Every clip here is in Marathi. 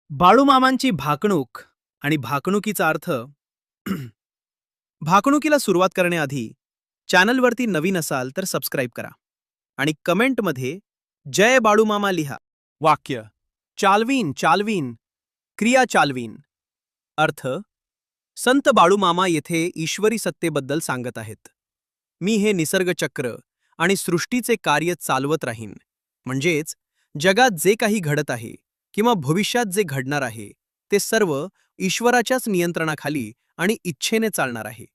बाळूमामांची भाकणूक आणि भाकणुकीचा अर्थ. भाकणुकीला सुरुवात करण्याआधी चॅनलवरती नवीन असाल तर सबस्क्राईब करा आणि कमेंटमध्ये जय बाळूमामा लिहा. वाक्य: चालवीन चालवीन, क्रिया चालवीन. अर्थ: संत बाळूमामा येथे ईश्वरी सत्तेबद्दल सांगत आहेत. मी हे निसर्गचक्र आणि सृष्टीचे कार्य चालवत राहीन, म्हणजेच जगात जे काही घडत आहे किंवा भविष्यात जे घडणार आहे ते सर्व ईश्वराच्याच नियंत्रणाखाली आणि इच्छेने चालणार आहे.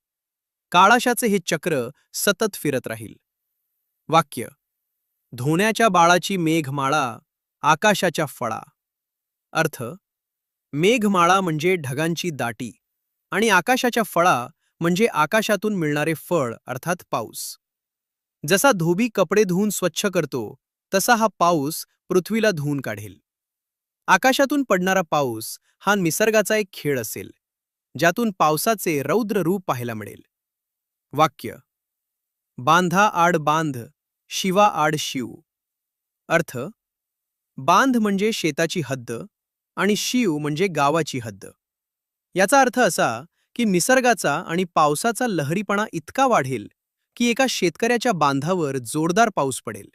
काळाशाचे हे चक्र सतत फिरत राहील. वाक्य: धोण्याच्या बाळाची मेघमाळा, आकाशाच्या फळा. अर्थ: मेघमाळा म्हणजे ढगांची दाटी आणि आकाशाच्या फळा म्हणजे आकाशातून मिळणारे फळ अर्थात पाऊस. जसा धोबी कपडे धुवून स्वच्छ करतो तसा हा पाऊस पृथ्वीला धुवून काढेल. आकाशातून पडणारा पाऊस हा निसर्गाचा एक खेळ असेल, ज्यातून पावसाचे रौद्र रूप पाहायला मिळेल. वाक्य: बांधा आड बांध, शिवा आड शिव. अर्थ: बांध म्हणजे शेताची हद्द आणि शिव म्हणजे गावाची हद्द. याचा अर्थ असा की निसर्गाचा आणि पावसाचा लहरीपणा इतका वाढेल की एका शेतकऱ्याच्या बांधावर जोरदार पाऊस पडेल,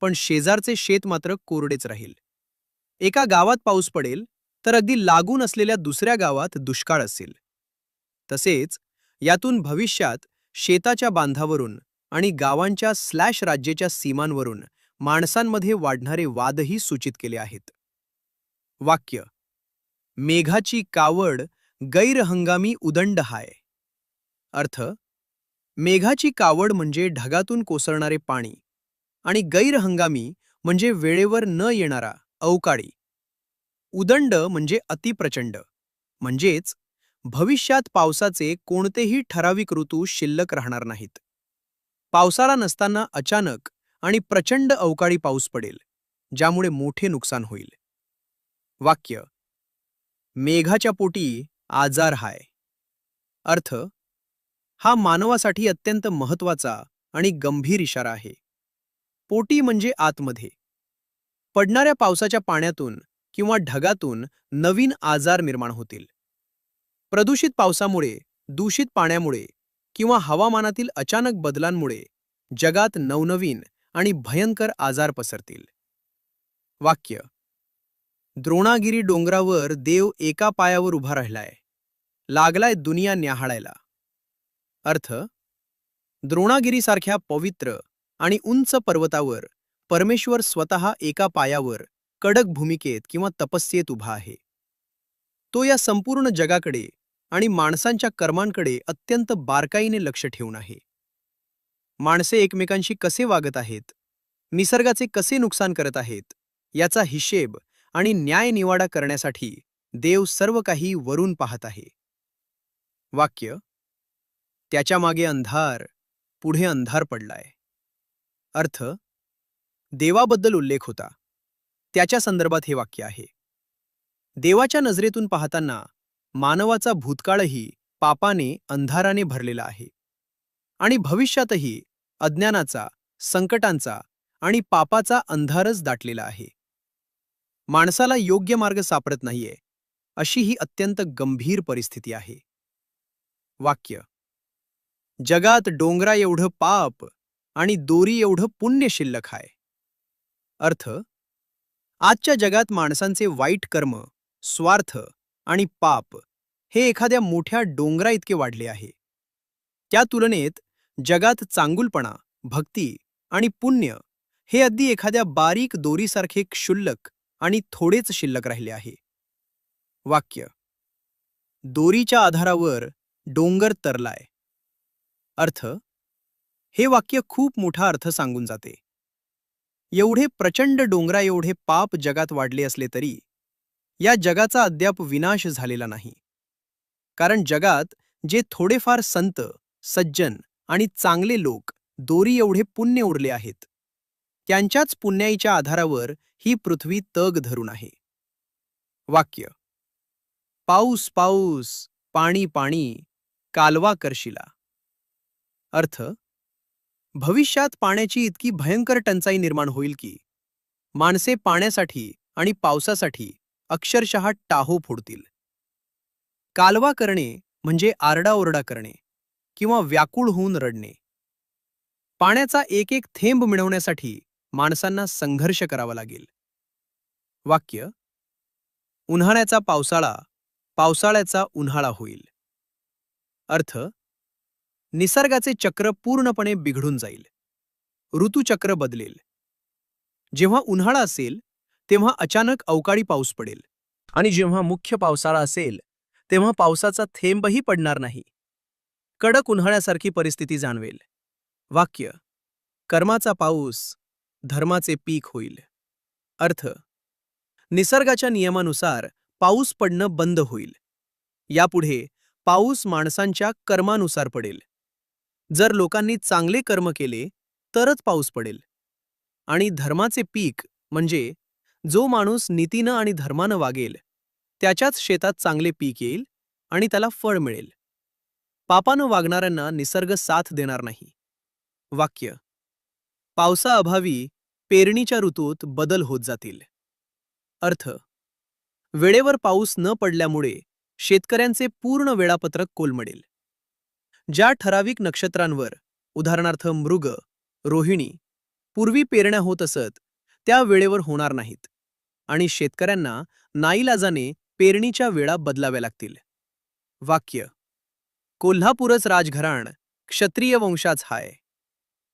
पण शेजारचे शेत मात्र कोरडेच राहील. एका गावात पाऊस पडेल तर अगदी लागून असलेल्या दुसऱ्या गावात दुष्काळ असेल. तसेच यातून भविष्यात शेताच्या बांधावरून आणि गावांच्या राज्याच्या सीमांवरून माणसांमध्ये वाढणारे वादही सूचित केले आहेत. वाक्य: मेघाची कावड, गैरहंगामी उदंड हाय. अर्थ: मेघाची कावड म्हणजे ढगातून कोसळणारे पाणी आणि गैरहंगामी म्हणजे वेळेवर न येणारा अवकाळी. उदंड म्हणजे अतिप्रचंड, म्हणजेच भविष्यात पावसाचे कोणतेही ठराविक ऋतू शिल्लक राहणार नाहीत. पावसाळा नसताना अचानक आणि प्रचंड अवकाळी पाऊस पडेल, ज्यामुळे मोठे नुकसान होईल. वाक्य: मेघाच्या पोटी आजार हाय. अर्थ: हा मानवासाठी अत्यंत महत्त्वाचा आणि गंभीर इशारा आहे. पोटी म्हणजे आतमध्ये. पडणाऱ्या पावसाच्या पाण्यातून किंवा ढगातून नवीन आजार निर्माण होतील. प्रदूषित पावसामुळे, दूषित पाण्यामुळे किंवा हवामानातील अचानक बदलांमुळे जगात नवनवीन आणि भयंकर आजार पसरतील. वाक्य: द्रोणागिरी डोंगरावर देव एका पायावर उभा राहिलाय, लागलाय दुनिया न्याहाळायला. अर्थ: द्रोणागिरीसारख्या पवित्र आणि उंच पर्वतावर परमेश्वर स्वतः एका पायावर कडक भूमिकेत किंवा तपस्येत उभा आहे. तो या संपूर्ण जगाकडे आणि माणसांच्या कर्मांकडे अत्यंत बारकाईने लक्ष ठेवून आहे. माणसे एकमेकांशी कसे वागत आहेत, निसर्गाचे कसे नुकसान करत आहेत, याचा हिशेब आणि न्यायनिवाडा करण्यासाठी देव सर्व काही वरून पाहत आहे. वाक्य: त्याच्या मागे अंधार, पुढे अंधार पडलाय. अर्थ: देवाबद्दल उल्लेख होता, त्याच्या संदर्भात हे वाक्य आहे. देवाच्या नजरेतून पाहताना मानवाचा भूतकाळही पापाने, अंधाराने भरलेला आहे आणि भविष्यातही अज्ञानाचा, संकटांचा आणि पापाचा अंधारच दाटलेला आहे. माणसाला योग्य मार्ग सापडत नाहीये, अशी ही अत्यंत गंभीर परिस्थिती आहे. वाक्य: जगात डोंगरा एवढं पाप आणि दोरी एवढं पुण्य शिल्लक आहे. अर्थ: आजच्या जगात माणसांचे वाईट कर्म, स्वार्थ आणि पाप हे एखाद्या मोठ्या डोंगरा इतके वाढले आहे. त्या तुलनेत जगात चांगुलपणा, भक्ती आणि पुण्य हे अगदी एखाद्या बारीक दोरीसारखे क्षुल्लक आणि थोडेच शिल्लक राहिले आहे. वाक्य: दोरीच्या आधारावर डोंगर तरलाय. अर्थ: हे वाक्य खूप मोठा अर्थ सांगून जाते. एवढे प्रचंड डोंगरा एवढे पाप जगात वाढले असले तरी या जगाचा अद्याप विनाश झालेला नाही. कारण जगात जे थोडेफार संत, सज्जन आणि चांगले लोक दोरी एवढे पुण्य उरले आहेत, त्यांच्याच पुण्याईच्या आधारावर ही पृथ्वी तग धरून आहे. वाक्य: पाऊस पाऊस, पाणी पाणी, कालवा करशिला. अर्थ: भविष्यात पाण्याची इतकी भयंकर टंचाई निर्माण होईल की माणसे पाण्यासाठी आणि पावसासाठी अक्षरशः टाहो फोडतील. कालवा करणे म्हणजे आरडाओरडा करणे किंवा व्याकुळ होऊन रडणे. पाण्याचा एक एक थेंब मिळवण्यासाठी माणसांना संघर्ष करावा लागेल. वाक्य: उन्हाळ्याचा पावसाळा, पावसाळ्याचा उन्हाळा होईल. अर्थ: निसर्गाचे चक्र पूर्णपणे बिघडून जाईल. ऋतुचक्र बदलेल. जेव्हा उन्हाळा असेल तेव्हा अचानक अवकाळी पाऊस पडेल आणि जेव्हा मुख्य पावसाळा असेल तेव्हा पावसाचा थेंबही पडणार नाही. कडक उन्हाळ्यासारखी परिस्थिती जाणवेल. वाक्य: कर्माचा पाऊस धर्माचे पीक होईल. अर्थ: निसर्गाच्या नियमानुसार पाऊस पडणं बंद होईल. यापुढे पाऊस माणसांच्या कर्मानुसार पडेल. जर लोकांनी चांगले कर्म केले तरच पाऊस पडेल. आणि धर्माचे पीक म्हणजे जो माणूस नीतीनं आणि धर्मानं वागेल त्याच्याच शेतात चांगले पीक येईल आणि त्याला फळ मिळेल. पापानं वागणाऱ्यांना निसर्ग साथ देणार नाही. वाक्य: पावसाअभावी पेरणीच्या ऋतूत बदल होत जातील. अर्थ: वेळेवर पाऊस न पडल्यामुळे शेतकऱ्यांचे पूर्ण वेळापत्रक कोलमडेल. ज्या ठराविक नक्षत्रांवर उदाहरणार्थ मृग, रोहिणी पूर्वी पेरण्या होत असत त्या वेळेवर होणार नाहीत आणि शेतकऱ्यांना नाईलाजाने पेरणीच्या वेळा बदलाव्या लागतील. वाक्य: कोल्हापूरच राजघराण क्षत्रिय वंशाच हाय.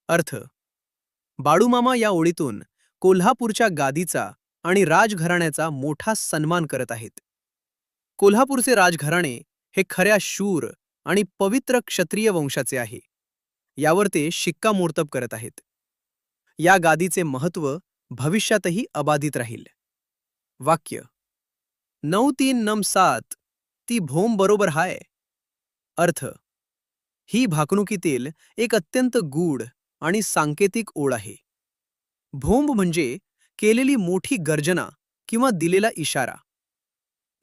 अर्थ: बाळूमामा या ओळीतून कोल्हापूरच्या गादीचा आणि राजघराण्याचा मोठा सन्मान करत आहेत. कोल्हापूरचे राजघराणे हे खऱ्या शूर आणि पवित्र क्षत्रिय वंशाचे आहे. यावर ते शिक्कामोर्तब करत आहेत. या गादीचे महत्त्व भविष्यातही अबाधित राहील. वाक्य: 9397 ती भोम बरोबर हाय. अर्थ: ही भाकणुकीतील एक अत्यंत गूढ आणि सांकेतिक ओळ आहे. भोंब म्हणजे केलेली मोठी गर्जना किंवा दिलेला इशारा.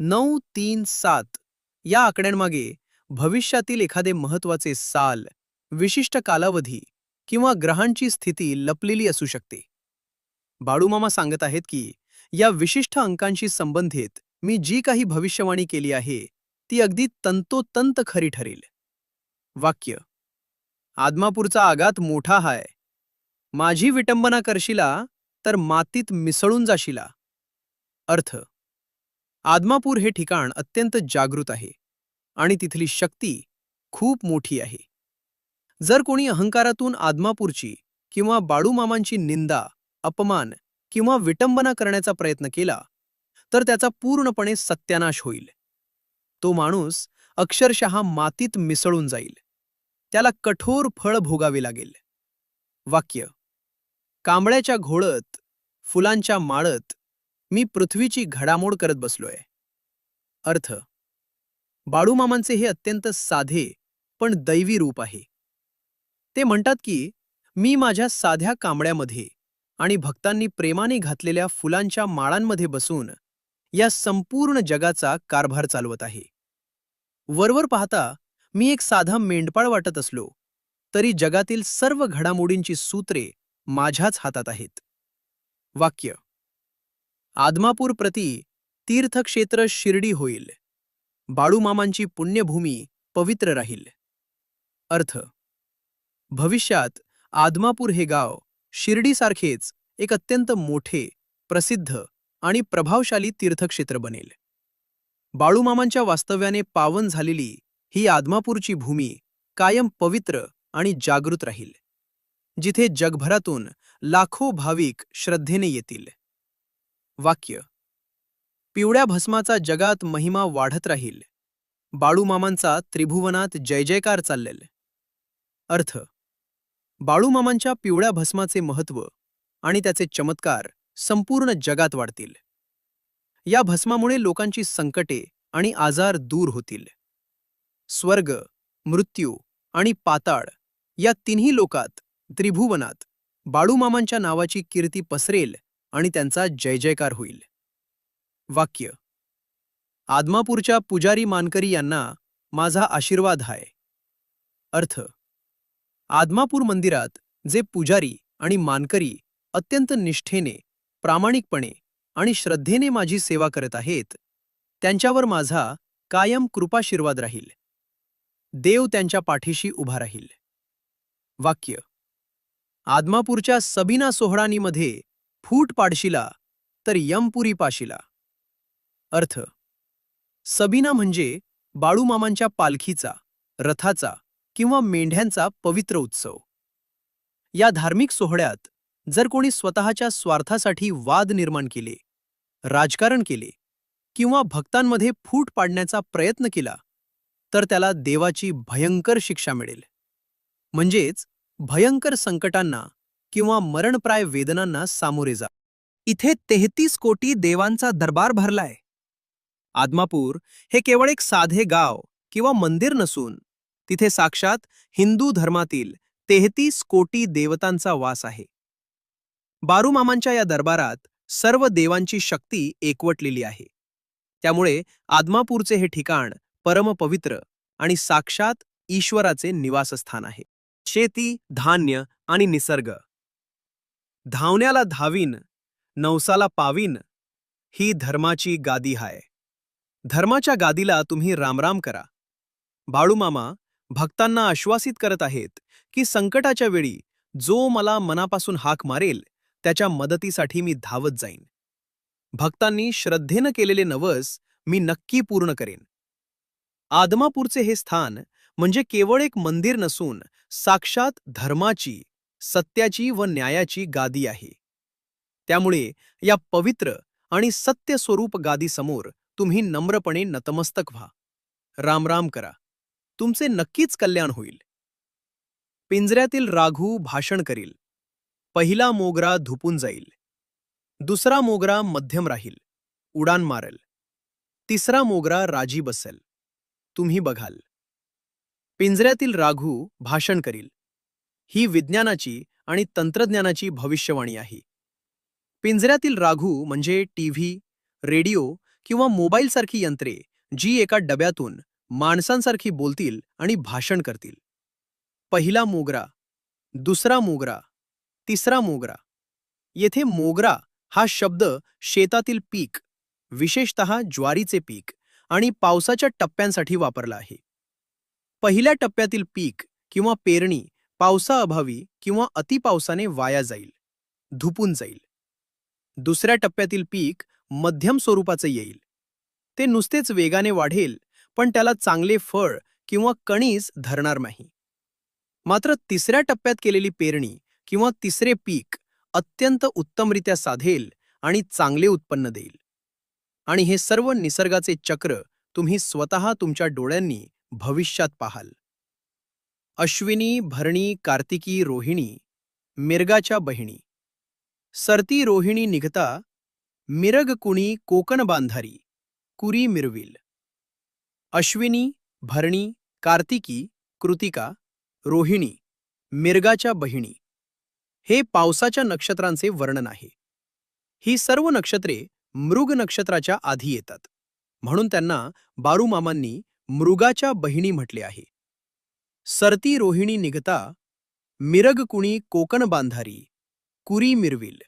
937 या आकड्यांमागे भविष्यातील एखादे महत्त्वाचे साल, विशिष्ट कालावधी किंवा ग्रहांची स्थिती लपलेली असू शकते. बाळूमामा सांगत आहेत की या विशिष्ट अंकांशी संबंधित मी जी काही भविष्यवाणी केली आहे ती अगदी तंतोतंत खरी ठरेल. वाक्य: आदमापूरचा आघात मोठा हाय. माझी विटंबना करशिला तर मातीत मिसळून जाशिला. अर्थ: आदमापूर हे ठिकाण अत्यंत जागृत आहे आणि तिथली शक्ती खूप मोठी आहे. जर कोणी अहंकारातून आदमापूरची किंवा बाळूमामांची निंदा, अपमान किंवा विटंबना करण्याचा प्रयत्न केला तर त्याचा पूर्णपणे सत्यानाश होईल. तो माणूस अक्षरशः मातीत मिसळून जाईल. त्याला कठोर फळ भोगावे लागेल. वाक्य: कांबळ्याच्या घोळत, फुलांच्या माळत मी पृथ्वीची घडामोड करत बसलोय. अर्थ: बाळूमामांचे हे अत्यंत साधे पण दैवी रूप आहे. ते म्हणतात की मी माझ्या साध्या कांबळ्यामध्ये आणि भक्तांनी प्रेमाने घातलेल्या फुलांच्या माळांमध्ये बसून या संपूर्ण जगाचा कारभार चालवत आहे. वरवर पाहता मी एक साधा मेंढपाळ वाटत असलो तरी जगातील सर्व घडामोडींची सूत्रे माझ्याच हातात आहेत. वाक्य: आदमापूर प्रति तीर्थक्षेत्र शिर्डी होईल. बाळूमामांची पुण्यभूमी पवित्र राहील. अर्थ: भविष्यात आदमापूर हे गाव शिर्डीसारखेच एक अत्यंत मोठे, प्रसिद्ध आणि प्रभावशाली तीर्थक्षेत्र बनेल. बाळूमामांच्या वास्तव्याने पावन झालेली ही आदमापूरची भूमी कायम पवित्र आणि जागृत राहील, जिथे जगभरातून लाखो भाविक श्रद्धेने येतील. वाक्य: पिवळ्या भस्माचा जगात महिमा वाढत राहील. बाळूमामांचा त्रिभुवनात जय जयकार चाललेल. अर्थ: बाळूमामांच्या पिवळ्या भस्माचे महत्त्व आणि त्याचे चमत्कार संपूर्ण जगात वाढतील. या भस्मामुळे लोकांची संकटे आणि आजार दूर होतील. स्वर्ग, मृत्यू आणि पाताळ या तिन्ही लोकात, त्रिभुवनात बाळूमामांच्या नावाची कीर्ती पसरेल आणि त्यांचा जय जयकार होईल. वाक्य: आदमापूरच्या पुजारी मानकरी यांना माझा आशीर्वाद हाय. अर्थ: आदमापूर मंदिरात जे पुजारी आणि मानकरी अत्यंत निष्ठेने, प्रामाणिकपणे आणि श्रद्धेने माझी सेवा करत आहेत त्यांच्यावर माझा कायम कृपाशीर्वाद राहील. देव त्यांच्या पाठीशी उभा राहील. वाक्य. आदमापूरच्या सबीना सोहळानीमध्ये फूट पाडशिला तर यमपुरी पाशिला. अर्थ. सबीना म्हणजे बाळूमामांच्या पालखीचा, रथाचा किंवा मेंढ्यांचा पवित्र उत्सव. या धार्मिक सोहळ्यात जर कोणी स्वतःच्या स्वार्थासाठी वाद निर्माण केले, राजकारण केले किंवा भक्तांमध्ये फूट पाडण्याचा प्रयत्न केला तर त्याला देवाची भयंकर शिक्षा मिळेल. म्हणजेच भयंकर संकटांना किंवा मरणप्राय वेदनांना सामोरे जा. इथे 33 कोटी देवांचा दरबार भरलाय. आदमापूर हे केवळ एक साधे गाव किंवा मंदिर नसून तिथे साक्षात हिंदू धर्मातील 33 कोटी देवतांचा वास आहे. बाळूमामांच्या या दरबारात सर्व देवांची शक्ती एकवटलेली आहे. त्यामुळे आदमापूरचे हे ठिकाण परमपवित्र आणि साक्षात ईश्वराचे निवासस्थान आहे. शेती, धान्य आणि निसर्ग. धावण्याला धावीन, नवसाला पावीन, ही धर्माची गादी हाय. धर्माच्या गादीला तुम्ही रामराम करा. बाळूमामा भक्तांना आश्वासित करत आहेत की संकटाच्या वेळी जो मला मनापासून हाक मारेल त्याच्या मदतीसाठी मी धावत जाईन. भक्तांनी श्रद्धेनं केलेले नवस मी नक्की पूर्ण करेन. आदमापूरचे हे स्थान म्हणजे केवळ एक मंदिर नसून साक्षात धर्माची, सत्याची व न्यायाची गादी आहे. त्यामुळे या पवित्र आणि सत्य स्वरूप गादीसमोर तुम्ही नम्रपणे नतमस्तक व्हा. रामराम करा. तुमचे नक्कीच कल्याण होईल. पिंजऱ्यातील राघू भाषण करील. पहिला मोगरा धुपून जाईल. दुसरा मोगरा मध्यम राहील, उडान मारेल. तिसरा मोगरा राजी बसेल. तुम्ही बघाल. पिंजऱ्यातील राघू भाषण करील. ही विज्ञानाची आणि तंत्रज्ञानाची भविष्यवाणी आहे. पिंजऱ्यातील राघू म्हणजे टीव्ही, रेडिओ किंवा मोबाईलसारखी यंत्रे जी एका डब्यातून माणसांसारखी बोलतील आणि भाषण करतील. पहिला मोगरा, दुसरा मोगरा, तिसरा मोगरा. येथे मोगरा हा शब्द शेतातील पीक, विशेषतः ज्वारीचे पीक आणि पावसाच्या टप्प्यांसाठी वापरला आहे. पहिल्या टप्प्यातील पीक किंवा पेरणी पावसाअभावी किंवा अतिपावसाने वाया जाईल, धुपून जाईल. दुसऱ्या टप्प्यातील पीक मध्यम स्वरूपाचे येईल. ते नुसतेच वेगाने वाढेल पण त्याला चांगले फळ किंवा कणीस धरणार नाही. मात्र तिसऱ्या टप्प्यात केलेली पेरणी किंवा तिसरे पीक अत्यंत उत्तमरित्या साधेल आणि चांगले उत्पन्न देईल. आणि हे सर्व निसर्गाचे चक्र तुम्ही स्वतः तुमच्या डोळ्यांनी भविष्यात पाहाल. अश्विनी, भरणी, कार्तिकी, रोहिणी, मिरगाच्या बहिणी. सरती रोहिणी निघता, मिरग कुणी कोकण बांधारी, कुरी मिरविल. अश्विनी, भरणी, कार्तिकी, कृतिका, रोहिणी, मिरगाच्या बहिणी हे पावसाच्या नक्षत्रांचे वर्णन आहे. ही सर्व नक्षत्रे मृग नक्षत्राच्या आधी येतात, म्हणून त्यांना बाळूमामांनी मृगाच्या बहिणी म्हटले आहे. सरती रोहिणी निघता, मिरग कुणी कोकण बांधारी, कुरी मिरविल.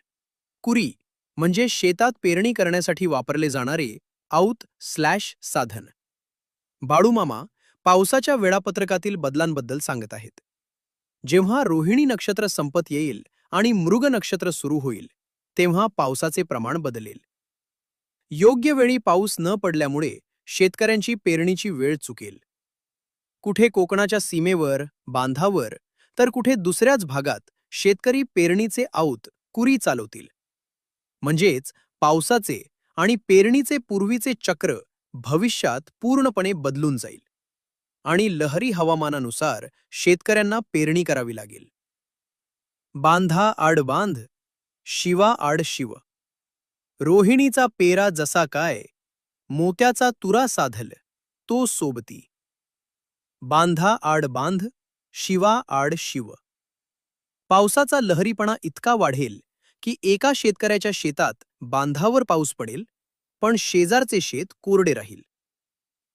कुरी म्हणजे शेतात पेरणी करण्यासाठी वापरले जाणारे साधन. बाळूमामा पावसाच्या वेळापत्रकातील बदलांबद्दल सांगत आहेत. जेव्हा रोहिणी नक्षत्र संपत येईल आणि मृग नक्षत्र सुरू होईल तेव्हा पावसाचे प्रमाण बदलेल. योग्य वेळी पाऊस न पडल्यामुळे शेतकऱ्यांची पेरणीची वेळ चुकेल. कुठे कोकणाच्या सीमेवर, बांधावर तर कुठे दुसऱ्याच भागात शेतकरी पेरणीचे कुरी चालवतील. म्हणजेच पावसाचे आणि पेरणीचे पूर्वीचे चक्र भविष्यात पूर्णपणे बदलून जाईल आणि लहरी हवामानानुसार शेतकऱ्यांना पेरणी करावी लागेल. बांधा आड बांध, शिवा आड शिव. रोहिणीचा पेरा जसा काय, मोत्याचा तुरा साधल तो सोबती. बांधा आड बांध, शिवा आड शिव. पावसाचा लहरीपणा इतका वाढेल की एका शेतकऱ्याच्या शेतात बांधावर पाऊस पडेल पण शेजारचे शेत कोरडे राहील.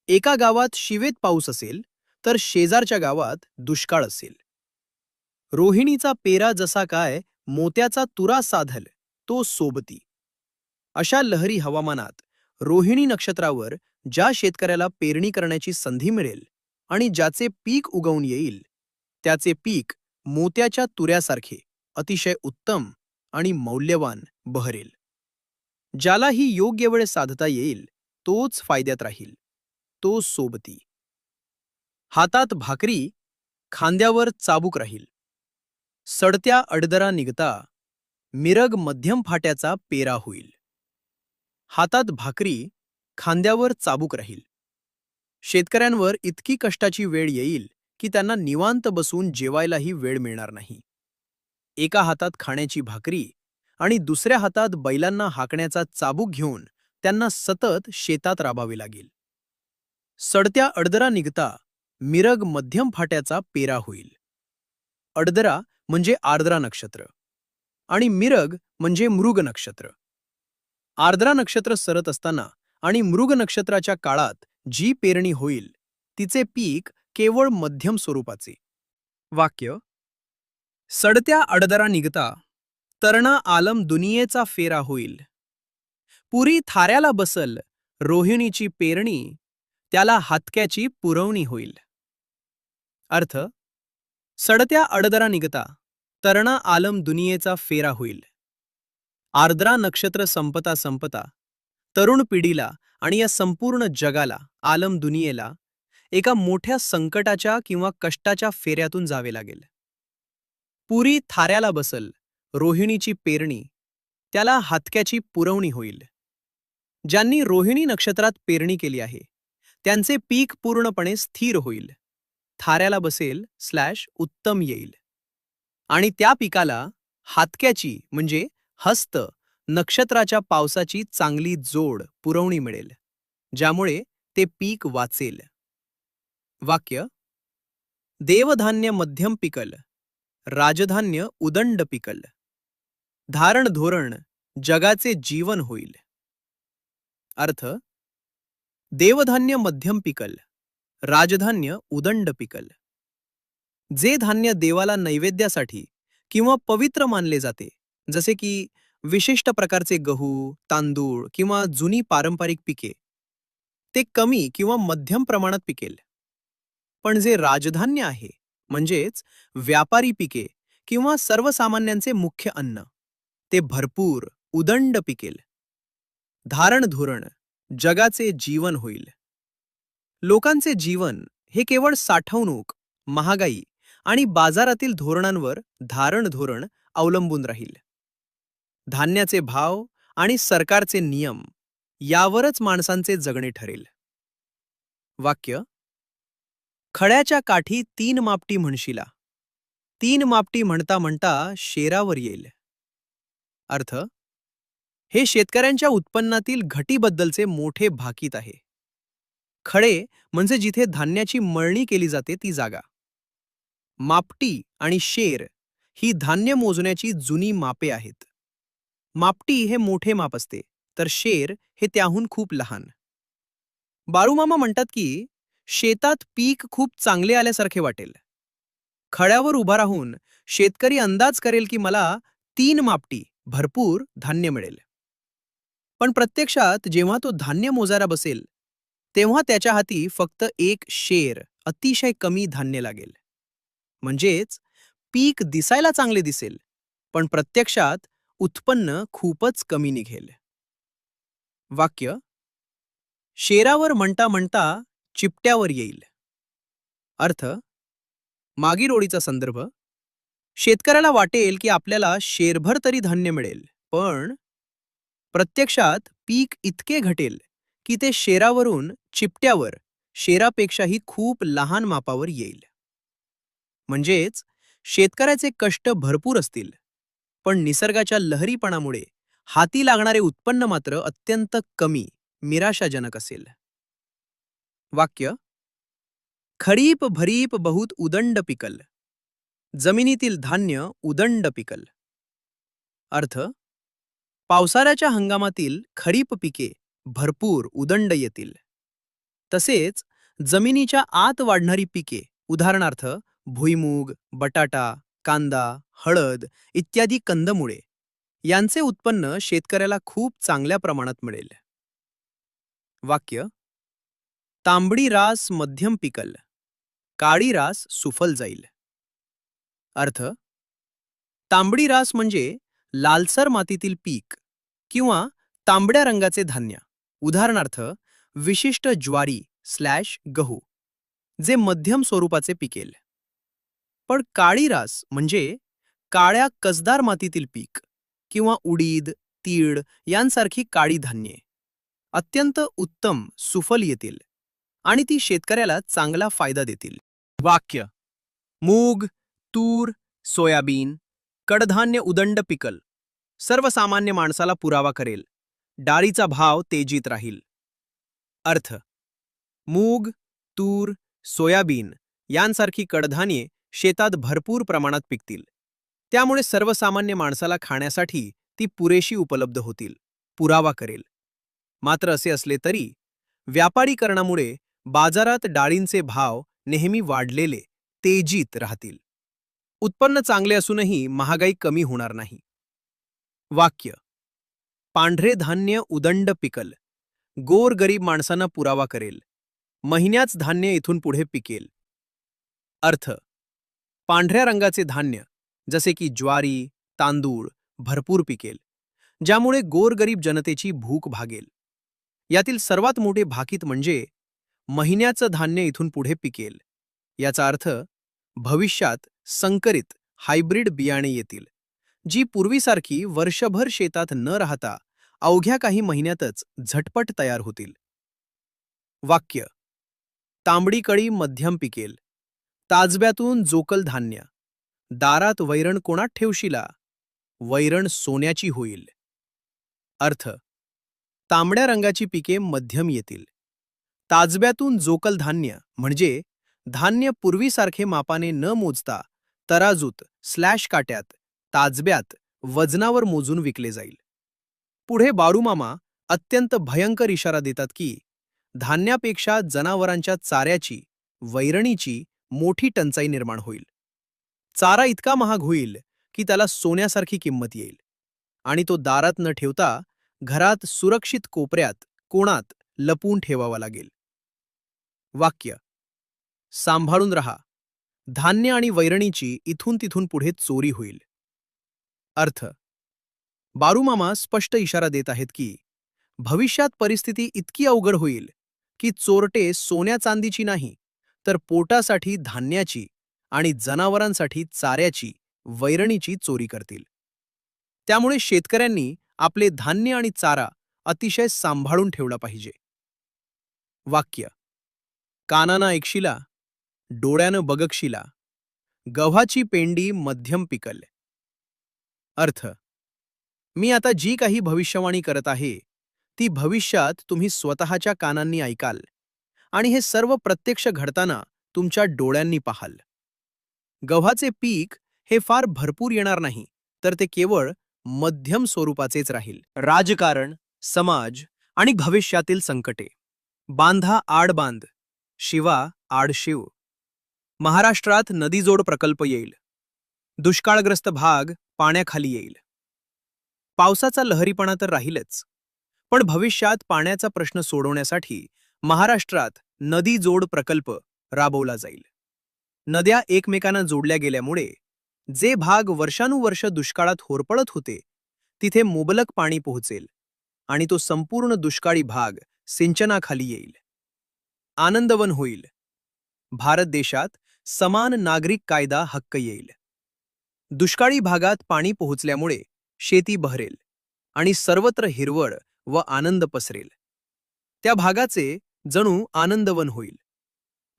एका गावात शिवेत पाऊस असेल तर शेजारच्या गावात दुष्काळ असेल. रोहिणीचा पेरा जसा काय, मोत्याचा तुरा साधल तो सोबती. अशा लहरी हवामानात रोहिणी नक्षत्रावर ज्या शेतकऱ्याला पेरणी करण्याची संधी मिळेल आणि ज्याचे पीक उगवून येईल, त्याचे पीक मोत्याच्या तुऱ्यासारखे अतिशय उत्तम आणि मौल्यवान बहरेल. ज्याला ही योग्य वेळ साधता येईल तोच फायद्यात राहील, तो सोबती. हातात भाकरी, खांद्यावर चाबूक राहील. सडत्या अडदरा निघता मिरग मध्यम फाट्याचा पेरा होईल. हातात भाकरी, खांद्यावर चाबूक राहील. शेतकऱ्यांवर इतकी कष्टाची वेळ येईल की त्यांना निवांत बसून जेवायलाही वेळ मिळणार नाही. एका हातात खाण्याची भाकरी आणि दुसऱ्या हातात बैलांना हाकण्याचा चाबूक घेऊन त्यांना सतत शेतात राबावे लागेल. सडत्या अडदरा निघता मिरग मध्यम फाट्याचा पेरा होईल. अडदरा म्हणजे आर्द्रा नक्षत्र आणि मिरग म्हणजे मृग नक्षत्र. आर्द्रा नक्षत्र सरत असताना आणि मृग नक्षत्राच्या काळात जी पेरणी होईल तिचे पीक केवळ मध्यम स्वरूपाचे. वाक्य: सडत्या अडदरा निघता तरणा आलम दुनियेचा फेरा होईल. पुरी थाऱ्याला बसल रोहिणीची पेरणी, त्याला हातक्याची पुरवणी होईल. अर्थ: सडत्या अडदरा निघता तरणा आलम दुनियेचा फेरा होईल. आर्द्रा नक्षत्र संपता संपता तरुण पिढीला आणि या संपूर्ण जगाला, आलम दुनियेला, एका मोठ्या संकटाच्या किंवा कष्टाच्या फेऱ्यातून जावे लागेल. पुरी थाऱ्याला बसल रोहिणीची पेरणी, त्याला हातक्याची पुरवणी होईल. ज्यांनी रोहिणी नक्षत्रात पेरणी केली आहे त्यांचे पीक पूर्णपणे स्थिर होईल, थाऱ्याला बसेल उत्तम येईल. आणि त्या पिकाला हातक्याची म्हणजे हस्त नक्षत्राच्या पावसाची चांगली जोड पुरवणी मिळेल, ज्यामुळे ते पीक वाचेल. वाक्य: देवधान्य मध्यम पिकल, राजधान्य उदंड पिकल. धारण धोरण जगाचे जीवन होईल. अर्थ: देवधान्य मध्यम पिकल, राजधान्य उदंड पिकल. जे धान्य देवाला नैवेद्यासाठी किंवा पवित्र मानले जाते, जसे की विशिष्ट प्रकारचे गहू, तांदूळ किंवा जुनी पारंपरिक पिके, ते कमी किंवा मध्यम प्रमाणात पिकेल. पण जे राजधान्य आहे, म्हणजेच व्यापारी पिके किंवा सर्वसामान्यांचे मुख्य अन्न, ते भरपूर उदंड पिकेल. धारण धोरण जगाचे जीवन होईल. लोकांचे जीवन हे केवळ साठवणूक, महागाई आणि बाजारातील धोरणांवर धारण धोरण अवलंबून राहील. धान्याचे भाव आणि सरकारचे नियम यावरच माणसांचे जगणे ठरेल. वाक्य: खड्याच्या काठी 3 मापटी म्हणशिला, 3 मापटी म्हणता म्हणता शेरावर येईल. अर्थ: हे शेतकऱ्यांच्या उत्पन्नातील घटीबद्दलचे मोठे भाकीत आहे. खडे म्हणजे जिथे धान्याची मळणी केली जाते ती जागा. मापटी आणि शेर ही धान्य मोजण्याची जुनी मापे आहेत. मापटी हे मोठे माप असते, तर शेर हे त्याहून खूप लहान. बाळूमामा म्हणतात की शेतात पीक खूप चांगले आल्यासारखे वाटेल. खड्यावर उभा राहून शेतकरी अंदाज करेल की मला 3 मापटी भरपूर धान्य मिळेल. पण प्रत्यक्षात जेव्हा तो धान्य मोजायला बसेल तेव्हा त्याच्या हाती फक्त एक शेर अतिशय कमी धान्य लागेल. म्हणजेच पीक दिसायला चांगले दिसेल, पण प्रत्यक्षात उत्पन्न खूपच कमी निघेल. वाक्य: शेरावर म्हणता म्हणता चिपट्यावर येईल. अर्थ: मागील ओळीचा संदर्भ: शेतकऱ्याला वाटेल की आपल्याला शेरभर तरी धान्य मिळेल, पण प्रत्यक्षात पीक इतके घटेल की ते शेरावरून चिपट्यावर, शेरापेक्षाही खूप लहान मापावर येईल. म्हणजेच शेतकऱ्याचे कष्ट भरपूर असतील, पण निसर्गाच्या लहरीपणामुळे हाती लागणारे उत्पन्न मात्र अत्यंत कमी, निराशाजनक असेल. वाक्य: खरीप भरीप बहुत उदंड पिकल, जमिनीतील धान्य उदंड पिकल. अर्थ: पावसाळ्याच्या हंगामातील खरीप पिके भरपूर उदंड येतील. तसेच जमिनीच्या आत वाढणारी पिके, उदाहरणार्थ भुईमूग, बटाटा, कांदा, हळद इत्यादी कंदमुळे यांचे उत्पन्न शेतकऱ्याला खूप चांगल्या प्रमाणात मिळेल. वाक्य: तांबडी रास मध्यम पिकल, काळी रास सुफल जाईल. अर्थ: तांबडी रास म्हणजे लालसर मातीतील पीक किंवा तांबड्या रंगाचे धान्य, उदाहरणार्थ विशिष्ट ज्वारी गहू, जे मध्यम स्वरूपाचे पिकेल. पण काळी रास म्हणजे काळ्या कसदार मातीतील पीक किंवा उडीद, तीळ यांसारखी काळी धान्ये, अत्यंत उत्तम सुफल येतील आणि ती शेतकऱ्याला चांगला फायदा देतील. वाक्य: मूग, तूर, सोयाबीन, कडधान्य उदंड पिकल, सर्वसामान्य माणसाला पुरावा करेल, डाळीचा भाव तेजीत राहील. अर्थ: मूग, तूर, सोयाबीन यांसारखी कडधान्ये शेतात भरपूर प्रमाणात पिकतील. त्यामुळे सर्वसामान्य माणसाला खाण्यासाठी ती पुरेशी उपलब्ध होतील, पुरावा करेल. मात्र असे असले तरी व्यापारीकरणामुळे बाजारात डाळींचे भाव नेहमी वाढलेले, तेजीत राहतील. उत्पन्न चांगले असूनही महागाई कमी होणार नाही. वाक्य: पांढरे धान्य उदंड पिकल, गोरगरीब माणसांना पुरावा करेल, महिन्याच धान्य इथून पुढे पिकेल. अर्थ: पांढऱ्या रंगाचे धान्य जसे की ज्वारी, तांदूळ भरपूर पिकेल, ज्यामुळे गोरगरीब जनतेची भूक भागेल. यातील सर्वात मोठे भाकीत म्हणजे महिन्याचं धान्य इथून पुढे पिकेल. याचा अर्थ भविष्यात संकरित हायब्रिड बियाणे येतील, जी पूर्वीसारखी वर्षभर शेतात न राहता अवघ्या काही महिन्यातच झटपट तयार होतील. वाक्य: तांबडी कळी मध्यम पिकेल, ताजब्यातून जोकल धान्य, दारात वैरण कोणात ठेवशिला, वैरण सोन्याची होईल. अर्थ: तांबड्या रंगाची पिके मध्यम येतील. ताजब्यातून जोकल धान्य म्हणजे धान्य पूर्वीसारखे मापाने न मोजता तराजूत काट्यात, ताजब्यात वजनावर मोजून विकले जाईल. पुढे बाळूमामा अत्यंत भयंकर इशारा देतात की धान्यापेक्षा जनावरांच्या चाऱ्याची, वैरणीची मोठी टंचाई निर्माण होईल. चारा इतका महाग होईल की त्याला सोन्यासारखी किंमत येईल आणि तो दारात न ठेवता घरात सुरक्षित कोपऱ्यात, कोणात लपून ठेवावा लागेल. वाक्य: सांभाळून रहा, धान्य आणि वैरणीची इथून तिथून पुढे चोरी होईल. अर्थ: बाळूमामा स्पष्ट इशारा देत आहेत की भविष्यात परिस्थिती इतकी अवघड होईल की चोरटे सोन्या चांदीची नाही, तर पोटासाठी धान्याची आणि जनावरांसाठी चाऱ्याची, वैरणीची चोरी करतील. त्यामुळे शेतकऱ्यांनी आपले धान्य आणि चारा अतिशय सांभाळून ठेवला पाहिजे. वाक्य: कानानं ऐकशिला, डोळ्यानं बघकशिला, गव्हाची पेंडी मध्यम पिकल. अर्थ: मी आता जी काही भविष्यवाणी करत आहे ती भविष्यात तुम्ही स्वतःच्या कानांनी ऐकाल आणि हे सर्व प्रत्यक्ष घडताना तुमच्या डोळ्यांनी पाहाल. गव्हाचे पीक हे फार भरपूर येणार नाही, तर ते केवळ मध्यम स्वरूपाचेच राहील. राजकारण, समाज आणि भविष्यातील संकटे. बांधा आडबांध, शिवा आडशिव. महाराष्ट्रात नदीजोड प्रकल्प येईल. दुष्काळग्रस्त भाग पाण्याखाली येईल. पावसाचा लहरीपणा तर राहीलच, पण भविष्यात पाण्याचा प्रश्न सोडवण्यासाठी महाराष्ट्रात नदीजोड प्रकल्प राबवला जाईल. नद्या एकमेकांना जोडल्या गेल्यामुळे जे भाग वर्षानुवर्ष दुष्काळात होरपळत होते तिथे मुबलक पाणी पोहोचेल आणि तो संपूर्ण दुष्काळी भाग सिंचनाखाली येईल. आनंदवन होईल. भारत देशात समान नागरिक कायदा हक्क येईल. दुष्काळी भागात पाणी पोहोचल्यामुळे शेती बहरेल आणि सर्वत्र हिरवळ व आनंद पसरेल. त्या भागाचे जणू आनंदवन होईल.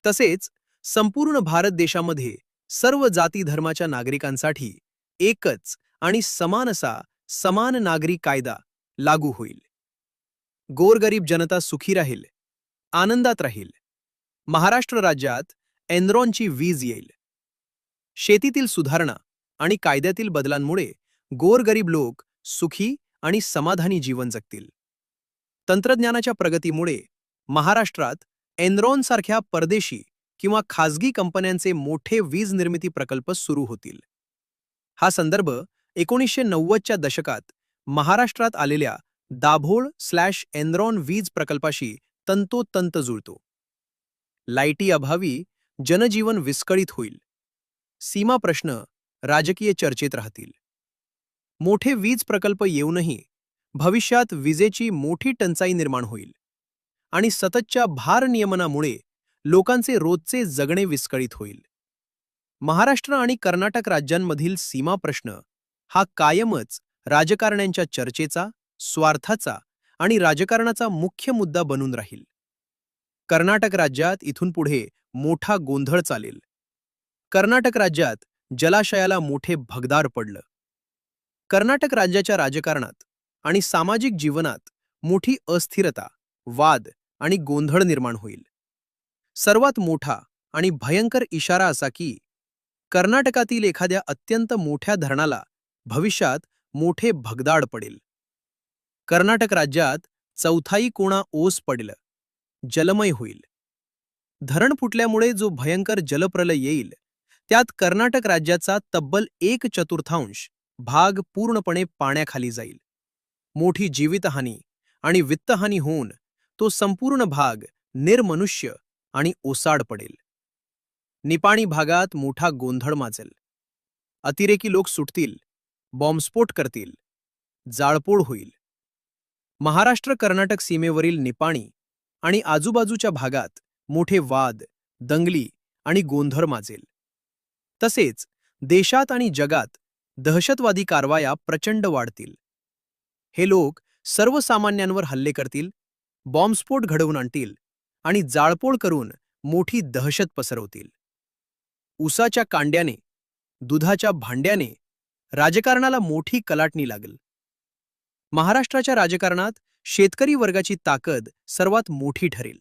तसेच संपूर्ण भारत देशामध्ये सर्व जाती धर्माच्या नागरिकांसाठी एकच आणि समान नागरी कायदा लागू होईल. गोरगरीब जनता सुखी राहील, आनंदात राहील. महाराष्ट्र राज्यात एनरॉनची वीज येईल. शेतीतील सुधारणा आणि कायद्यातील बदलांमुळे गोरगरीब लोक सुखी आणि समाधानी जीवन जगतील. तंत्रज्ञानाच्या प्रगतीमुळे महाराष्ट्रात एनरॉन सारख्या परदेशी किंवा खाजगी कंपन्यांचे मोठे वीज निर्मिती प्रकल्प सुरू होतील. हा संदर्भ 1990च्या दशकात महाराष्ट्रात आलेल्या दाभोळ/एनरॉन वीज प्रकल्पाशी तंतोतंत जुळतो. लाईटी अभावी जनजीवन विस्कळीत होईल. सीमा प्रश्न राजकीय चर्चेत राहतील. मोठे वीज प्रकल्प येऊनही भविष्यात विजेची मोठी टंचाई निर्माण होईल आणि सततच्या भारनियमनामुळे लोकांचे रोजचे जगणे विस्कळीत होईल. महाराष्ट्र आणि कर्नाटक राज्यांमधील सीमा प्रश्न हा कायमच राजकारण्यांच्या चर्चेचा, स्वार्थाचा आणि राजकारणाचा मुख्य मुद्दा बनून राहील. कर्नाटक राज्यात इथून पुढे मोठा गोंधळ चालेल. कर्नाटक राज्यात जलाशयाला मोठे भगदार पडलं. कर्नाटक राज्याच्या राजकारणात आणि सामाजिक जीवनात मोठी अस्थिरता, वाद आणि गोंधळ निर्माण होईल. सर्वात मोठा आणि भयंकर इशारा असा की कर्नाटकातील एखाद्या अत्यंत मोठ्या धरणाला भविष्यात मोठे भगदाड पडेल. कर्नाटक राज्यात चौथाई कोणा ओस पडेल, जलमय होईल. धरण फुटल्यामुळे जो भयंकर जलप्रलय येईल त्यात कर्नाटक राज्याचा तब्बल 1/4 भाग पूर्णपणे पाण्याखाली जाईल. मोठी जीवितहानी आणि वित्तहानी होऊन तो संपूर्ण भाग निर्मनुष्य आणि ओसाड पडेल. निपाणी भागात मोठा गोंधळ माजेल. अतिरेकी लोक सुटतील, बॉम्बस्फोट करतील, जाळपोळ होईल. महाराष्ट्र कर्नाटक सीमेवरील निपाणी आणि आजूबाजूच्या भागात मोठे वाद, दंगली आणि गोंधळ माजेल. तसेच देशात आणि जगात दहशतवादी कारवाया प्रचंड वाढतील. हे लोक सर्वसामान्यांवर हल्ले करतील, बॉम्बस्फोट घडवून आणतील आणि जाळपोळ करून मोठी दहशत पसरवतील. उसाच्या कांड्याने, दुधाच्या भांड्याने राजकारणाला मोठी कलाटणी लागेल. महाराष्ट्राच्या राजकारणात शेतकरी वर्गाची ताकद सर्वात मोठी ठरेल.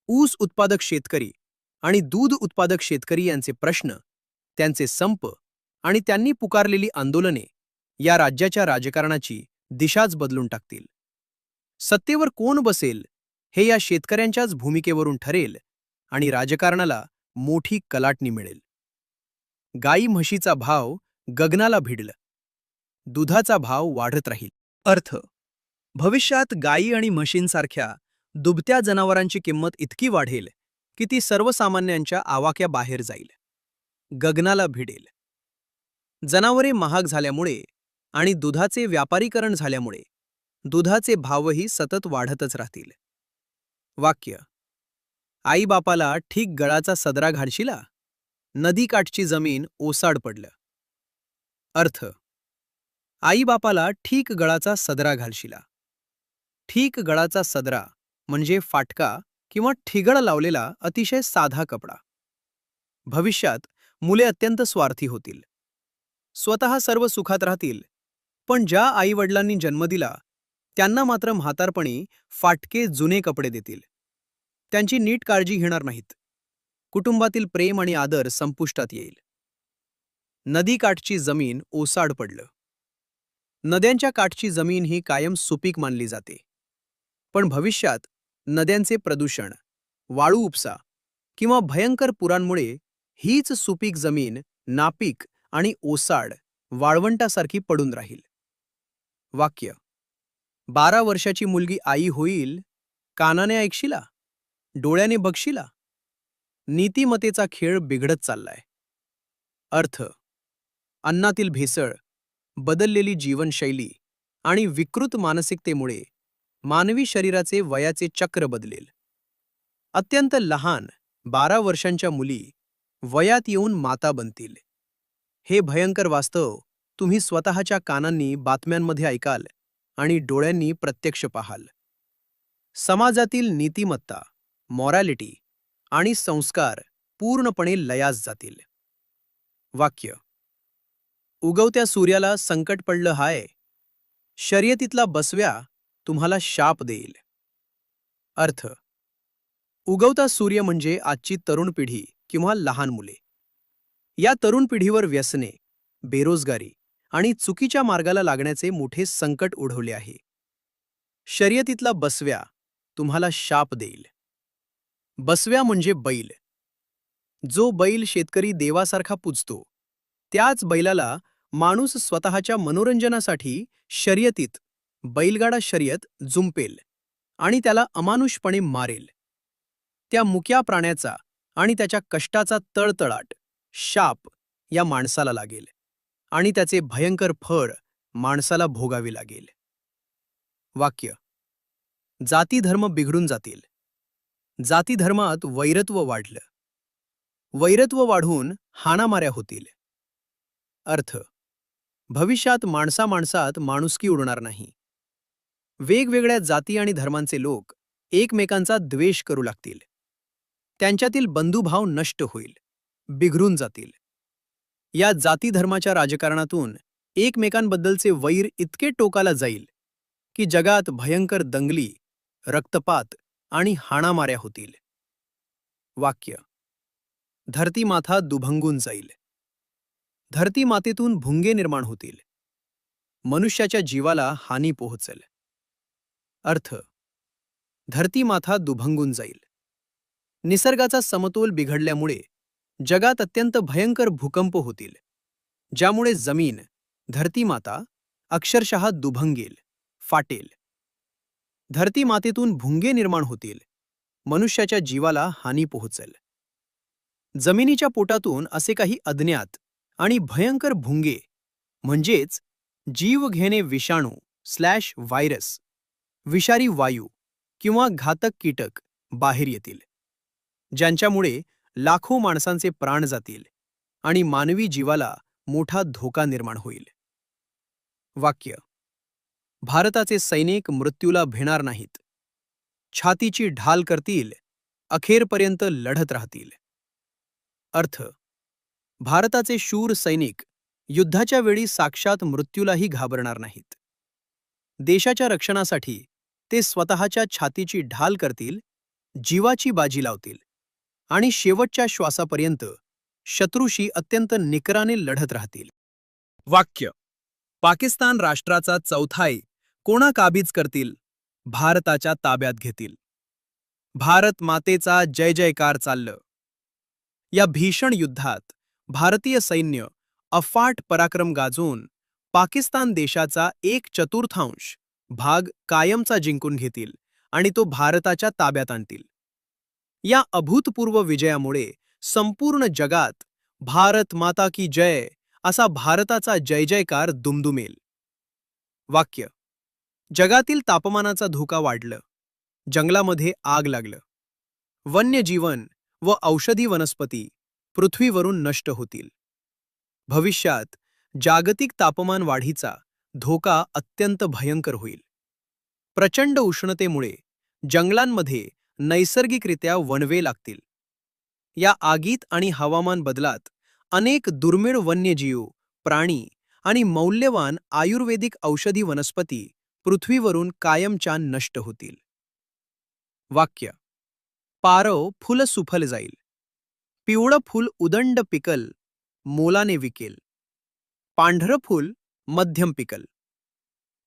ऊस उत्पादक शेतकरी आणि दूध उत्पादक शेतकरी यांचे प्रश्न, त्यांचे संप आणि त्यांनी पुकारलेली आंदोलने या राज्याच्या राजकारणाची दिशाच बदलून टाकतील. सत्तेवर कोण बसेल हे या शेतकऱ्यांच्याच भूमिकेवरून ठरेल आणि राजकारणाला मोठी कलाटणी मिळेल. गाई म्हशीचा भाव गगनाला भिडल, दुधाचा भाव वाढत राहील. अर्थ: भविष्यात गायी आणि म्हशींसारख्या दुभत्या जनावरांची किंमत इतकी वाढेल की ती सर्वसामान्यांच्या आवाक्याबाहेर जाईल. गगनाला भिडेल. जनावरे महाग झाल्यामुळे आणि दुधाचे व्यापारीकरण झाल्यामुळे दुधाचे भावही सतत वाढतच राहतील. वाक्य: आईबापाला ठीक गळाचा सदरा घालशिला, नदीकाठची जमीन ओसाड पडलं. अर्थ: आईबापाला ठीक गळाचा सदरा घालशिला. ठीक गळाचा सदरा म्हणजे फाटका किंवा ठिगळ लावलेला अतिशय साधा कपडा. भविष्यात मुले अत्यंत स्वार्थी होतील. स्वतः सर्व सुखात राहतील, पण ज्या आईवडिलांनी जन्म दिला त्यांना मात्र म्हातारपणी फाटके जुने कपडे देतील. त्यांची नीट काळजी घेणार नाहीत. कुटुंबातील प्रेम आणि आदर संपुष्टात येईल. नदीकाठची जमीन ओसाड पडलं. नद्यांच्या काठची जमीन ही कायम सुपीक मानली जाते. पण भविष्यात नद्यांचे प्रदूषण, वाळू उपसा किंवा भयंकर पुरांमुळे हीच सुपीक जमीन नापीक आणि ओसाड, वाळवंटासारखी पडून राहील. वाक्य: 12 वर्षाची मुलगी आई होईल, कानाने ऐकशिला, डोळ्याने बघशिला. नीतिमतेचा खेळ बिघडत चाललाय. अर्थ: अन्नातील भेसळ, बदललेली जीवनशैली आणि विकृत मानसिकतेमुळे मानवी शरीराचे वयाचे चक्र बदलेल. अत्यंत लहान 12 वर्षांच्या मुली वयात येऊन माता बनतील. हे भयंकर वास्तव तुम्ही स्वतःच्या कानांनी बातम्यांमध्ये ऐकाल आणि डोळ्यांनी प्रत्यक्ष पाहाल. समाजातील नीतिमत्ता, मॉरॅलिटी आणि संस्कार पूर्णपणे लयास जातील. वाक्य: उगवत्या सूर्याला संकट पडलं हाय, शर्यतीतला बसव्या तुम्हाला शाप देईल. अर्थ: उगवता सूर्य म्हणजे आजची तरुण पिढी किंवा लहान मुले. या तरुण पिढीवर व्यसने, बेरोजगारी आणि चुकीच्या मार्गाला लागण्याचे मोठे संकट ओढवले आहे. शर्यतीतला बसव्या तुम्हाला शाप देईल. बसव्या म्हणजे बैल. जो बैल शेतकरी देवासारखा पूजतो त्याच बैलाला माणूस स्वतःच्या मनोरंजनासाठी शर्यतीत बैलगाडा शर्यत जुंपेल आणि त्याला अमानुषपणे मारेल. त्या मुक्या प्राण्याचा आणि त्याच्या कष्टाचा तळतळाट, शाप या माणसाला लागेल आणि त्याचे भयंकर फळ माणसाला भोगावे लागेल. वाक्य. जातीधर्म बिघडून जातील. जातीधर्मात वैरत्व वाढलं. वैरत्व वाढून हाणामाऱ्या होतील. अर्थ. भविष्यात माणसामाणसात माणुसकी उरणार नाही. वेगवेगळ्या जाती आणि धर्मांचे लोक एकमेकांचा द्वेष करू लागतील. त्यांच्यातील बंधुभाव नष्ट होईल, बिघडून जातील. या जातीधर्माच्या राजकारणातून एकमेकांबद्दलचे वैर इतके टोकाला जाईल की जगात भयंकर दंगली, रक्तपात आणि हाणामाऱ्या होतील. वाक्य. धरती माथा दुभंगून जाईल. धरती मातेतून भुंगे निर्माण होतील. मनुष्याच्या जीवाला हानी पोहोचेल. अर्थ. धरती माथा दुभंगून जाईल. निसर्गाचा समतोल बिघडल्यामुळे जगात अत्यंत भयंकर भूकंप होतील, ज्यामुळे जमीन, धरती माता अक्षरशः दुभंगेल, फाटेल. धरती मातेतून भुंगे निर्माण होतील. मनुष्याच्या जीवाला हानी पोहोचेल. जमिनीच्या पोटातून असे काही अज्ञात आणि भयंकर भुंगे म्हणजेच जीवघेणे विषाणू व्हायरस, विषारी वायू किंवा घातक कीटक बाहेर येतील, ज्यांच्यामुळे लाखो माणसांचे प्राण जातील आणि मानवी जीवाला मोठा धोका निर्माण होईल. वाक्य. भारताचे सैनिक मृत्यूला भिणार नाहीत. छातीची ढाल करतील, अखेरपर्यंत लढत राहतील. अर्थ. भारताचे शूर सैनिक युद्धाच्या वेळी साक्षात मृत्यूलाही घाबरणार नाहीत. देशाच्या रक्षणासाठी ते स्वतःच्या छातीची ढाल करतील, जीवाची बाजी लावतील आणि शेवटच्या श्वासापर्यंत शत्रूशी अत्यंत निकराने लढत राहतील. वाक्य. पाकिस्तान राष्ट्राचा चौथाई कोणा काबीज करतील? भारताच्या ताब्यात घेतील. भारत मातेचा जय जयकार चाललं. या भीषण युद्धात भारतीय सैन्य अफाट पराक्रम गाजवून पाकिस्तान देशाचा 1/4 भाग कायमचा जिंकून घेतील आणि तो भारताच्या ताब्यात आणतील. या अभूतपूर्व विजयामुळे संपूर्ण जगात भारत माता की जय असा भारताचा जय जयकार दुमदुमेल. वाक्य. जगातील तापमानाचा धोका वाढलं. जंगलामध्ये आग लागलं. वन्यजीवन व औषधी वनस्पती पृथ्वीवरून नष्ट होतील. भविष्यात जागतिक तापमान वाढीचा धोका अत्यंत भयंकर होईल. प्रचंड उष्णतेमुळे जंगलांमध्ये नैसर्गिकरित्या वणवे लागतील. या आगीत आणि हवामान बदलात अनेक दुर्मिळ वन्यजीव, प्राणी आणि मौल्यवान आयुर्वेदिक औषधी वनस्पती पृथ्वीवरून कायमच्या नष्ट होतील. वाक्य. पारव फुल सुफल जाईल. पिवळं फूल उदंड पिकल, मोलाने विकेल. पांढरं फूल मध्यम पिकल.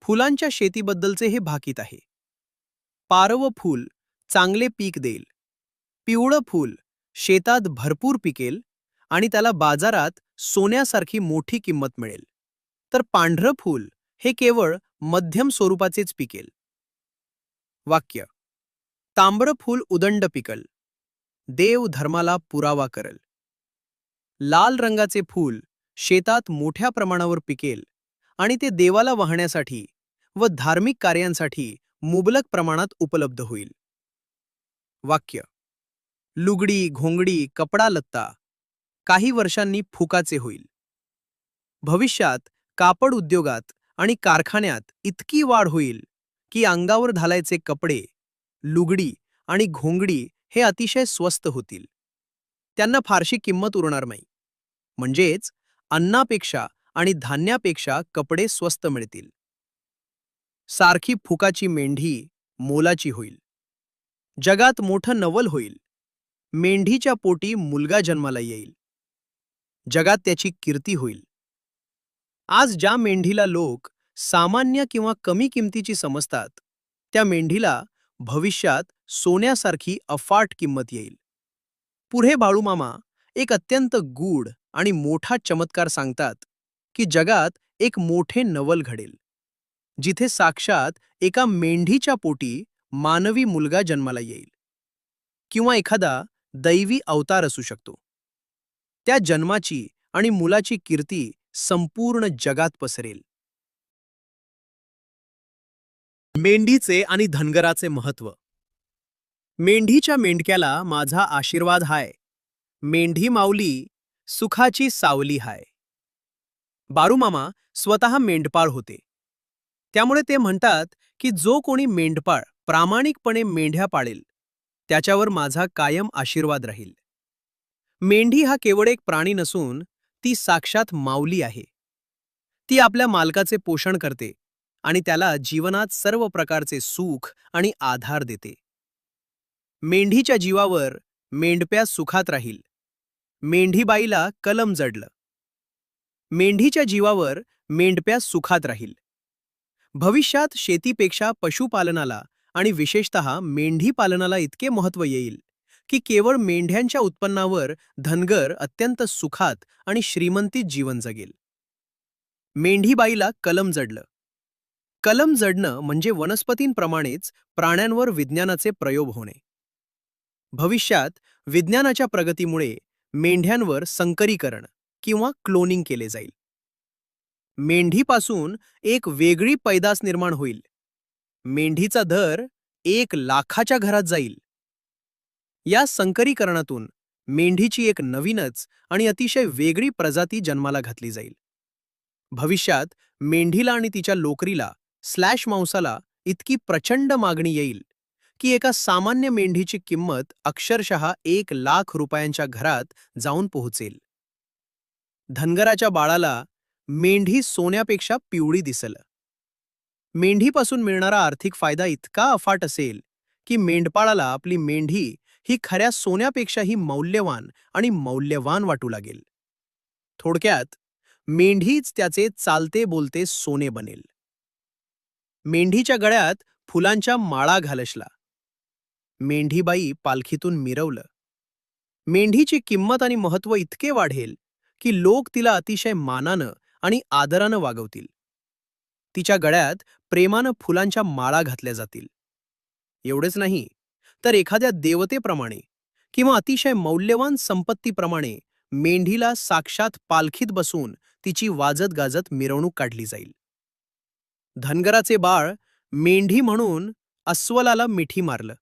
फुलांच्या शेतीबद्दलचे हे भाकीत आहे. पारव फूल चांगले पीक देईल. पिवळं फूल शेतात भरपूर पिकेल आणि त्याला बाजारात सोन्यासारखी मोठी किंमत मिळेल. तर पांढरं फूल हे केवळ मध्यम स्वरूपाचेच पिकेल. वाक्य. तांबडं फूल उदंड पिकल. देव धर्माला पुरावा करल. लाल रंगाचे फूल शेतात मोठ्या प्रमाणावर पिकेल आणि ते देवाला वाहण्यासाठी व धार्मिक कार्यांसाठी मुबलक प्रमाणात उपलब्ध होईल. वाक्य. लुगडी, घोंगडी, कपडा लत्ता काही वर्षांनी फुकाचे होईल. भविष्यात कापड उद्योगात आणि कारखान्यात इतकी वाढ होईल की अंगावर घालायचे कपडे, लुगडी आणि घोंगडी हे अतिशय स्वस्त होतील. त्यांना फारशी किंमत उरणार नाही. म्हणजेच अन्नापेक्षा आणि धान्यापेक्षा कपडे स्वस्त मिळतील. सारखी फुकाची मेंढी मोलाची होईल. जगात मोठं नवल होईल. मेंढीच्या पोटी मुलगा जन्माला येईल. जगात त्याची कीर्ती होईल. आज ज्या मेंढीला लोक सामान्य किंवा कमी किमतीची समजतात, त्या मेंढीला भविष्यात सोन्यासारखी अफाट किंमत येईल. पुढे बाळूमामा एक अत्यंत गूढ आणि मोठा चमत्कार सांगतात की जगात एक मोठे नवल घडेल, जिथे साक्षात एका मेंढीच्या पोटी मानवी मुलगा जन्माला येईल, किंवा एखादा दैवी अवतार असू शकतो. त्या जन्माची आणि मुलाची कीर्ती संपूर्ण जगात पसरेल. मेंढीचे आणि धनगराचे महत्त्व. मेंढीच्या मेंढक्याला माझा आशीर्वाद हाय. मेंढी माऊली सुखाची सावली हाय. बारूमामा स्वतः मेंढपाळ होते. त्यामुळे ते म्हणतात की जो कोणी मेंढपाळ प्रामाणिकपणे मेंढ्या पाळेल, त्याच्यावर माझा कायम आशीर्वाद राहील. मेंढी हा केवळ एक प्राणी नसून ती साक्षात माऊली आहे. ती आपल्या मालकाचे पोषण करते आणि त्याला जीवनात सर्व प्रकारचे सुख आणि आधार देते. मेंढीच्या जीवावर मेंढप्या सुखात राहील. मेंढीबाईला कलम जडलं. मेंढीच्या जीवावर मेंढप्या सुखात राहील. भविष्यात शेतीपेक्षा पशुपालनाला आणि विशेषतः मेंढी पालनाला इतके महत्त्व येईल की केवळ मेंढ्यांच्या उत्पन्नावर धनगर अत्यंत सुखात आणि श्रीमंतीत जीवन जगेल. मेंढीबाईला कलम जडलं. कलम जडणं म्हणजे वनस्पतींप्रमाणेच प्राण्यांवर विज्ञानाचे प्रयोग होणे. भविष्यात विज्ञानाच्या प्रगतीमुळे मेंढ्यांवर संकरीकरण किंवा क्लोनिंग केले जाईल. मेंढीपासून एक वेगळी पैदास निर्माण होईल. मेंढीचा दर 1,00,000च्या घरात जाईल. या संकरीकरणातून मेंढीची एक नवीनच आणि अतिशय वेगळी प्रजाती जन्माला घातली जाईल. भविष्यात मेंढीला आणि तिच्या लोकरीला स्लॅश मांसाला इतकी प्रचंड मागणी येईल की एका सामान्य मेंढीची किंमत अक्षरशः 1,00,000 रुपयांच्या घरात जाऊन पोहोचेल. धनगराच्या बाळाला मेंढी सोन्यापेक्षा पिवळी दिसेल. मेंढीपासून मिळणारा आर्थिक फायदा इतका अफाट असेल की मेंढपाळाला आपली मेंढी ही खऱ्या सोन्यापेक्षाही मौल्यवान आणि मौल्यवान वाटू लागेल. थोडक्यात मेंढीच त्याचे चालते बोलते सोने बनेल. मेंढीच्या गळ्यात फुलांच्या माळा घालशला. मेंढीबाई पालखीतून मिरवलं. मेंढीची किंमत आणि महत्त्व इतके वाढेल की लोक तिला अतिशय मानानं आणि आदरानं वागवतील. तिच्या गळ्यात प्रेमानं फुलांच्या माळा घातल्या जातील. एवढेच नाही, तर एखाद्या देवतेप्रमाणे किंवा अतिशय मौल्यवान संपत्तीप्रमाणे मेंढीला साक्षात पालखीत बसून तिची वाजत गाजत मिरवणूक काढली जाईल. धनगराचे बाळ मेंढी म्हणून अस्वलाला मिठी मारलं.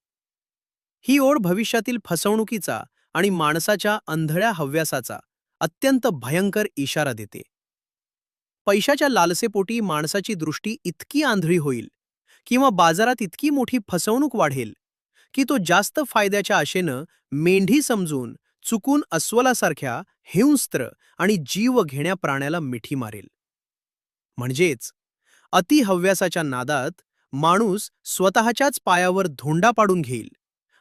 ही ओढ भविष्यातील फसवणुकीचा आणि माणसाच्या अंधळ्या हव्यासाचा अत्यंत भयंकर इशारा देते. पैशाच्या लालसेपोटी माणसाची दृष्टी इतकी आंधळी होईल किंवा बाजारात इतकी मोठी फसवणूक वाढेल की तो जास्त फायद्याच्या आशेनं मेंढी समजून चुकून अस्वलासारख्या हिंस्त्र आणि जीव घेण्या प्राण्याला मिठी मारेल. म्हणजेच अतिहव्यासाच्या नादात माणूस स्वतःच्याच पायावर धोंडा पाडून घेईल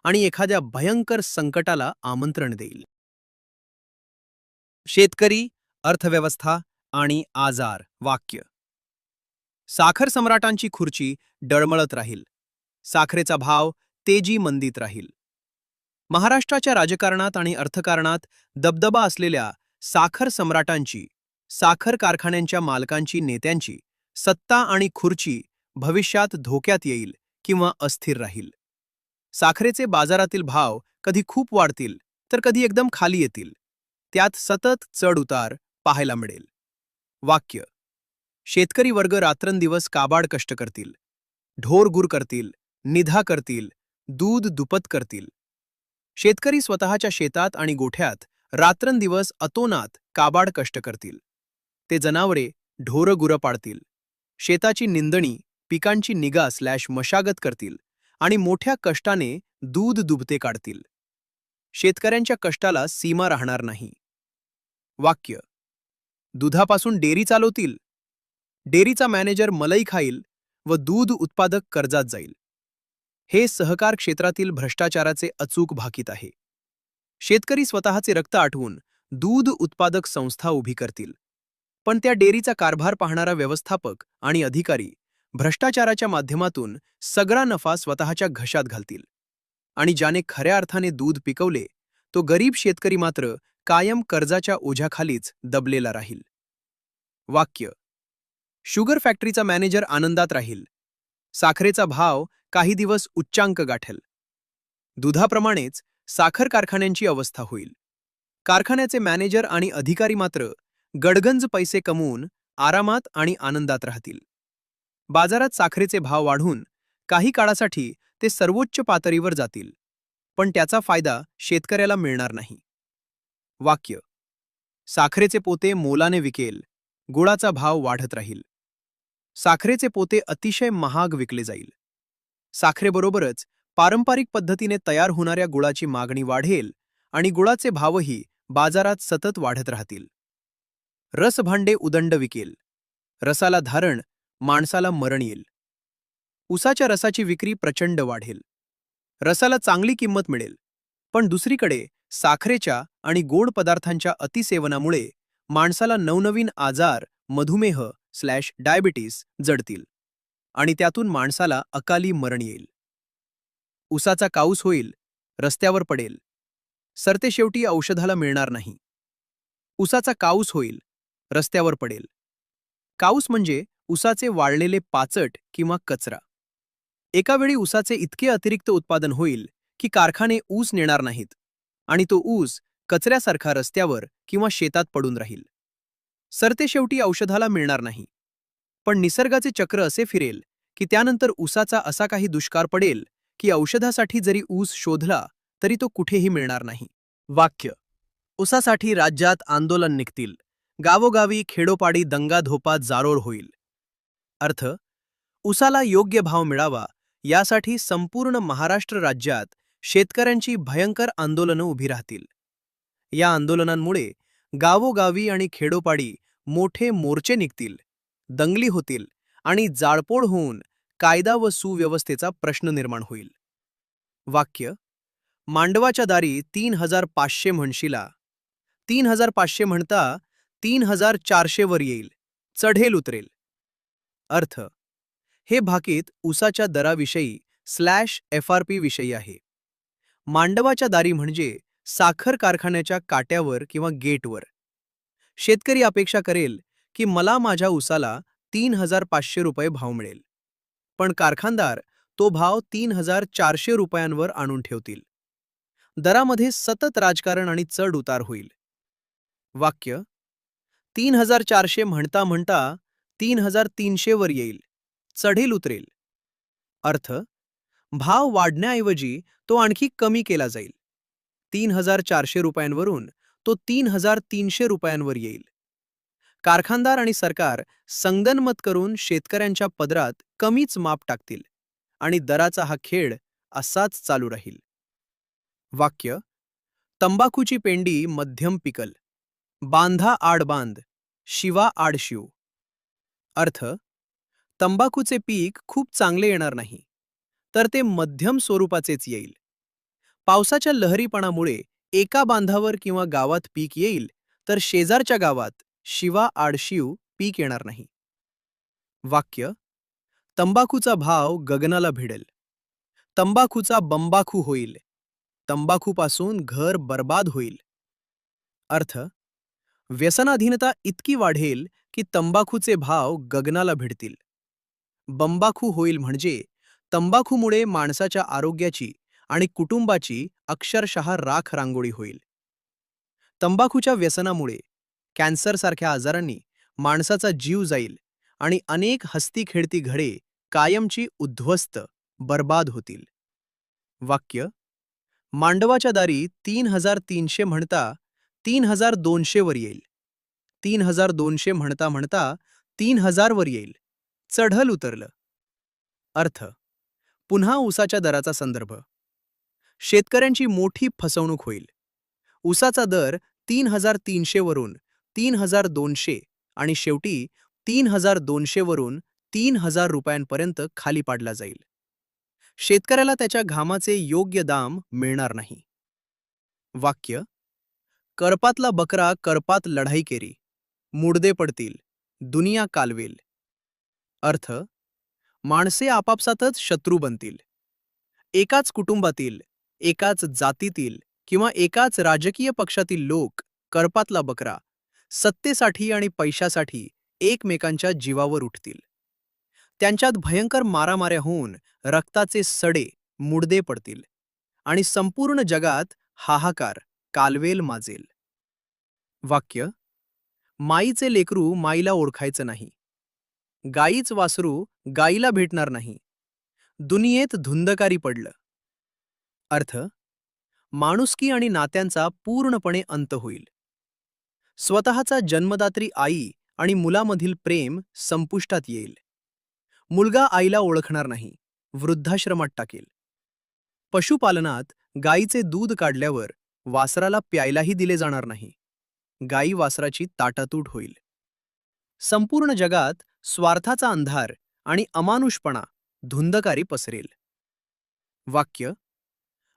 आणि एखाद्या भयंकर संकटाला आमंत्रण देईल. शेतकरी, अर्थव्यवस्था आणि आजार. वाक्य. साखर सम्राटांची खुर्ची डळमळत राहील. साखरेचा भाव तेजी मंदीत राहील. महाराष्ट्राच्या राजकारणात आणि अर्थकारणात दबदबा असलेल्या साखर सम्राटांची, साखर कारखान्यांच्या मालकांची, नेत्यांची सत्ता आणि खुर्ची भविष्यात धोक्यात येईल किंवा अस्थिर राहील. साखरेचे बाजारातील भाव कधी खूप वाढतील तर कधी एकदम खाली येतील. त्यात सतत चढ उतार पाहायला मिळेल. वाक्य. शेतकरी वर्ग रात्रंदिवस काबाड कष्ट करतील. ढोरगुर करतील, निधा करतील, दूध दुपत करतील. शेतकरी स्वतःच्या शेतात आणि गोठ्यात रात्रंदिवस अतोनात काबाड कष्ट करतील. ते जनावरे ढोरगुरं पाळतील. शेताची निंदणी, पिकांची निगा / मशागत करतील आणि मोठ्या कष्टाने दूध दुभते काढतील. शेतकऱ्यांच्या कष्टाला सीमा राहणार नाही. वाक्य. दुधापासून डेअरी चालवतील. डेअरीचा मॅनेजर मलई खाईल व दूध उत्पादक कर्जात जाईल. हे सहकार क्षेत्रातील भ्रष्टाचाराचे अचूक भाकीत आहे. शेतकरी स्वतःचे रक्त आटवून दूध उत्पादक संस्था उभी करतील, पण त्या डेअरीचा कारभार पाहणारा व्यवस्थापक आणि अधिकारी भ्रष्टाचाराच्या माध्यमातून सगळा नफा स्वतःच्या घशात घालतील आणि ज्याने खऱ्या अर्थाने दूध पिकवले तो गरीब शेतकरी मात्र कायम कर्जाच्या ओझ्याखालीच दबलेला राहील. वाक्य. शुगर फॅक्टरीचा मॅनेजर आनंदात राहील. साखरेचा भाव काही दिवस उच्चांक गाठेल. दुधाप्रमाणेच साखर कारखान्यांची अवस्था होईल. कारखान्याचे मॅनेजर आणि अधिकारी मात्र गडगंज पैसे कमवून आरामात आणि आनंदात राहतील. बाजारात साखरेचे भाव वाढून काही काळासाठी ते सर्वोच्च पातळीवर जातील, पण त्याचा फायदा शेतकऱ्याला मिळणार नाही. वाक्य. साखरेचे पोते मोलाने विकेल, गुळाचा भाव वाढत राहील. साखरेचे पोते अतिशय महाग विकले जाईल. साखरेबरोबरच पारंपरिक पद्धतीने तयार होणाऱ्या गुळाची मागणी वाढेल आणि गुळाचे भावही बाजारात सतत वाढत राहतील. रसभांडे उदंड विकेल. रसाला धारण, माणसाला मरण येईल. उसाच्या रसाची विक्री प्रचंड वाढेल. रसाला चांगली किंमत मिळेल, पण दुसरीकडे साखरेच्या आणि गोड पदार्थांच्या अतिसेवनामुळे माणसाला नवनवीन आजार, मधुमेह/डायबिटीस जडतील आणि त्यातून माणसाला अकाली मरण येईल. उसाचा काऊस होईल, रस्त्यावर पडेल. सरतेशेवटी औषधाला मिळणार नाही. उसाचा काऊस होईल, रस्त्यावर पडेल. काऊस म्हणजे उसाचे वाळलेले पाचट किंवा कचरा. एका वेळी उसाचे इतके अतिरिक्त उत्पादन होईल की कारखाने ऊस नेणार नाहीत आणि तो ऊस कचऱ्यासारखा रस्त्यावर किंवा शेतात पडून राहील. सरतेशेवटी औषधाला मिळणार नाही. पण निसर्गाचे चक्र असे फिरेल की त्यानंतर उसाचा असा काही दुष्काळ पडेल की औषधासाठी जरी ऊस शोधला तरी तो कुठेही मिळणार नाही. वाक्य. उसासाठी राज्यात आंदोलन निघतील. गावोगावी खेडोपाडी दंगाधोपा जारोर होईल. अर्थ. उसाला योग्य भाव मिळावा यासाठी संपूर्ण महाराष्ट्र राज्यात शेतकऱ्यांची भयंकर आंदोलनं उभी राहतील. या आंदोलनांमुळे गावोगावी आणि खेडोपाडी मोठे मोर्चे निघतील, दंगली होतील आणि जाळपोळ होऊन कायदा व सुव्यवस्थेचा प्रश्न निर्माण होईल. वाक्य. मांडवाच्या दारी 3,500 म्हणशीला. 3,500 म्हणता 3,400 वर येईल, चढेल उतरेल. अर्थ. हे भाकीत उसाच्या दराविषयी /FRP विषयी आहे. मांडवाच्या दारी म्हणजे साखर कारखान्याच्या काट्यावर किंवा गेटवर. शेतकरी अपेक्षा करेल की मला माझ्या उसाला 3,500 रुपये भाव मिळेल, पण कारखानदार तो भाव 3,400 रुपयांवर आणून ठेवतील. दरामध्ये सतत राजकारण आणि चढ उतार होईल. वाक्य. 3,400 म्हणता म्हणता 3,300 वर येईल, चढेल उतरेल. अर्थ. भाव वाढण्याऐवजी तो आणखी कमी केला जाईल. 3,400 रुपयांवरून तो 3,300 रुपयांवर येईल. कारखानदार आणि सरकार संगनमत करून शेतकऱ्यांच्या पदरात कमीच माप टाकतील आणि दराचा हा खेळ असाच चालू राहील. वाक्य. तंबाखूची पेंडी मध्यम पिकल. बांधा आड बांध, शिवा आड शिव. अर्थ. तंबाखूचे पीक खूप चांगले येणार नाही, तर ते मध्यम स्वरूपाचेच येईल. पावसाच्या लहरीपणामुळे एका बांधावर किंवा गावात पीक येईल, तर शेजारच्या गावात शिवा आडशिव पीक येणार नाही. वाक्य. तंबाखूचा भाव गगनाला भिडेल. तंबाखूचा बंबाखू होईल. तंबाखूपासून घर बर्बाद होईल. अर्थ. व्यसनाधीनता इतकी वाढेल की तंबाखूचे भाव गगनाला भिडतील. बंबाखू होईल म्हणजे तंबाखूमुळे माणसाच्या आरोग्याची आणि कुटुंबाची अक्षरशः राख रांगोळी होईल. तंबाखूच्या व्यसनामुळे कॅन्सरसारख्या आजारांनी माणसाचा जीव जाईल आणि अनेक हसती खेळती घरे कायमची उद्ध्वस्त, बर्बाद होतील. वाक्य. मांडवाच्या दारी 3,300 म्हणता 3,200 वर येईल. 3,200 म्हणता म्हणता 3,000 वर येईल, चढल उतरलं. अर्थ. पुन्हा उसाच्या दराचा संदर्भ. शेतकऱ्यांची मोठी फसवणूक होईल. उसाचा दर 3,300 वरून 3,200 आणि शेवटी 3,200 वरून 3,000 रुपयांपर्यंत खाली पाडला जाईल. शेतकऱ्याला त्याच्या घामाचे योग्य दाम मिळणार नाही. वाक्य. करपातला बकरा करपात लढाई केरी, मुडदे पडतील, दुनिया कालवेल. अर्थ. माणसे आपापसातच शत्रू बनतील. एकाच कुटुंबातील, एकाच जातीतील किंवा एकाच राजकीय पक्षातील लोक करपातला बकरा सत्तेसाठी आणि पैशासाठी एकमेकांच्या जीवावर उठतील. त्यांच्यात भयंकर मारामाऱ्या होऊन रक्ताचे सडे मुडदे पडतील आणि संपूर्ण जगात हाहाकार कालवेल माजेल. वाक्य: माईचे लेकरू माईला ओळखायचं नाही, गाईच वासरू गाईला भेटणार नाही, दुनियेत धुंदकारी पडलं. अर्थ: माणुसकी आणि नात्यांचा पूर्णपणे अंत होईल. स्वतःचा जन्मदात्री आई आणि मुलामधील प्रेम संपुष्टात येईल. मुलगा आईला ओळखणार नाही, वृद्धाश्रमात टाकेल. पशुपालनात गाईचे दूध काढल्यावर वासराला प्यायलाही दिले जाणार नाही, गाई वासराची ताटातूट होईल. संपूर्ण जगात स्वार्थाचा अंधार आणि अमानुषपणा धुंदकारी पसरेल. वाक्य: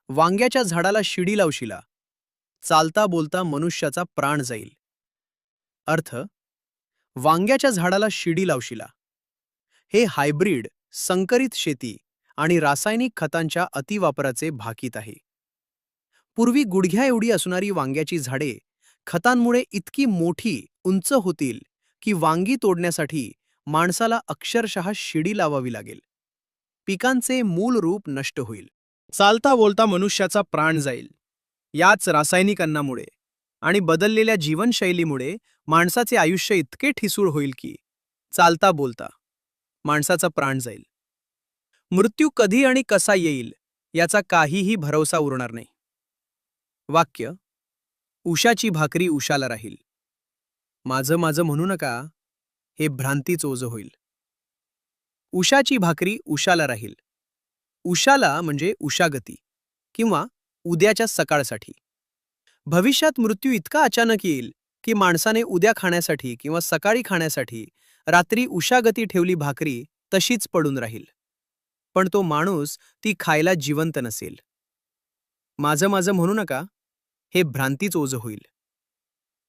वांग्याच्या झाडाला शिडी लावशिला, चालता बोलता मनुष्याचा प्राण जाईल. अर्थ: वांग्याच्या झाडाला शिडी लावशिला हे हायब्रिड संकरित शेती आणि रासायनिक खतांच्या अतिवापराचे भाकीत आहे. पूर्वी गुडघ्या एवढी असणारी वांग्याची झाडे खतांमुळे इतकी मोठी उंच होतील की वांगी तोडण्यासाठी माणसाला अक्षरशः शिडी लावावी लागेल. पिकांचे मूल रूप नष्ट होईल. चालता बोलता मनुष्याचा प्राण जाईल. याच रासायनिक अन्नामुळे आणि बदललेल्या जीवनशैलीमुळे माणसाचे आयुष्य इतके ठिसूळ होईल की चालता बोलता माणसाचा प्राण जाईल. मृत्यू कधी आणि कसा येईल याचा काहीही भरवसा उरणार नाही. वाक्य: उशाची भाकरी उशाला राहील. माझं माझं म्हणू नका, हे भ्रांतीच ओझं होईल. उशाची भाकरी उशाला राहील. उशाला म्हणजे उशागती किंवा उद्याच्या सकाळसाठी. भविष्यात मृत्यू इतका अचानक येईल की माणसाने उद्या खाण्यासाठी किंवा सकाळी खाण्यासाठी रात्री उशागती ठेवली भाकरी तशीच पडून राहील, पण तो माणूस ती खायला जिवंत नसेल. माझं माझं म्हणू नका, हे भ्रांतीच ओझं होईल.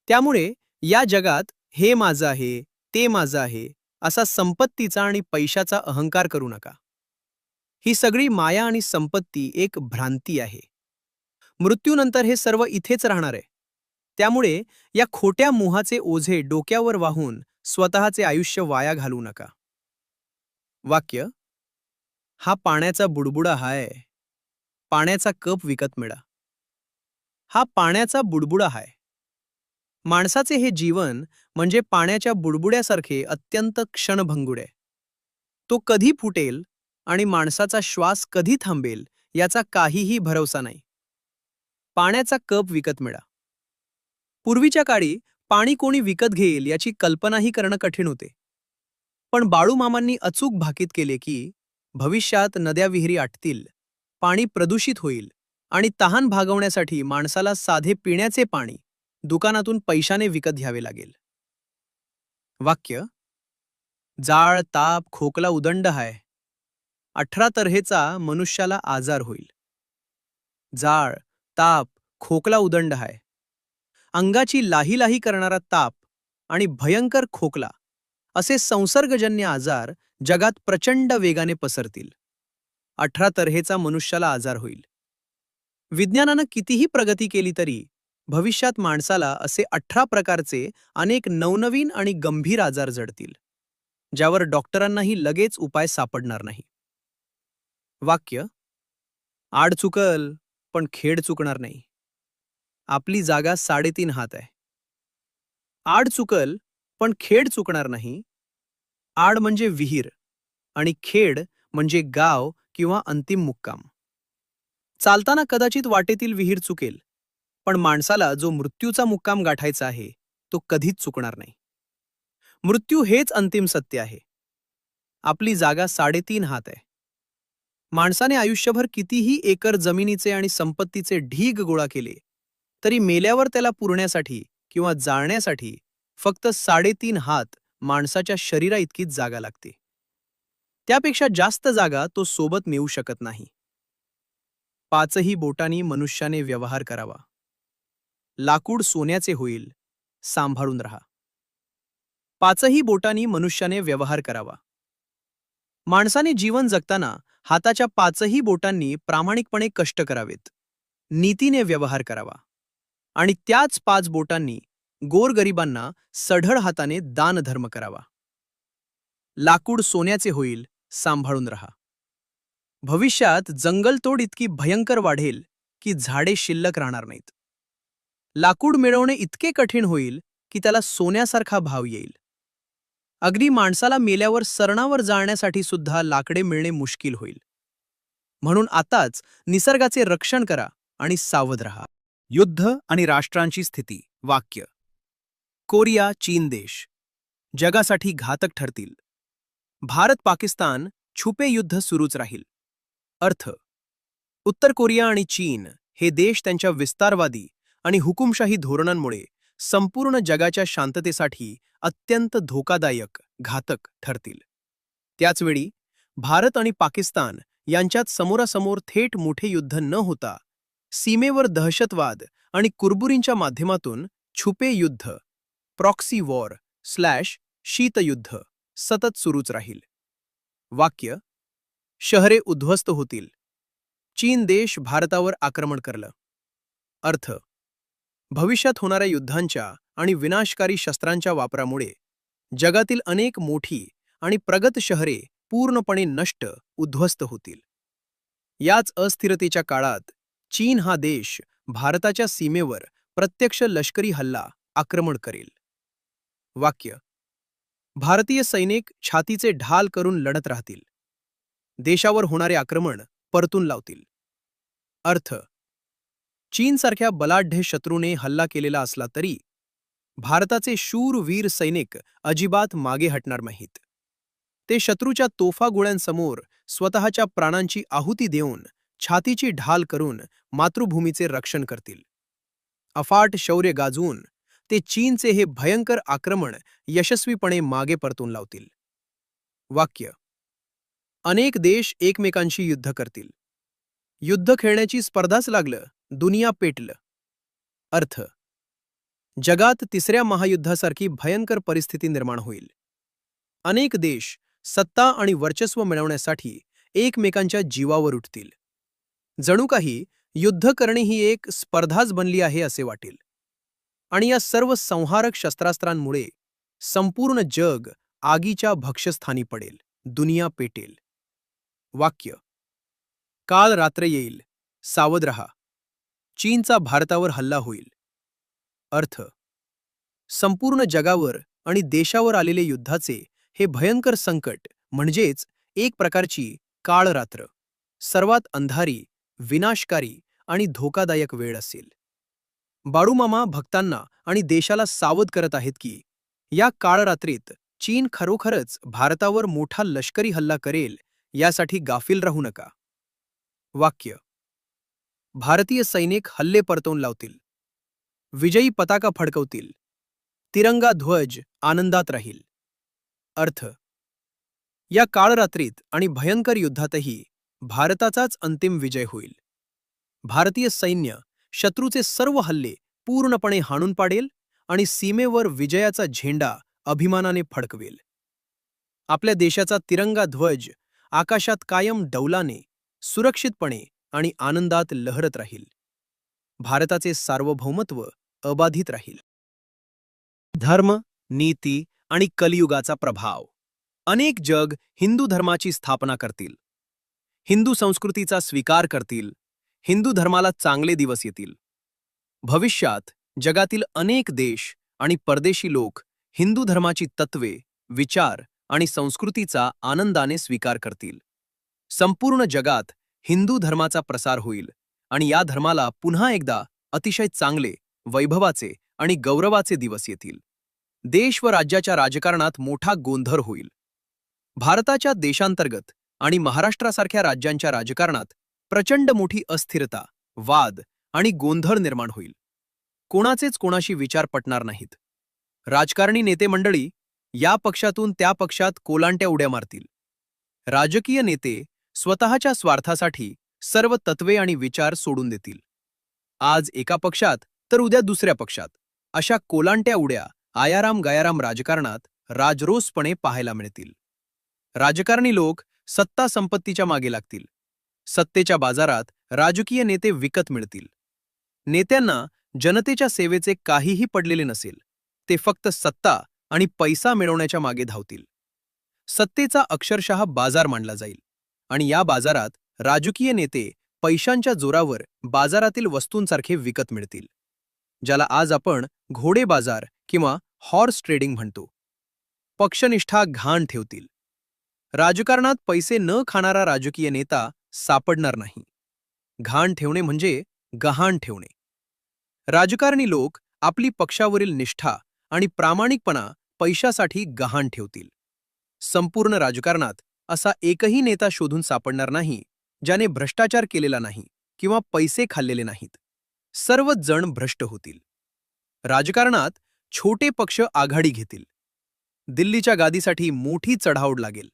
त्यामुळे या जगात हे माझं आहे, ते माझं आहे असा संपत्तीचा आणि पैशाचा अहंकार करू नका. ही सगळी माया आणि संपत्ती एक भ्रांती आहे. मृत्यूनंतर हे सर्व इथेच राहणार आहे. त्यामुळे या खोट्या मोहाचे ओझे डोक्यावर वाहून स्वतःचे आयुष्य वाया घालवू नका. वाक्य: हा पाण्याचा बुडबुडा हाय, पाण्याचा कप विकत मिळा. हा पाण्याचा बुडबुडा हाय. माणसाचे हे जीवन म्हणजे पाण्याच्या बुडबुड्यासारखे अत्यंत क्षणभंगुर आहे. तो कधी फुटेल आणि माणसाचा श्वास कधी थांबेल याचा काहीही भरवसा नाही. पाण्याचा कप विकत मिळा. पूर्वीच्या काळी पाणी कोणी विकत घेईल याची कल्पनाही करणं कठीण होते. पण बाळूमामांनी अचूक भाकीत केले की भविष्यात नद्या विहिरी आटतील, पाणी प्रदूषित होईल आणि तहान भागवण्यासाठी माणसाला साधे पिण्याचे पाणी दुकानातून पैशाने विकत घ्यावे लागेल. वाक्य: जाळ ताप खोकला उदंड हाय, 18 तऱ्हेचा मनुष्याला आजार होईल. जाळ ताप खोकला उदंड हाय. अंगाची लाही लाही करणारा ताप आणि भयंकर खोकला असे संसर्गजन्य आजार जगात प्रचंड वेगाने पसरतील. 18 तऱ्हेचा मनुष्याला आजार होईल. विज्ञानानं कितीही प्रगती केली तरी भविष्यात माणसाला असे 18 प्रकारचे अनेक नवनवीन आणि गंभीर आजार जडतील, ज्यावर डॉक्टरांनाही लगेच उपाय सापडणार नाही. वाक्य: आड चुकल पण खेड चुकणार नाही. आपली जागा 3.5 हात आहे. आड चुकल पण खेड चुकणार नाही. आड म्हणजे विहीर आणि खेड म्हणजे गाव किंवा अंतिम मुक्काम. चालताना कदाचित वाटेतील विहीर चुकेल, पण माणसाला जो मृत्यूचा मुक्काम गाठायचा आहे तो कधीच चुकणार नाही. मृत्यू हेच अंतिम सत्य आहे. आपली जागा 3.5 हात आहे. माणसाने आयुष्यभर कितीही एकर जमिनीचे आणि संपत्तीचे ढीग गोळा केले तरी मेल्यावर त्याला पुरण्यासाठी किंवा जाळण्यासाठी फक्त 3.5 हात माणसाच्या शरीरा इतकीच जागा लागते. त्यापेक्षा जास्त जागा तो सोबत नेऊ शकत नाही. 5ही बोटांनी मनुष्याने व्यवहार करावा. लाकूड सोन्याचे होईल, सांभाळून राहा. 5ही बोटांनी मनुष्याने व्यवहार करावा. माणसाने जीवन जगताना हाताच्या 5ही बोटांनी प्रामाणिकपणे कष्ट करावेत, नीतीने व्यवहार करावा आणि त्याच 5 बोटांनी गोरगरिबांना सढळ हाताने दानधर्म करावा. लाकूड सोन्याचे होईल, सांभाळून रहा. भविष्यात जंगलतोड इतकी भयंकर वाढेल की झाडे शिल्लक राहणार नाहीत. लाकूड मिळवणे इतके कठीण होईल की त्याला सोन्यासारखा भाव येईल. अगदी माणसाला मेल्यावर सरणावर जाळण्यासाठी सुद्धा लाकडे मिळणे मुश्किल होईल. म्हणून आताच निसर्गाचे रक्षण करा आणि सावध रहा. युद्ध आणि राष्ट्रांची स्थिती. वाक्य. कोरिया चीन देश जगासाठी घातक ठरतील. भारत पाकिस्तान छुपे युद्ध सुरूच राहील. अर्थ. उत्तर कोरिया आणि चीन हे देश त्यांच्या विस्तारवादी आणि हुकुमशाही धोरणांमुळे संपूर्ण जगाच्या शांततेसाठी अत्यंत धोकादायक, घातक ठरतील. त्याचवेळी भारत आणि पाकिस्तान यांच्यात समोरासमोर थेट मोठे युद्ध न होता सीमेवर दहशतवाद आणि कुरबुरींच्या माध्यमातून छुपे युद्ध, प्रॉक्सी वॉर / शीतयुद्ध सतत सुरूच राहील. वाक्य. शहरे उद्ध्वस्त होतील. चीन देश भारतावर आक्रमण करलं. अर्थ. भविष्यात होणाऱ्या युद्धांच्या आणि विनाशकारी शस्त्रांच्या वापरामुळे जगातील अनेक मोठी आणि प्रगत शहरे पूर्णपणे नष्ट, उद्ध्वस्त होतील. याच अस्थिरतेच्या काळात चीन हा देश भारताच्या सीमेवर प्रत्यक्ष लष्करी हल्ला, आक्रमण करेल. वाक्य. भारतीय सैनिक छातीचे ढाल करून लढत राहतील. देशावर होणारे आक्रमण परतून लावतील. अर्थ. चीनसारख्या बलाढ्य शत्रूने हल्ला केलेला असला तरी भारताचे शूरवीर सैनिक अजिबात मागे हटणार नाहीत. ते शत्रूच्या तोफा गोळ्यांसमोर स्वतःच्या प्राणांची आहुती देऊन छातीची ढाल करून मातृभूमीचे रक्षण करतील. अफाट शौर्य गाजवून ते चीनचे हे भयंकर आक्रमण यशस्वीपणे मागे परतून लावतील. वाक्य. अनेक देश एकमेकांशी युद्ध करतील. युद्ध खेळण्याची स्पर्धाच लागलं, दुनिया पेटलं. अर्थ. जगात तिसऱ्या महायुद्धासारखी भयंकर परिस्थिती निर्माण होईल. अनेक देश सत्ता आणि वर्चस्व मिळवण्यासाठी एकमेकांच्या जीवावर उठतील. जणू काही युद्ध करणे ही एक स्पर्धाच बनली आहे असे वाटेल. आणि या सर्व संहारक शस्त्रास्त्रांमुळे संपूर्ण जग आगीच्या भक्ष्यस्थानी पडेल, दुनिया पेटेल. वाक्य. काळ रात्र येईल, सावध रहा. चीनचा भारतावर हल्ला होईल. अर्थ. संपूर्ण जगावर आणि देशावर आलेले युद्धाचे हे भयंकर संकट म्हणजेच एक प्रकारची काळ रात्र, सर्वात अंधारी, विनाशकारी आणि धोकादायक वेळ असेल. बाळूमामा भक्तांना आणि देशाला सावध करत आहेत की या काळरात्रीत चीन खरोखरच भारतावर मोठा लष्करी हल्ला करेल, यासाठी गाफील राहू नका. वाक्य. भारतीय सैनिक हल्ले परतवून लावतील. विजयी पताका फडकवतील. तिरंगा ध्वज आनंदात राहील. अर्थ. या काळरात्रीत आणि भयंकर युद्धातही भारताचाच अंतिम विजय होईल. भारतीय सैन्य शत्रूचे सर्व हल्ले पूर्णपणे हाणून पाडेल आणि सीमेवर विजयाचा झेंडा अभिमानाने फडकवेल. आपल्या देशाचा तिरंगा ध्वज आकाशात कायम डौलाने, सुरक्षितपणे आणि आनंदात लहरत राहील. भारताचे सार्वभौमत्व अबाधित राहील. धर्म, नीती आणि कलियुगाचा प्रभाव. अनेक जग हिंदू धर्माची स्थापना करतील. हिंदू संस्कृतीचा स्वीकार करतील. हिंदू धर्माला चांगले दिवस येतील. भविष्यात जगातील अनेक देश आणि परदेशी लोक हिंदू धर्माची तत्वे, विचार आणि संस्कृतीचा आनंदाने स्वीकार करतील. संपूर्ण जगात हिंदू धर्माचा प्रसार होईल आणि या धर्माला पुन्हा एकदा अतिशय चांगले, वैभवाचे आणि गौरवाचे दिवस येतील. देश व राज्याच्या राजकारणात मोठा गोंधळ होईल. भारताच्या देशांतर्गत आणि महाराष्ट्रासारख्या राज्यांच्या राजकारणात प्रचंड मोठी अस्थिरता, वाद आणि गोंधळ निर्माण होईल. कोणाचेच कोणाशी विचार पटणार नाहीत. राजकारणी नेते मंडळी या पक्षातून त्या पक्षात कोलांट्या उड्या मारतील. राजकीय नेते स्वतःच्या स्वार्थासाठी सर्व तत्वे आणि विचार सोडून देतील. आज एका पक्षात तर उद्या दुसऱ्या पक्षात अशा कोलांट्या उड्या आयाराम गयाराम राजकारणात राजरोसपणे पाहायला मिळतील. राजकारणी लोक सत्ता संपत्तीच्या मागे लागतील. सत्तेच्या बाजारात राजकीय नेते विकत मिळतील. नेत्यांना जनतेच्या सेवेचे काहीही पडलेले नसेल. ते फक्त सत्ता आणि पैसा मिळवण्याच्या मागे धावतील. सत्तेचा अक्षरशः बाजार मांडला जाईल आणि या बाजारात राजकीय नेते पैशांच्या जोरावर बाजारातील वस्तूंसारखे विकत मिळतील, ज्याला आज आपण घोडे बाजार किंवा हॉर्स ट्रेडिंग म्हणतो. पक्षनिष्ठा घाण ठेवतील. राजकारणात पैसे न खाणारा राजकीय नेता सापडणार नाही. घाण ठेवणे म्हणजे गहाण ठेवणे. राजकारणी लोक आपली पक्षावरील निष्ठा आणि प्रामाणिकपणा पैशासाठी गहाण ठेवतील. संपूर्ण राजकारणात असा एकही नेता शोधून सापडणार नाही ज्याने भ्रष्टाचार केलेला नाही किंवा पैसे खाल्लेले नाहीत. सर्वच जण भ्रष्ट होतील. राजकारणात छोटे पक्ष आघाडी घेतील. दिल्लीच्या गादीसाठी मोठी चढाओढ लागेल.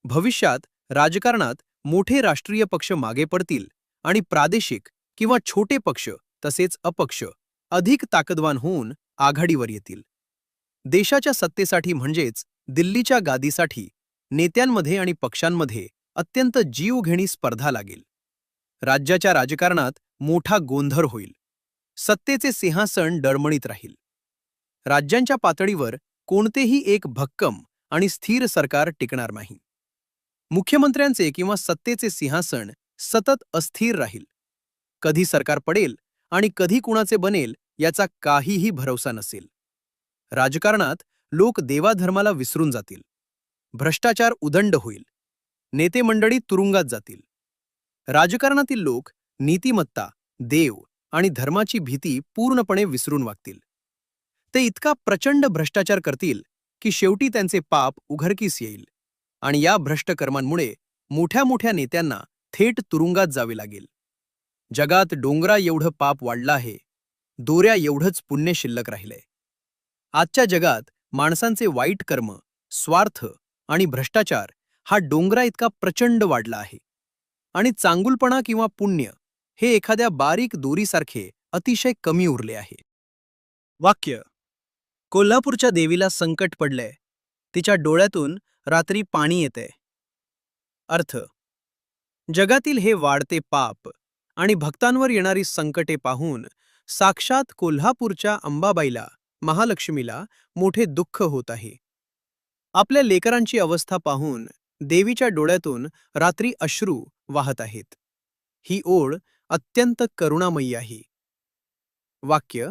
भविष्यात राजकारणात मोठे राष्ट्रीय पक्ष मागे पडतील आणि प्रादेशिक किंवा छोटे पक्ष तसेच अपक्ष अधिक ताकदवान होऊन आघाडीवर येतील. देशाच्या सत्तेसाठी म्हणजेच दिल्लीच्या गादीसाठी नेत्यांमध्ये आणि पक्षांमध्ये अत्यंत जीवघेणी स्पर्धा लागेल. राज्याच्या राजकारणात मोठा गोंधळ होईल. सत्तेचे सिंहासन डळमळीत राहील. राज्यांच्या पातळीवर कोणतेही एक भक्कम आणि स्थिर सरकार टिकणार नाही. मुख्यमंत्र्यांचे किंवा सत्तेचे सिंहासन सतत अस्थिर राहील. कधी सरकार पडेल आणि कधी कुणाचे बनेल याचा काहीही भरवसा नसेल. राजकारणात लोक देवाधर्माला विसरून जातील. भ्रष्टाचार उदंड होईल. नेते मंडळी तुरुंगात जातील. राजकारणातील लोक नीतिमत्ता, देव आणि धर्माची भीती पूर्णपणे विसरून वागतील. ते इतका प्रचंड भ्रष्टाचार करतील की शेवटी त्यांचे पाप उघडकीस येईल आणि या भ्रष्ट कर्मांमुळे मोठ्या मोठ्या नेत्यांना थेट तुरुंगात जावे लागेल. जगात डोंगरा एवढं पाप वाढलं आहे, दोऱ्या एवढंच पुण्य शिल्लक राहिलंय. आजच्या जगात माणसांचे वाईट कर्म, स्वार्थ आणि भ्रष्टाचार हा डोंगरा इतका प्रचंड वाढला आहे आणि चांगुलपणा किंवा पुण्य हे एखाद्या बारीक दोरीसारखे अतिशय कमी उरले आहे. वाक्य: कोल्हापूरच्या देवीला संकट पडलंय, तिच्या डोळ्यातून रात्री पाणी येतंय. अर्थ: जगातील हे वाढते पाप आणि भक्तांवर येणारी संकटे पाहून साक्षात कोल्हापूरच्या अंबाबाईला, महालक्ष्मीला मोठे दुःख होत आहे. आपल्या लेकरांची अवस्था पाहून देवीच्या डोळ्यातून रात्री अश्रू वाहत आहेत. ही ओळ अत्यंत करुणामयी आहे. वाक्य: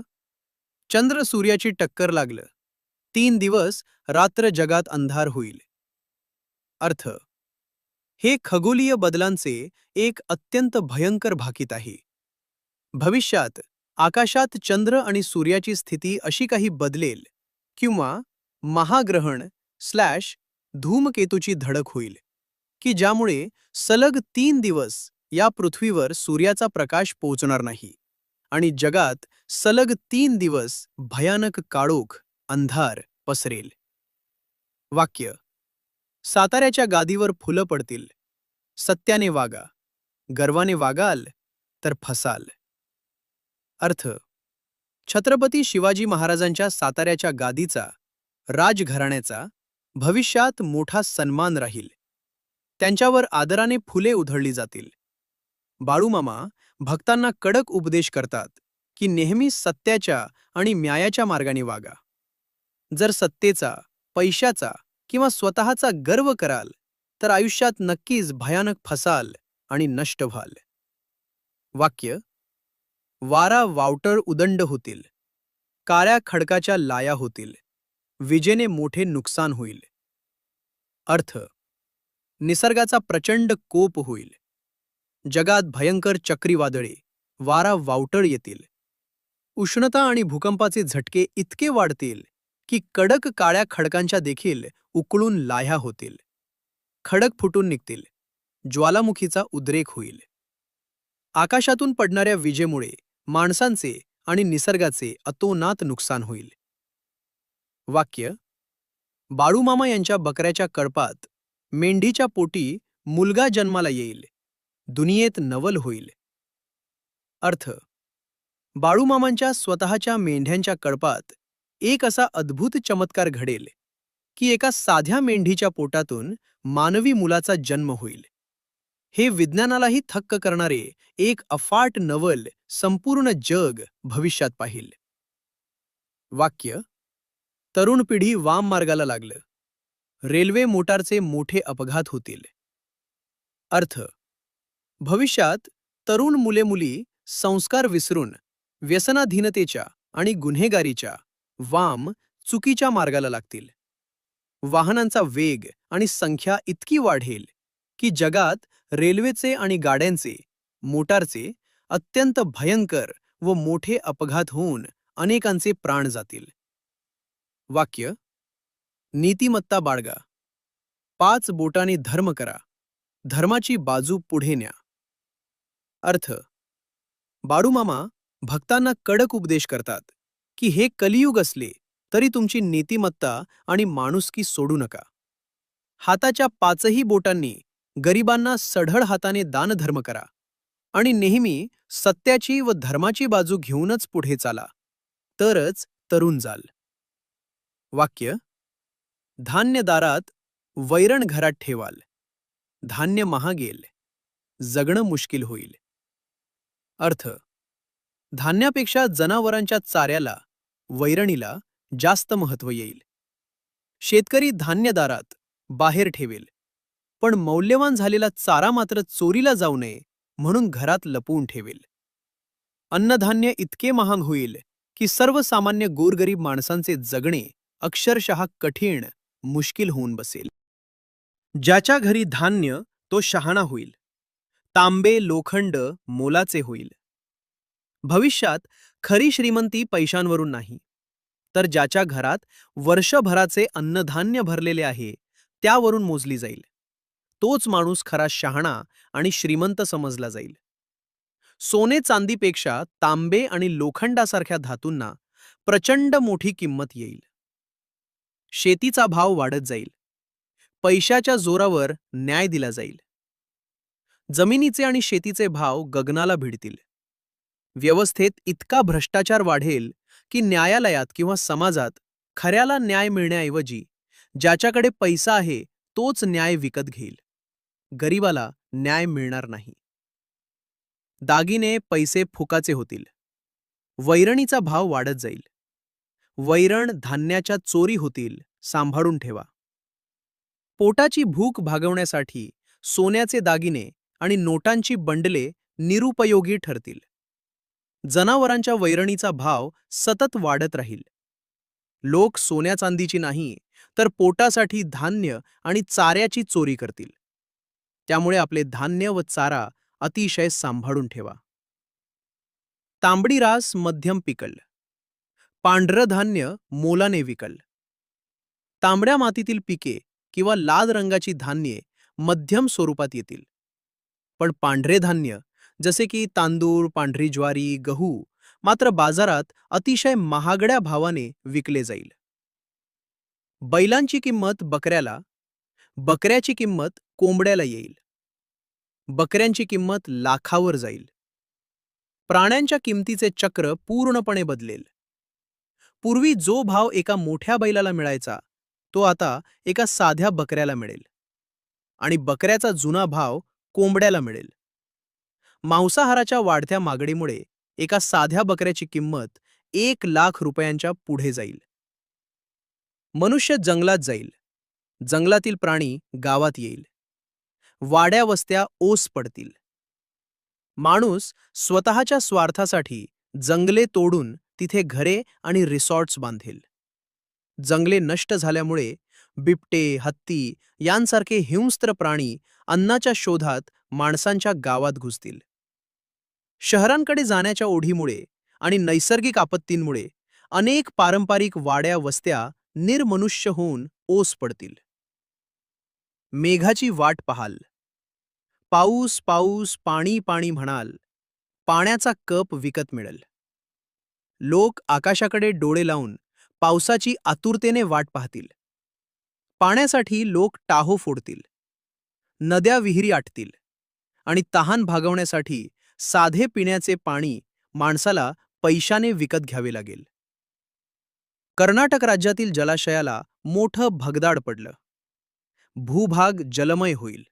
चंद्र सूर्याची टक्कर लागलं, 3 दिवस रात्र जगात अंधार होईल. अर्थ: हे खगोलीय बदलांचे एक अत्यंत भयंकर भाकीत आहे. भविष्यात आकाशात चंद्र आणि सूर्याची स्थिती अशी काही बदलेल किंवा महाग्रहण / धूमकेतूची धडक होईल की ज्यामुळे सलग 3 दिवस या पृथ्वीवर सूर्याचा प्रकाश पोहोचणार नाही आणि जगात सलग 3 दिवस भयानक काळोख, अंधार पसरेल. वाक्य: साताऱ्याच्या गादीवर फुलं पडतील, सत्याने वागा, गर्वाने वागाल तर फसाल. अर्थ: छत्रपती शिवाजी महाराजांच्या साताऱ्याच्या गादीचा, राजघराण्याचा भविष्यात मोठा सन्मान राहील. त्यांच्यावर आदराने फुले उधळली जातील. बाळूमामा भक्तांना कडक उपदेश करतात की नेहमी सत्याच्या आणि न्यायाच्या मार्गाने वागा. जर सत्तेचा, पैशाचा किंवा स्वतःचा गर्व कराल तर आयुष्यात नक्कीच भयानक फसाल आणि नष्ट व्हाल. वाक्य: वारा वावटळ उदंड होतील, काळ्या खडकाच्या लाया होतील, विजेने मोठे नुकसान होईल. अर्थ: निसर्गाचा प्रचंड कोप होईल. जगात भयंकर चक्रीवादळे, वारा वावटळ येतील. उष्णता आणि भूकंपाचे झटके इतके वाढतील की कडक काळ्या खडकांच्या देखील उकळून लाह्या होतील. खडक फुटून निघतील. ज्वालामुखीचा उद्रेक होईल. आकाशातून पडणाऱ्या विजेमुळे माणसांचे आणि निसर्गाचे अतोनात नुकसान होईल. वाक्य: बाळूमामा यांच्या बकऱ्याच्या कळपात मेंढीच्या पोटी मुलगा जन्माला येईल, दुनियेत नवल होईल. अर्थ: बाळूमामांच्या स्वतःच्या मेंढ्यांच्या कळपात एक असा अद्भुत चमत्कार घडेल की एका साध्या मेंढीच्या पोटातून मानवी मुलाचा जन्म होईल. हे विज्ञानालाही थक्क करणारे एक अफाट नवल संपूर्ण जग भविष्यात पाहिल. वाक्य: तरुण पिढी वाम मार्गाला लागलं. रेल्वे मोटारचे मोठे अपघात होतील. अर्थ: भविष्यात तरुण मुले-मुली संस्कार विसरून व्यसनाधीनतेच्या आणि गुन्हेगारीच्या वाम चुकीच्या मार्गाला लागतील. वाहनांचा वेग आणि संख्या इतकी वाढेल की जगात रेल्वेचे आणि गाड्यांचे, मोटारचे अत्यंत भयंकर व मोठे अपघात होऊन अनेकांचे प्राण जातील. वाक्य: नीतिमत्ता बाळगा. 5 बोटांनी धर्म करा, धर्माची बाजू पुढे न्या. अर्थ: बाळूमामा भक्तांना कडक उपदेश करतात की हे कलियुग असले तरी तुमची नीतिमत्ता आणि माणुसकी सोडू नका. हाताच्या 5ही बोटांनी गरिबांना सढळ हाताने दानधर्म करा आणि नेहमी सत्याची व धर्माची बाजू घेऊनच पुढे चाला, तरच तरुण जाल. वाक्य: धान्य दारात, वैरण घरात ठेवाल. धान्य महागेल, जगणं मुश्किल होईल. अर्थ: धान्यापेक्षा जनावरांच्या चाऱ्याला, वैरणीला जास्त महत्त्व येईल. शेतकरी धान्य दारात, बाहेर ठेवेल, पण मौल्यवान झालेला चारा मात्र चोरीला जाऊ नये म्हणून घरात लपवून ठेवेल. अन्नधान्य इतके महाग होईल की सर्वसामान्य गोरगरीब माणसांचे जगणे अक्षरशः कठीण, मुश्किल होऊन बसेल. ज्याच्या घरी धान्य तो शहाणा होईल. तांबे लोखंड मोलाचे होईल. भविष्यात खरी श्रीमंती पैशांवरून नाही, तर ज्याच्या घरात वर्षभराचे अन्नधान्य भरलेले आहे त्यावरून मोजली जाईल. तोच माणूस खरा शहाणा आणि श्रीमंत समजला जाईल. सोने चांदीपेक्षा तांबे आणि लोखंडासारख्या धातूंना प्रचंड मोठी किंमत येईल. शेतीचा भाव वाढत जाईल. पैशाच्या जोरावर न्याय दिला जाईल. जमिनीचे आणि शेतीचे भाव गगनाला भिडतील. व्यवस्थेत इतका भ्रष्टाचार वाढेल की न्यायालयात किंवा समाजात खऱ्याला न्याय मिळण्याऐवजी ज्याच्याकडे पैसा आहे तोच न्याय विकत घेईल. गरिबाला न्याय मिळणार नाही. दागिने पैसे फुकाचे होतील. वैरणीचा भाव वाढत जाईल. वैरण धान्याच्या चोरी होतील, सांभाळून ठेवा. पोटाची भूक भागवण्यासाठी सोन्याचे दागिने आणि नोटांची बंडले निरुपयोगी ठरतील. जनावरांच्या वैरणीचा भाव सतत वाढत राहील. लोक सोन्या चांदीची नाही तर पोटासाठी धान्य आणि चाऱ्याची चोरी करतील. त्यामुळे आपले धान्य व चारा अतिशय सांभाळून ठेवा. तांबडी रास मध्यम पिकल, पांढरं धान्य मोलाने विकल. तांबड्या मातीतील पिके किंवा लाल रंगाची धान्ये मध्यम स्वरूपात येतील, पण पांढरे धान्य जसे की तांदूळ, पांढरी ज्वारी, गहू मात्र बाजारात अतिशय महागड्या भावाने विकले जाईल. बैलांची किंमत बकऱ्याला, बकऱ्याची किंमत कोंबड्याला येईल. बकऱ्यांची किंमत लाखावर जाईल. प्राण्यांच्या किमतीचे चक्र पूर्णपणे बदलेल. पूर्वी जो भाव एका मोठ्या बैलाला मिळायचा तो आता एका साध्या बकऱ्याला मिळेल आणि बकऱ्याचा जुना भाव कोंबड्याला मिळेल. मांसाहाराच्या वाढत्या मागणीमुळे एका साध्या बकऱ्याची किंमत 1,00,000 रुपयांच्या पुढे जाईल. मनुष्य जंगलात जाईल. जंगलातील प्राणी गावात येईल. वाड्या वस्त्या ओस पडतील. माणूस स्वतःच्या स्वार्थासाठी जंगले तोडून तिथे घरे आणि रिसॉर्ट्स बांधेल. जंगले नष्ट झाल्यामुळे बिबटे, हत्ती यांसारखे हिंस्त्र प्राणी अन्नाच्या शोधात माणसांच्या गावात घुसतील. शहरांकडे जाण्याच्या ओढीमुळे आणि नैसर्गिक आपत्तींमुळे अनेक पारंपरिक वाड्या वस्त्या निर्मनुष्य होऊन ओस पडतील. मेघाची वाट पाहाल. पाऊस पाऊस पाणी पाणी म्हणाल, पाण्याचा कप विकत मिळेल. लोक आकाशाकडे डोळे लावून पावसाची आतुरतेने वाट पाहतील. पाण्यासाठी लोक टाहो फोडतील. नद्या विहिरी आटतील आणि तहान भागवण्यासाठी साधे पिण्याचे पाणी माणसाला पैशाने विकत घ्यावे लागेल. कर्नाटक राज्यातील जलाशयाला मोठं भगदाड पडलं. भूभाग जलमय होईल.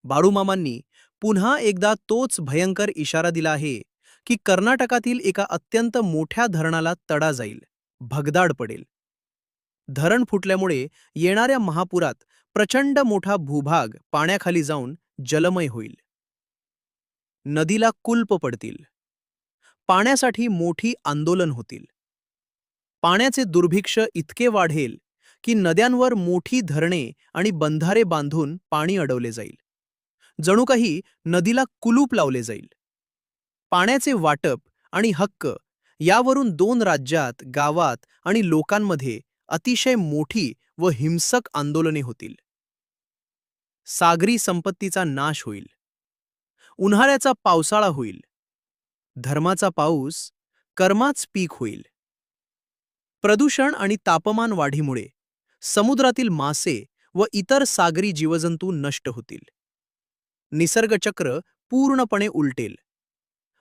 बाळूमामांनी पुन्हा एकदा तोच भयंकर इशारा दिला आहे की कर्नाटकातील एका अत्यंत मोठ्या धरणाला तडा जाईल, भगदाड पडेल. धरण फुटल्यामुळे येणाऱ्या महापुरात प्रचंड मोठा भूभाग पाण्याखाली जाऊन जलमय होईल. नदीला कुल्प पडतील. पाण्यासाठी मोठी आंदोलन होतील. पाण्याचे दुर्भिक्ष्य इतके वाढेल की नद्यांवर मोठी धरणे आणि बंधारे बांधून पाणी अडवले जाईल. जणू काही नदीला कुलूप लावले जाईल. पाण्याचे वाटप आणि हक्क यावरून दोन राज्यात, गावात आणि लोकांमध्ये अतिशय मोठी व हिंसक आंदोलने होतील. सागरी संपत्तीचा नाश होईल. उन्हाळ्याचा पावसाळा होईल. धर्माचा पाऊस कर्माच पीक होईल. प्रदूषण आणि तापमान वाढीमुळे समुद्रातील मासे व इतर सागरी जीवजंतू नष्ट होतील. निसर्गचक्र पूर्णपणे उलटेल.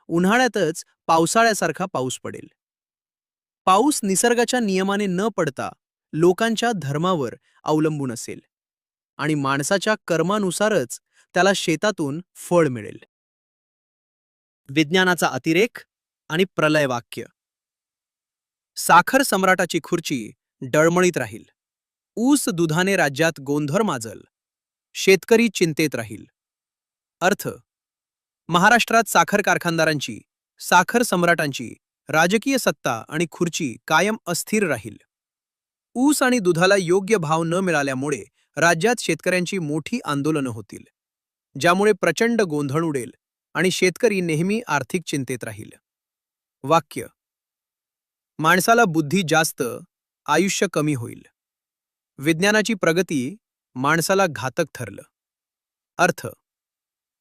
उन्हाळ्यातच पावसाळ्यासारखा पाऊस पडेल. पाऊस निसर्गाच्या नियमाने न पडता लोकांच्या धर्मावर अवलंबून असेल आणि माणसाच्या कर्मानुसारच त्याला शेतातून फळ मिळेल. विज्ञानाचा अतिरेक आणि प्रलय वाक्य. साखर सम्राटाची खुर्ची डळमळीत राहील. ऊस दुधाने राज्यात गोंधळ माजल. शेतकरी चिंतेत राहील. अर्थ: महाराष्ट्रात साखर कारखानदारांची, साखर सम्राटांची राजकीय सत्ता आणि खुर्ची कायम अस्थिर राहील. ऊस आणि दुधाला योग्य भाव न मिळाल्यामुळे राज्यात शेतकऱ्यांची मोठी आंदोलनं होतील, ज्यामुळे प्रचंड गोंधळ उडेल आणि शेतकरी नेहमी आर्थिक चिंतेत राहील. वाक्य: माणसाला बुद्धी जास्त, आयुष्य कमी होईल. विज्ञानाची प्रगती माणसाला घातक ठरलं. अर्थ: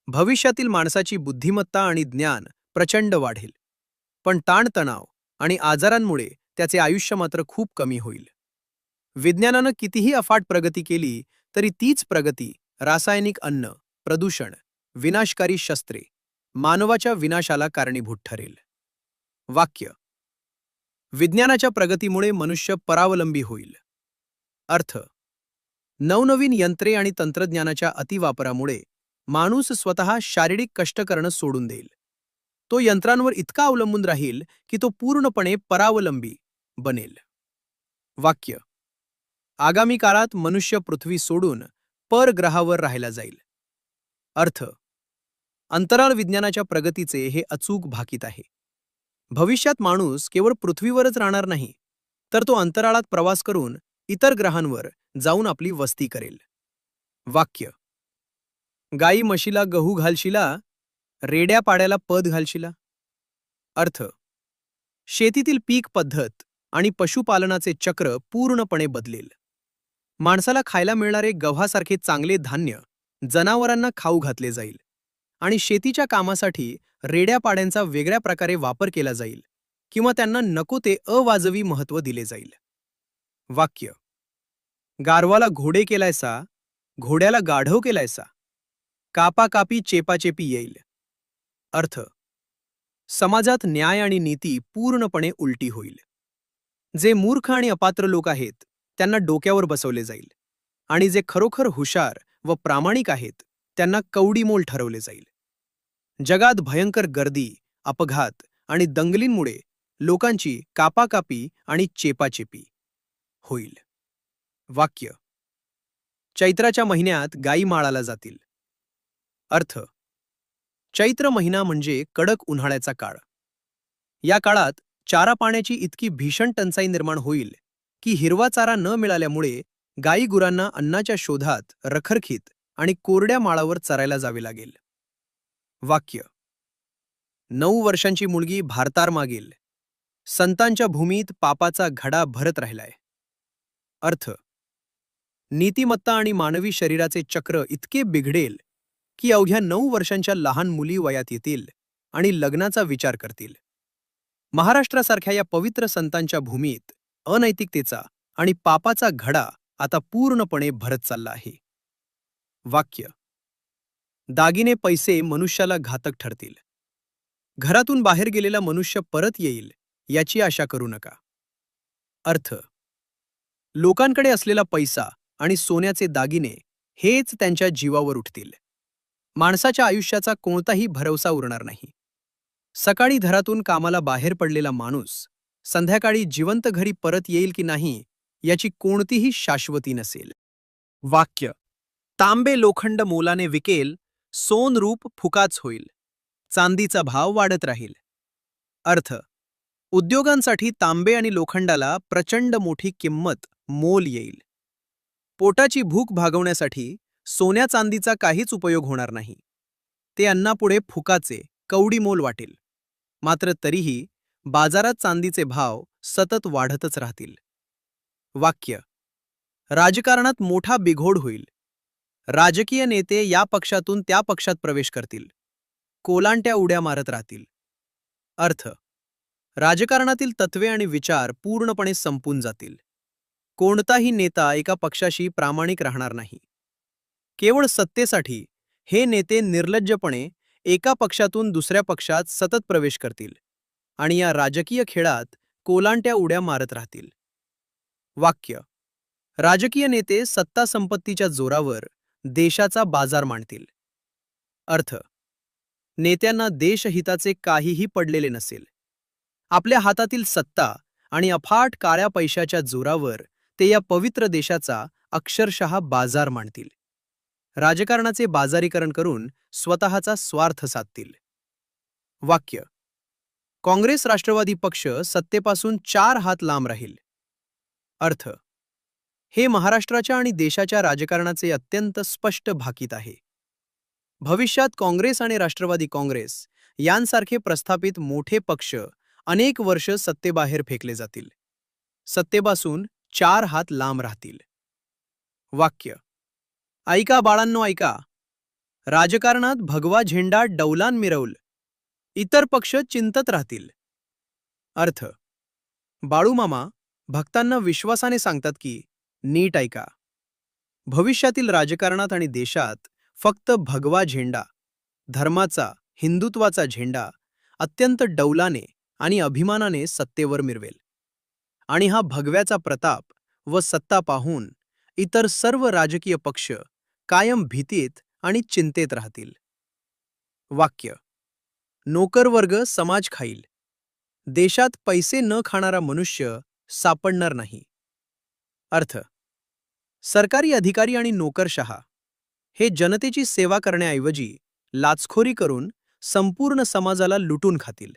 भविष्यातील माणसाची बुद्धिमत्ता आणि ज्ञान प्रचंड वाढेल, पण ताणतणाव आणि आजारांमुळे त्याचे आयुष्य मात्र खूप कमी होईल. विज्ञानानं कितीही अफाट प्रगती केली तरी तीच प्रगती रासायनिक अन्न, प्रदूषण, विनाशकारी शस्त्रे, मानवाच्या विनाशाला कारणीभूत ठरेल. वाक्य: विज्ञानाच्या प्रगतीमुळे मनुष्य परावलंबी होईल. अर्थ: नवनवीन यंत्रे आणि तंत्रज्ञानाच्या अतिवापरामुळे माणूस स्वतः शारीरिक कष्ट करणं सोडून देईल. तो यंत्रांवर इतका अवलंबून राहील की तो पूर्णपणे परावलंबी बनेल. वाक्य: आगामी काळात मनुष्य पृथ्वी सोडून परग्रहावर राहायला जाईल. अर्थ: अंतराळ विज्ञानाच्या प्रगतीचे हे अचूक भाकीत आहे. भविष्यात माणूस केवळ पृथ्वीवरच राहणार नाही, तर तो अंतराळात प्रवास करून इतर ग्रहांवर जाऊन आपली वस्ती करेल. वाक्य: गाई म्हशीला गहू घालशिला, रेड्या पाड्याला पद घालशिला. अर्थ: शेतीतील पीक पद्धत आणि पशुपालनाचे चक्र पूर्णपणे बदलेल. माणसाला खायला मिळणारे गव्हासारखे चांगले धान्य जनावरांना खाऊ घातले जाईल आणि शेतीच्या कामासाठी रेड्या पाड्यांचा वेगळ्या प्रकारे वापर केला जाईल किंवा त्यांना नको ते अवाजवी महत्त्व दिले जाईल. वाक्य: गारवाला घोडे केलायसा, घोड्याला गाढव केलायसा, कापाकापी चेपाचेपी येईल. अर्थ: समाजात न्याय आणि नीती पूर्णपणे उलटी होईल. जे मूर्ख आणि अपात्र लोक आहेत त्यांना डोक्यावर बसवले जाईल आणि जे खरोखर हुशार व प्रामाणिक आहेत त्यांना कवडीमोल ठरवले जाईल. जगात भयंकर गर्दी, अपघात आणि दंगलींमुळे लोकांची कापाकापी आणि चेपाचेपी होईल. वाक्य: चैत्राच्या महिन्यात गायी माळाला जातील. अर्थ: चैत्र महिना म्हणजे कडक उन्हाळ्याचा काळ. या काळात चारा पाण्याची इतकी भीषण टंचाई निर्माण होईल की हिरवा चारा न मिळाल्यामुळे गायी गुरांना अन्नाच्या शोधात रखरखीत आणि कोरड्या माळावर चरायला जावे लागेल. वाक्य: 9 वर्षांची मुलगी भारतार मागेल. संतांच्या भूमीत पापाचा घडा भरत राहिलाय. अर्थ: नीतिमत्ता आणि मानवी शरीराचे चक्र इतके बिघडेल की अवघ्या 9 वर्षांच्या लहान मुली वयात येतील आणि लग्नाचा विचार करतील. महाराष्ट्रासारख्या या पवित्र संतांच्या भूमीत अनैतिकतेचा आणि पापाचा घडा आता पूर्णपणे भरत चालला आहे. वाक्य: दागिने पैसे मनुष्याला घातक ठरतील. घरातून बाहेर गेलेला मनुष्य परत येईल याची आशा करू नका. अर्थ: लोकांकडे असलेला पैसा आणि सोन्याचे दागिने हेच त्यांच्या जीवावर उठतील. माणसाच्या आयुष्याचा कोणताही भरवसा उरणार नाही. सकाळी घरातून कामाला बाहेर पडलेला माणूस संध्याकाळी जिवंत घरी परत येईल की नाही याची कोणतीही शाश्वती नसेल. वाक्य: तांबे लोखंड मोलाने विकेल, सोन रूप फुकाच होईल, चांदीचा भाव वाढत राहील. अर्थ: उद्योगांसाठी तांबे आणि लोखंडाला प्रचंड मोठी किंमत, मोल येईल. पोटाची भूक भागवण्यासाठी सोन्या चांदीचा काहीच उपयोग होणार नाही. ते अन्नापुढे फुकाचे, कवडी मोल वाटेल. मात्र तरीही बाजारात चांदीचे भाव सतत वाढतच राहतील. वाक्य: राजकारणात मोठा बिघोड होईल. राजकीय नेते या पक्षातून त्या पक्षात प्रवेश करतील. कोलांट्या उड्या मारत राहतील. अर्थ: राजकारणातील तत्वे आणि विचार पूर्णपणे संपून जातील. कोणताही नेता एका पक्षाशी प्रामाणिक राहणार नाही. केवळ सत्तेसाठी हे नेते निर्लज्जपणे एका पक्षातून दुसऱ्या पक्षात सतत प्रवेश करतील आणि या राजकीय खेळात कोलांट्या उड्या मारत राहतील. वाक्य: राजकीय नेते सत्ता संपत्तीच्या जोरावर देशाचा बाजार मांडतील. अर्थ: नेत्यांना देशहिताचे काहीही पडलेले नसेल. आपल्या हातातील सत्ता आणि अफाट काळ्या पैशाच्या जोरावर ते या पवित्र देशाचा अक्षरशः बाजार मांडतील. राजकारणाचे बाजारीकरण करून स्वतःचा स्वार्थ साधतील. वाक्य: काँग्रेस राष्ट्रवादी पक्ष सत्तेपासून 4 हात लांब राहील. अर्थ: हे महाराष्ट्राच्या आणि देशाच्या राजकारणाचे अत्यंत स्पष्ट भाकीत आहे. भविष्यात काँग्रेस आणि राष्ट्रवादी काँग्रेस यांसारखे प्रस्थापित मोठे पक्ष अनेक वर्ष सत्तेबाहेर फेकले जातील. सत्तेपासून 4 हात लांब राहतील. वाक्य: ऐका बाळांनो ऐका, राजकारणात भगवा झेंडा डौलान मिरवल, इतर पक्ष चिंतत राहतील. अर्थ: बाळूमामा भक्तांना विश्वासाने सांगतात की नीट ऐका. भविष्यातील राजकारणात आणि देशात फक्त भगवा झेंडा, धर्माचा, हिंदुत्वाचा झेंडा अत्यंत डौलाने आणि अभिमानाने सत्तेवर मिरवेल. आणि हा भगव्याचा प्रताप व सत्ता पाहून इतर सर्व राजकीय पक्ष कायम भीतीत आणि चिंतेत राहतील. वाक्य: नोकरवर्ग समाज खाईल. देशात पैसे न खाणारा मनुष्य सापडणार नाही. अर्थ: सरकारी अधिकारी आणि नोकरशहा हे जनतेची सेवा करण्याऐवजी लाचखोरी करून संपूर्ण समाजाला लुटून खातील.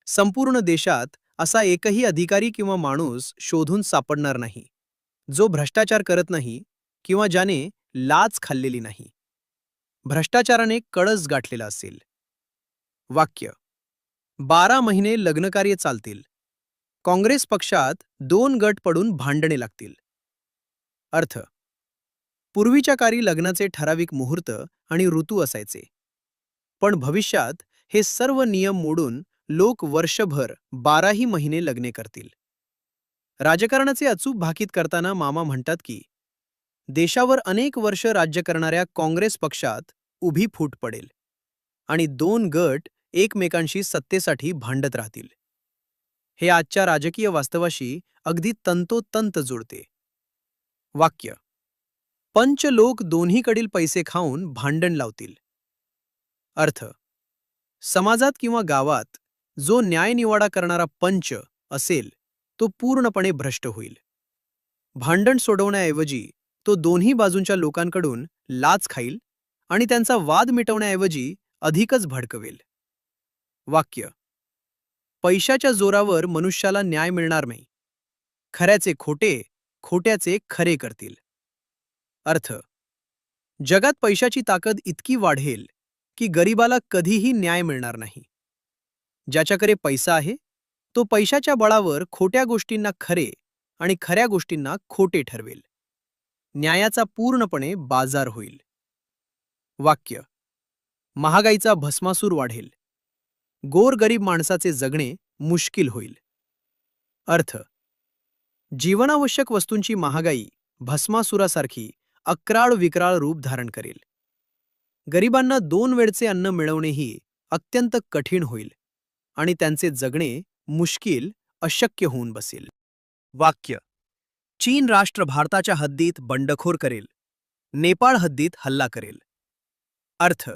संपूर्ण देशात असा एकही अधिकारी किंवा माणूस शोधून सापडणार नाही जो भ्रष्टाचार करत नाही किंवा ज्याने लाच खाल्लेली नाही. भ्रष्टाचाराने कळस गाठलेला असेल. वाक्य: 12 महिने लग्नकार्य चालतील. काँग्रेस पक्षात 2 गट पडून भांडणे लागतील. अर्थ: पूर्वीच्या काळी लग्नाचे ठराविक मुहूर्त आणि ऋतू असायचे. पण भविष्यात हे सर्व नियम मोडून लोक वर्षभर 12ही महिने लग्ने करतील. राजकारणाचे अचूक भाकीत करताना मामा म्हणतात की देशावर अनेक वर्ष राज्य करणाऱ्या काँग्रेस पक्षात उभी फूट पडेल आणि 2 गट एकमेकांशी सत्तेसाठी भांडत राहतील. हे आजच्या राजकीय वास्तवाशी अगदी तंतोतंत जुळते. वाक्य: पंच लोक दोन्हीकडील पैसे खाऊन भांडण लावतील. अर्थ: समाजात किंवा गावात जो न्यायनिवाडा करणारा पंच असेल तो पूर्णपणे भ्रष्ट होईल. भांडण सोडवण्याऐवजी तो दोन्ही बाजूंच्या लोकांकडून लाच खाईल आणि त्यांचा वाद मिटवण्याऐवजी अधिकच भडकवेल. वाक्य: पैशाच्या जोरावर मनुष्याला न्याय मिळणार नाही. खऱ्याचे खोटे, खोट्याचे खरे करतील. अर्थ: जगात पैशाची ताकद इतकी वाढेल की गरिबाला कधीही न्याय मिळणार नाही. ज्याच्याकडे पैसा आहे तो पैशाच्या बळावर खोट्या गोष्टींना खरे आणि खऱ्या गोष्टींना खोटे ठरवेल. न्यायाचा पूर्णपणे बाजार होईल. वाक्य: महागाईचा भस्मासूर वाढेल. गोरगरीब माणसाचे जगणे मुश्किल होईल. अर्थ: जीवनावश्यक वस्तूंची महागाई भस्मासुरासारखी अक्राळ विक्राळ रूप धारण करेल. गरिबांना 2 वेळचे अन्न मिळवणेही अत्यंत कठीण होईल आणि त्यांचे जगणे मुश्किल, अशक्य होऊन बसेल. वाक्य: चीन राष्ट्र भारताच्या हद्दीत बंडखोर करेल. नेपाळ हद्दीत हल्ला करेल. अर्थ: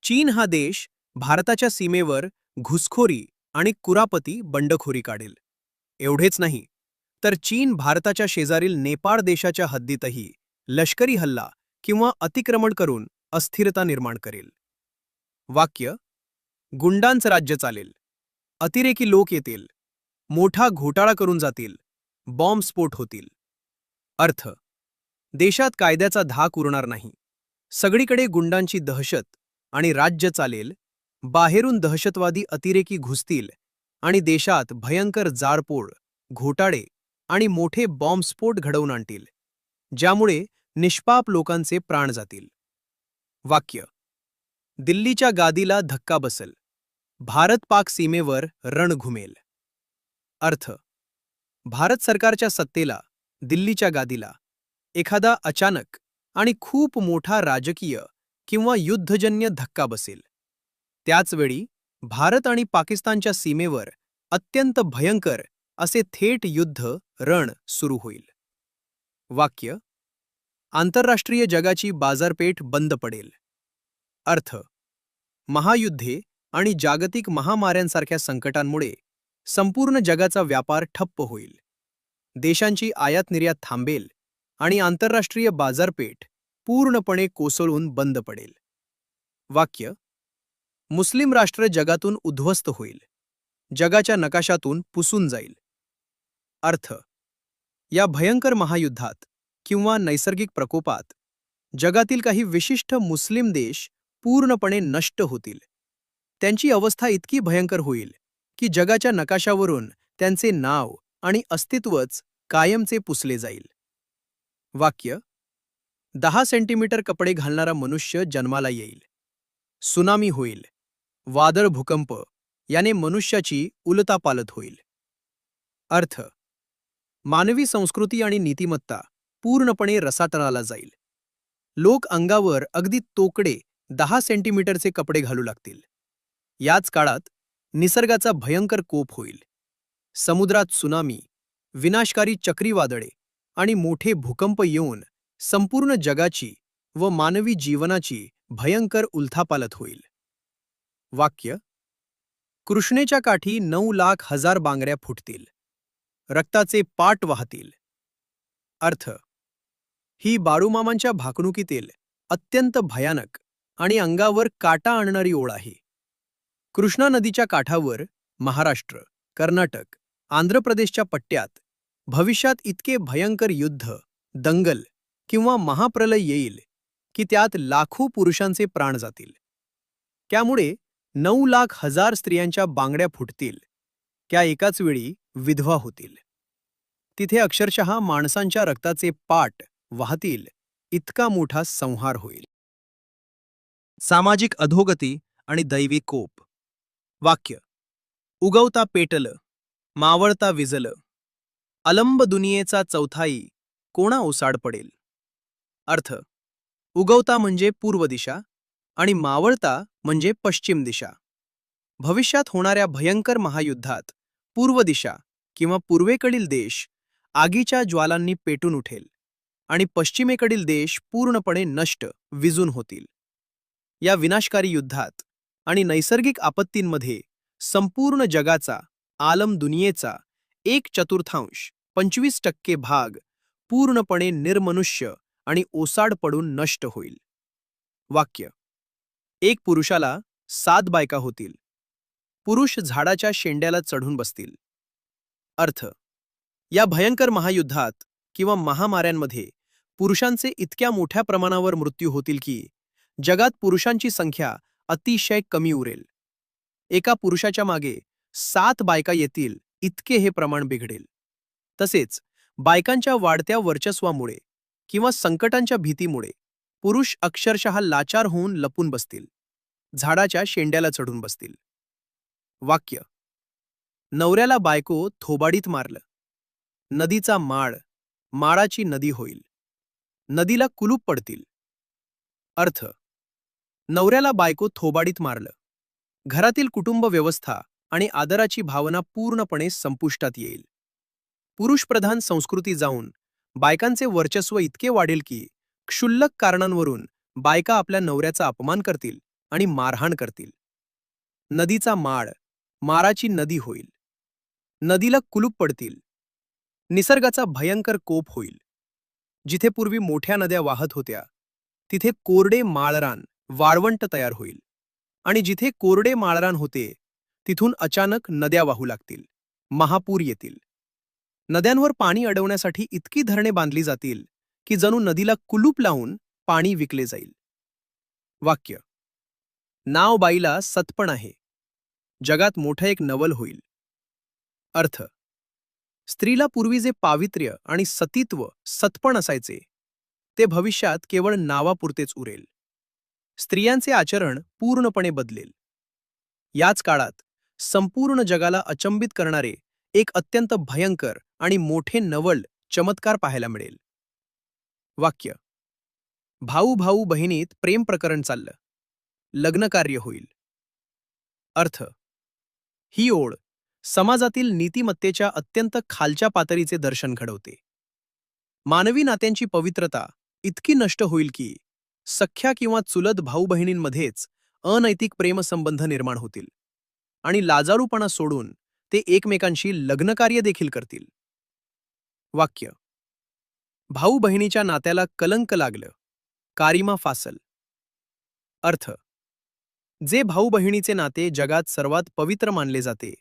चीन हा देश भारताच्या सीमेवर घुसखोरी आणि कुरापती बंडखोरी काढेल. एवढेच नाही तर चीन भारताच्या शेजारील नेपाळ देशाच्या हद्दीतही लष्करी हल्ला किंवा अतिक्रमण करून अस्थिरता निर्माण करेल. वाक्य: गुंडांचं राज्य चालेल, अतिरेकी लोक येतील, मोठा घोटाळा करून जातील, बॉम्बस्फोट होतील. अर्थ: देशात कायद्याचा धाक उरणार नाही, सगळीकडे गुंडांची दहशत आणि राज्य चालेल, बाहेरून दहशतवादी अतिरेकी घुसतील आणि देशात भयंकर जाळपोळ, घोटाळे आणि मोठे बॉम्बस्फोट घडवून आणतील, ज्यामुळे निष्पाप लोकांचे प्राण जातील. वाक्य: दिल्लीच्या गादीला धक्का बसल, भारत-पाक सीमेवर रण घुमेल. अर्थ: भारत सरकारच्या सत्तेला, दिल्लीच्या गादीला एखादा अचानक आणि खूप मोठा राजकीय किंवा युद्धजन्य धक्का बसेल. त्याचवेळी भारत आणि पाकिस्तानच्या सीमेवर अत्यंत भयंकर असे थेट युद्ध रण सुरू होईल. वाक्य: आंतरराष्ट्रीय जगाची बाजारपेठ बंद पडेल. अर्थ: महायुद्धे आणि जागतिक महामाऱ्यांसारख्या संकटांमुळे संपूर्ण जगाचा व्यापार ठप्प होईल. देशांची आयात निर्यात थांबेल आणि आंतरराष्ट्रीय बाजारपेठ पूर्णपणे कोसळून बंद पडेल. वाक्य: मुस्लिम राष्ट्र जगातून उद्ध्वस्त होईल, जगाच्या नकाशातून पुसून जाईल. अर्थ: या भयंकर महायुद्धात किंवा नैसर्गिक प्रकोपात जगातील काही विशिष्ट मुस्लिम देश पूर्णपणे नष्ट होतील. त्यांची अवस्था इतकी भयंकर होईल की जगाच्या नकाशावरून त्यांचे नाव आणि अस्तित्वच कायमचे पुसले जाईल. वाक्य: 10 सेंटीमीटर कपडे घालणारा मनुष्य जन्माला येईल, सुनामी होईल, वादळ भूकंप याने मनुष्याची उलथापालथ होईल. अर्थ: मानवी संस्कृती आणि नीतिमत्ता पूर्णपणे रसातळाला जाईल. लोक अंगावर अगदी तोकडे 10 सेंटीमीटरचे कपडे घालू लागतील. याच काळात निसर्गाचा भयंकर कोप होईल. समुद्रात त्सुनामी, विनाशकारी चक्रीवादळे आणि मोठे भूकंप येऊन संपूर्ण जगाची व मानवी जीवनाची भयंकर उलथापालथ होईल. वाक्य: कृष्णेच्या काठी 9,00,000 बांगड्या फुटतील, रक्ताचे पाट वाहतील. अर्थ: ही बाळूमामांच्या भाकणुकीतील अत्यंत भयानक आणि अंगावर काटा आणणारी ओळ आहे. कृष्णा नदीच्या काठावर महाराष्ट्र, कर्नाटक, आंध्र प्रदेशच्या पट्ट्यात भविष्यात इतके भयंकर युद्ध, दंगल किंवा महाप्रलय येईल की त्यात लाखो पुरुषांचे प्राण जातील. त्यामुळे 9,00,000 स्त्रियांच्या बांगड्या फुटतील, त्या एकाच वेळी विधवा होतील. तिथे अक्षरशः माणसांच्या रक्ताचे पाट वाहतील इतका मोठा संहार होईल. सामाजिक अधोगती आणि दैवी कोप. वाक्य: उगवता पेटलं, मावळता विजलं, अलंब दुनियेचा चौथाई कोणा ओसाड पडेल. अर्थ: उगवता म्हणजे पूर्व दिशा आणि मावळता म्हणजे पश्चिम दिशा. भविष्यात होणाऱ्या भयंकर महायुद्धात पूर्व दिशा किंवा पूर्वेकडील देश आगीच्या ज्वालांनी पेटून उठेल आणि पश्चिमेकडील देश पूर्णपणे नष्ट, विजून होतील. या विनाशकारी युद्धात आणि नैसर्गिक आपत्तींमध्ये संपूर्ण जगाचा, आलम दुनियेचा 1/4 25% भाग पूर्णपणे निर्मनुष्य आणि ओसाड पडून नष्ट होईल. वाक्य: एक पुरुषाला 7 बायका होतील, पुरुष झाडाच्या शेंड्याला चढून बसतील. अर्थ: या भयंकर महायुद्धात किंवा महामाऱ्यांमध्ये पुरुषांचे इतक्या मोठ्या प्रमाणावर मृत्यू होतील की जगात पुरुषांची संख्या अतिशय कमी उरेल. एका पुरुषाच्या मागे 7 बायका येतील इतके हे प्रमाण बिघडेल. तसेच बायकांच्या वाढत्या वर्चस्वामुळे किंवा संकटांच्या भीतीमुळे पुरुष अक्षरशः लाचार होऊन लपून बसतील, झाडाच्या शेंड्याला चढून बसतील. वाक्य: नवऱ्याला बायको थोबाडीत मारलं, नदीचा माळ, माळाची नदी होईल, नदीला कुलूप पडतील. अर्थ: नवऱ्याला बायको थोबाडीत मारलं, घरातील कुटुंब व्यवस्था आणि आदराची भावना पूर्णपणे संपुष्टात येईल. पुरुषप्रधान संस्कृती जाऊन बायकांचे वर्चस्व इतके वाढेल की क्षुल्लक कारणांवरून बायका आपल्या नवऱ्याचा अपमान करतील आणि मारहाण करतील. नदीचा माळ, माराची नदी होईल, नदीला कुलूप पडतील, निसर्गाचा भयंकर कोप होईल. जिथे पूर्वी मोठ्या नद्या वाहत होत्या तिथे कोरडे माळरान, वाळवंट तयार होईल. आणि जिथे कोरडे माळरान होते तिथून अचानक नद्या वाहू लागतील, महापूर येतील. नद्यांवर पाणी अडवण्यासाठी इतकी धरणे बांधली जातील की जणू नदीला कुलूप लावून पाणी विकले जाईल. वाक्य. नाव बाईला सतपण आहे, जगात मोठं एक नवल होईल. अर्थ. स्त्रीला पूर्वी जे पावित्र्य आणि सतीत्व, सतपण असायचे ते भविष्यात केवळ नावापुरतेच उरेल. स्त्रियांचे आचरण पूर्णपणे बदलेल. याच काळात संपूर्ण जगाला अचंबित करणारे एक अत्यंत भयंकर आणि मोठे नवल चमत्कार पाहायला मिळेल. वाक्य. भाऊ भाऊ बहिणीत प्रेम प्रकरण चाललं, लग्नकार्य होईल. अर्थ. ही ओळ समाजातील नीतिमत्तेच्या अत्यंत खालच्या पातळीचे दर्शन घडवते. मानवी नात्यांची पवित्रता इतकी नष्ट होईल की सख्या किंवा चुलत भाऊ बहिणींमध्येच अनैतिक प्रेमसंबंध निर्माण होतील आणि लाजाळूपणा सोडून ते एकमेकांशी लग्नकार्य देखील करतील. वाक्य. भाऊ बहिणीच्या नात्याला कलंक लागलं, कारिमा फासल. अर्थ. जे भाऊ बहिणीचे नाते जगात सर्वात पवित्र मानले जाते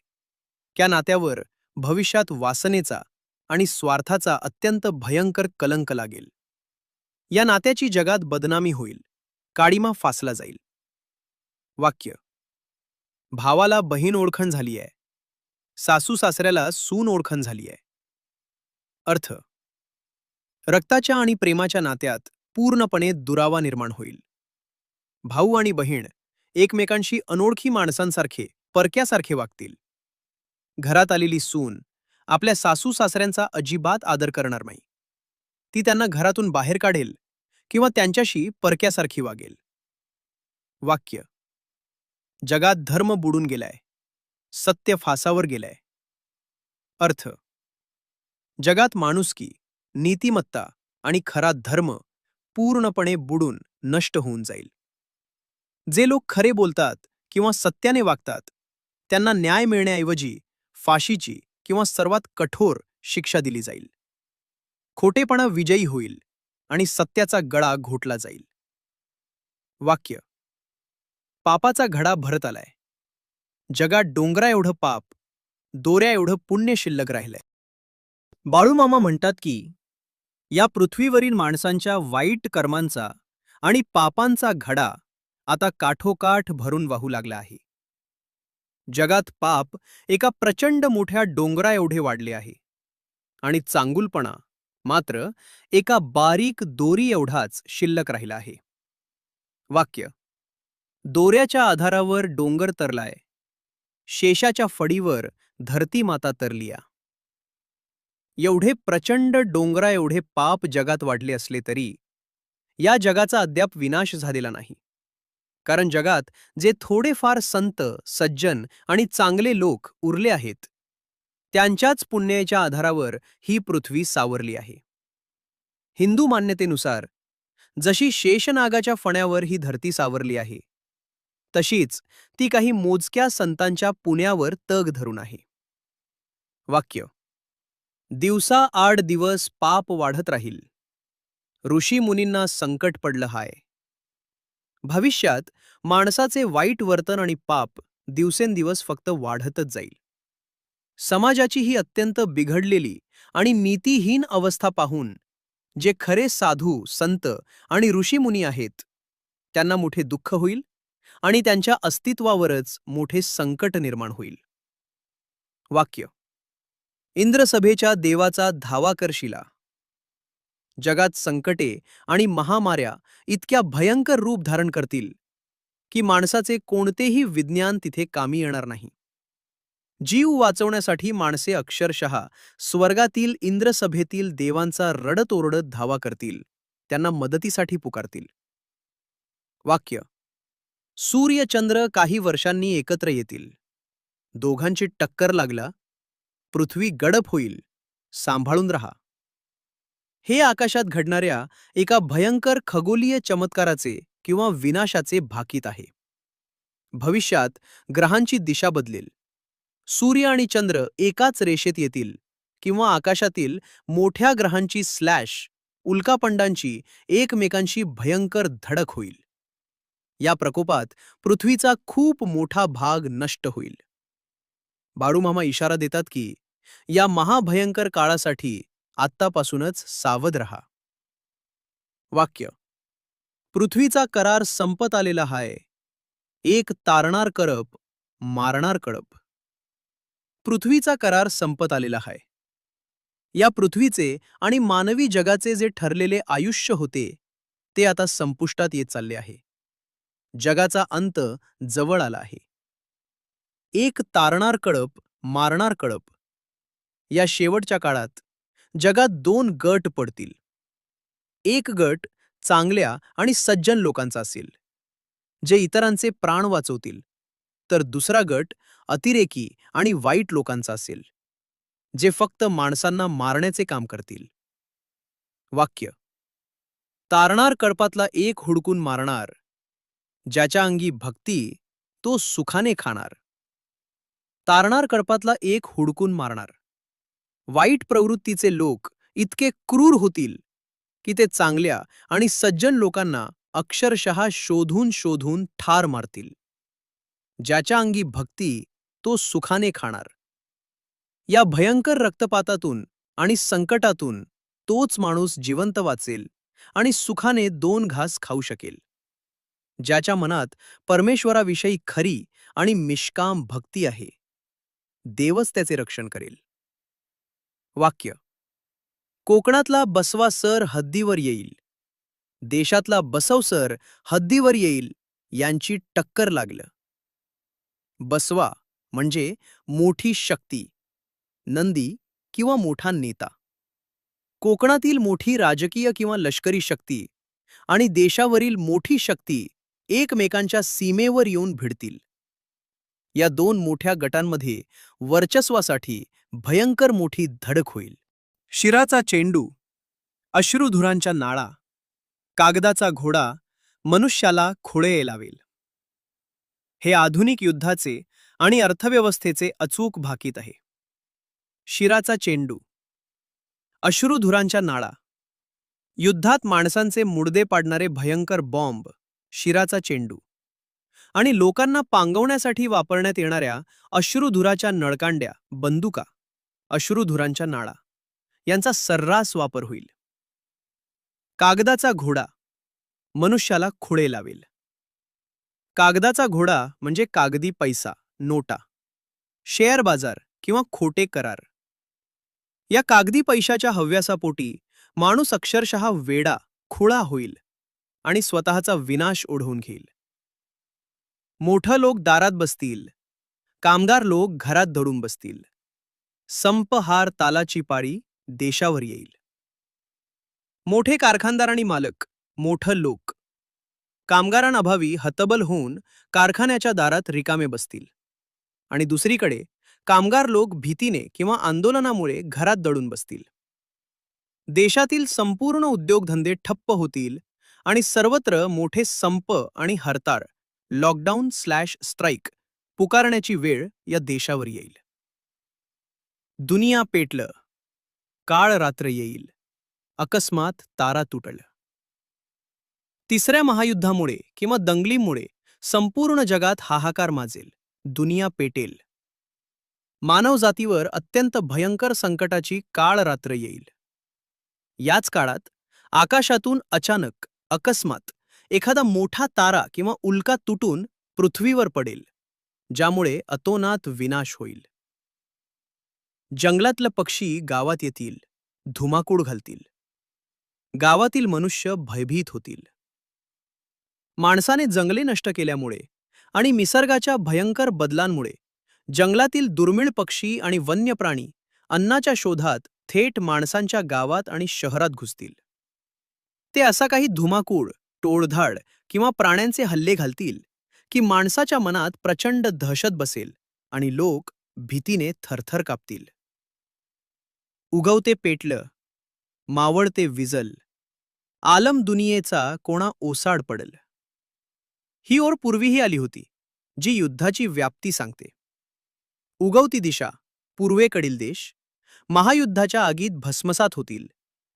त्या नात्यावर भविष्यात वासनेचा आणि स्वार्थाचा अत्यंत भयंकर कलंक लागेल. या नात्याची जगात बदनामी होईल, काळीमा फासला जाईल. वाक्य. भावाला बहीण ओळखण झाली आहे, सासू सासऱ्याला सून ओळखण झाली आहे. अर्थ. रक्ताच्या आणि प्रेमाच्या नात्यात पूर्णपणे दुरावा निर्माण होईल. भाऊ आणि बहीण एकमेकांशी अनोळखी माणसांसारखे, परक्यासारखे वागतील. घरात आलेली सून आपल्या सासू सासऱ्यांचा अजिबात आदर करणार नाही. ती त्यांना घरातून बाहेर काढेल किंवा त्यांच्याशी परक्यासारखी वागेल. वाक्य. जगात धर्म बुडून गेलाय, सत्य फासावर गेलाय. अर्थ. जगात माणुसकी, नीतिमत्ता आणि खरा धर्म पूर्णपणे बुडून नष्ट होऊन जाईल. जे लोक खरे बोलतात किंवा सत्याने वागतात त्यांना न्याय मिळण्याऐवजी फाशीची किंवा सर्वात कठोर शिक्षा दिली जाईल. खोटेपणा विजयी होईल आणि सत्याचा गळा घोटला जाईल. वाक्य. पापाचा घडा भरत आलाय, जगात डोंगरा एवढं पाप, दोऱ्या एवढं पुण्य शिल्लक राहिलंय. बाळूमामा म्हणतात की या पृथ्वीवरील माणसांच्या वाईट कर्मांचा आणि पापांचा घडा आता काठोकाठ भरून वाहू लागला आहे. जगात पाप एका प्रचंड मोठ्या डोंगरा एवढे वाढले आहे आणि चांगुलपणा मात्र एका बारीक दोरी एवढाच शिल्लक राहिला आहे. वाक्य. दोऱ्याच्या आधारावर डोंगर तरलाय, शेषाच्या फडीवर धरती माता तरलिया. एवढे प्रचंड डोंगरा एवढे पाप जगात वाढले असले तरी या जगाचा अद्याप विनाश झालेला नाही. कारण जगात जे थोडेफार संत, सज्जन आणि चांगले लोक उरले आहेत त्यांच्याच पुण्याच्या आधारावर ही पृथ्वी सावरली आहे. हिंदू मान्यतेनुसार जशी शेषनागाच्या फण्यावर ही धरती सावरली आहे तशीच ती काही मोजक्या संतांच्या पुण्यावर तग धरून आहे. वाक्य. दिवसा आड दिवस पाप वाढत राहील, ऋषी मुनींना संकट पडलं हाय. भविष्यात माणसाचे वाईट वर्तन आणि पाप दिवसेंदिवस फक्त वाढतच जाईल. समाजाची ही अत्यंत बिघडलेली आणि नीतिहीन अवस्था पाहून जे खरे साधू, संत आणि ऋषीमुनी आहेत त्यांना मोठे दुःख होईल आणि त्यांच्या अस्तित्वावरच मोठे संकट निर्माण होईल. वाक्य. इंद्रसभेच्या देवाचा धावा करशिला. जगात संकटे आणि महामार्या इतक्या भयंकर रूप धारण करतील की माणसाचे कोणतेही विज्ञान तिथे कामी येणार नाही. जीव वाचवण्यासाठी माणसे अक्षरशः स्वर्गातील इंद्रसभेतील देवांचा रडत ओरडत धावा करतील, त्यांना मदतीसाठी पुकारतील. वाक्य. सूर्य चंद्र काही वर्षांनी एकत्र येतील, दोघांची टक्कर लागला, पृथ्वी गडप होईल, सांभाळून रहा. हे आकाशात घडणाऱ्या एका भयंकर खगोलीय चमत्काराचे किंवा विनाशाचे भाकीत आहे. भविष्यात ग्रहांची दिशा बदलेल, सूर्य आणि चंद्र एकाच रेषेत येतील किंवा आकाशातील मोठ्या ग्रहांची स्लॅश, उल्कापंडांची एकमेकांशी भयंकर धडक होईल. या प्रकोपात पृथ्वीचा खूप मोठा भाग नष्ट होईल. बाळूमामा इशारा देतात की या महाभयंकर काळासाठी आत्तापासूनच सावध रहा. वाक्य: पृथ्वीचा करार संपत आलेला हाय. एक तारणार करप, मारणार कळप. पृथ्वीचा करार संपत आलेला हाय. या पृथ्वीचे आणि मानवी जगाचे जे ठरलेले आयुष्य होते ते आता संपुष्टात येत चालले आहे. जगाचा अंत जवळ आला आहे. एक तारणार कळप, मारणार कळप. या शेवटच्या काळात जगात दोन गट पडतील. एक गट चांगल्या आणि सज्जन लोकांचा असेल, जे इतरांचे प्राण वाचवतील, तर दुसरा गट अतिरेकी आणि वाईट लोकांचा असेल, जे फक्त माणसांना मारण्याचे काम करतील. वाक्य: तारणार कळपातला एक हुडकून मारणार, ज्याच्या अंगी भक्ती तो सुखाने खाणार. तारणार कळपातला एक हुडकून मारणार. वाईट प्रवृत्तीचे लोक इतके क्रूर होतील की ते चांगल्या आणि सज्जन लोकांना अक्षरशः शोधून शोधून ठार मारतील. ज्याच्या अंगी भक्ती तो सुखाने खाणार. या भयंकर रक्तपातातून आणि संकटातून तोच माणूस जिवंत वाचेल आणि सुखाने दोन घास खाऊ शकेल, ज्याच्या मनात परमेश्वराविषयी खरी आणि निष्काम भक्ती आहे. देवच त्याचे रक्षण करेल. वाक्य: कोकणातला बसवा सर हद्दीवर येईल, देशातला बसव सर हद्दीवर येईल, यांची टक्कर लागलं. बसवा म्हणजे मोठी शक्ती, नंदी किंवा मोठा नेता. कोकणातील मोठी राजकीय किंवा लष्करी शक्ती आणि देशावरील मोठी शक्ती एकमेकांच्या सीमेवर येऊन भिडतील. या दोन मोठ्या गटांमध्ये वर्चस्वासाठी भयंकर मोठी धडक होईल. शिराचा चेंडू, अश्रुधुरांच्या नाळा, कागदाचा घोडा मनुष्याला खुळे लावेल. हे आधुनिक युद्धाचे आणि अर्थव्यवस्थेचे अचूक भाकीत आहे. शिराचा चेंडू, अश्रुधुरांच्या नाळा. युद्धात माणसांचे मुडदे पाडणारे भयंकर बॉम्ब, शिराचा चेंडू, आणि लोकांना पांगवण्यासाठी वापरण्यात येणाऱ्या अश्रुधुराच्या नळकांड्या, बंदुका, अश्रुधुरांच्या नाळा यांचा सर्रास वापर होईल. कागदाचा घोडा मनुष्याला खुळे लावेल. कागदाचा घोडा म्हणजे कागदी पैसा, नोटा, शेअर बाजार किंवा खोटे करार. या कागदी पैशाच्या हव्यासापोटी माणूस अक्षरशः वेडा, खुळा होईल आणि स्वतःचा विनाश ओढवून घेईल. मोठं लोक दारात बसतील, कामगार लोक घरात दडून बसतील. संप हार तालाची पाळी देशावर येईल. मोठे कारखानदार आणि मालक, मोठं लोक, कामगारांअभावी हतबल होऊन कारखान्याच्या दारात रिकामे बसतील. आणि दुसरीकडे कामगार लोक भीतीने किंवा आंदोलनामुळे घरात दडून बसतील. देशातील संपूर्ण उद्योगधंदे ठप्प होतील आणि सर्वत्र मोठे संप आणि हरताळ, लॉकडाऊन/स्ट्राईक पुकारण्याची वेळ या देशावर येईल. दुनिया पेटलं, काळ रात्र येईल, अकस्मात तारा तुटल. तिसऱ्या महायुद्धामुळे किंवा दंगलीमुळे संपूर्ण जगात हाहाकार माजेल, दुनिया पेटेल. मानवजातीवर अत्यंत भयंकर संकटाची काळ रात्र येईल. याच काळात आकाशातून अचानक, अकस्मात एखादा मोठा तारा किंवा उल्का तुटून पृथ्वीवर पडेल, ज्यामुळे अतोनात विनाश होईल. जंगलातले पक्षी गावात येतील, धुमाकूळ घालतील. गावातील मनुष्य भयभीत होतील. माणसाने जंगले नष्ट केल्यामुळे आणि निसर्गाच्या भयंकर बदलांमुळे जंगलातील दुर्मिळ पक्षी आणि वन्य प्राणी अन्नाच्या शोधात थेट माणसांच्या गावात आणि शहरात घुसतील. ते असा काही धुमाकूळ, टोळधाड किंवा प्राण्यांचे हल्ले घालतील की माणसाच्या मनात प्रचंड दहशत बसेल आणि लोक भीतीने थरथर कापतील. उगवते पेटलं, मावळते विजल, आलम दुनियेचा कोणा ओसाड पडल. ही ओर पूर्वीही आली होती, जी युद्धाची व्याप्ती सांगते. उगवती दिशा, पूर्वेकडील देश, महायुद्धाच्या आगीत भस्मसात होतील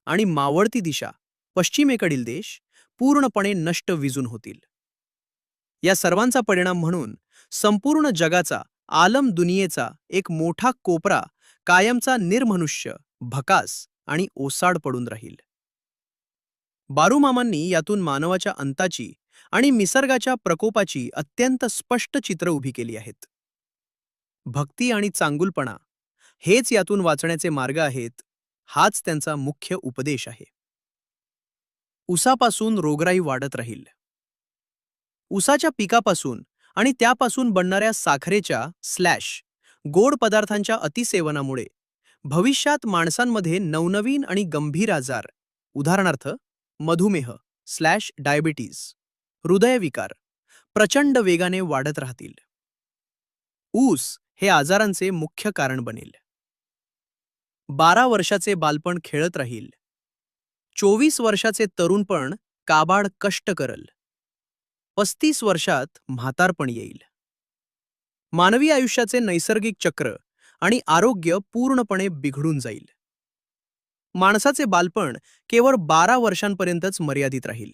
आणि मावळती दिशा, पश्चिमेकडील देश पूर्णपणे नष्ट विजून होतील. या सर्वांचा परिणाम म्हणून संपूर्ण जगाचा, आलम दुनियेचा एक मोठा कोपरा कायमचा निर्मनुष्य, भकास आणि ओसाड पडून राहील. बारूमामांनी यातून मानवाच्या अंताची आणि निसर्गाच्या प्रकोपाची अत्यंत स्पष्ट चित्र उभी केली आहेत. भक्ती आणि चांगुलपणा हेच यातून वाचण्याचे मार्ग आहेत, हाच त्यांचा मुख्य उपदेश आहे. ऊसापासून रोगराई वाढत राहील. ऊसाच्या पिकापासून आणि त्यापासून बनणाऱ्या साखरेच्या गोड पदार्थांच्या अतिसेवनामुळे भविष्यात माणसांमध्ये नवनवीन आणि गंभीर आजार, उदाहरणार्थ मधुमेह डायबिटीज, हृदयविकार प्रचंड वेगाने वाढत राहतील. ऊस हे आजारांचे मुख्य कारण बनेल. 12 वर्षाचे बालपण खेळत राहील. 24 वर्षाचे तरुणपण काबाड कष्ट करल. 35 वर्षात म्हातारपण येईल. मानवी आयुष्याचे नैसर्गिक चक्र आणि आरोग्य पूर्णपणे बिघडून जाईल. माणसाचे बालपण केवळ 12 वर्षांपर्यंतच मर्यादित राहील.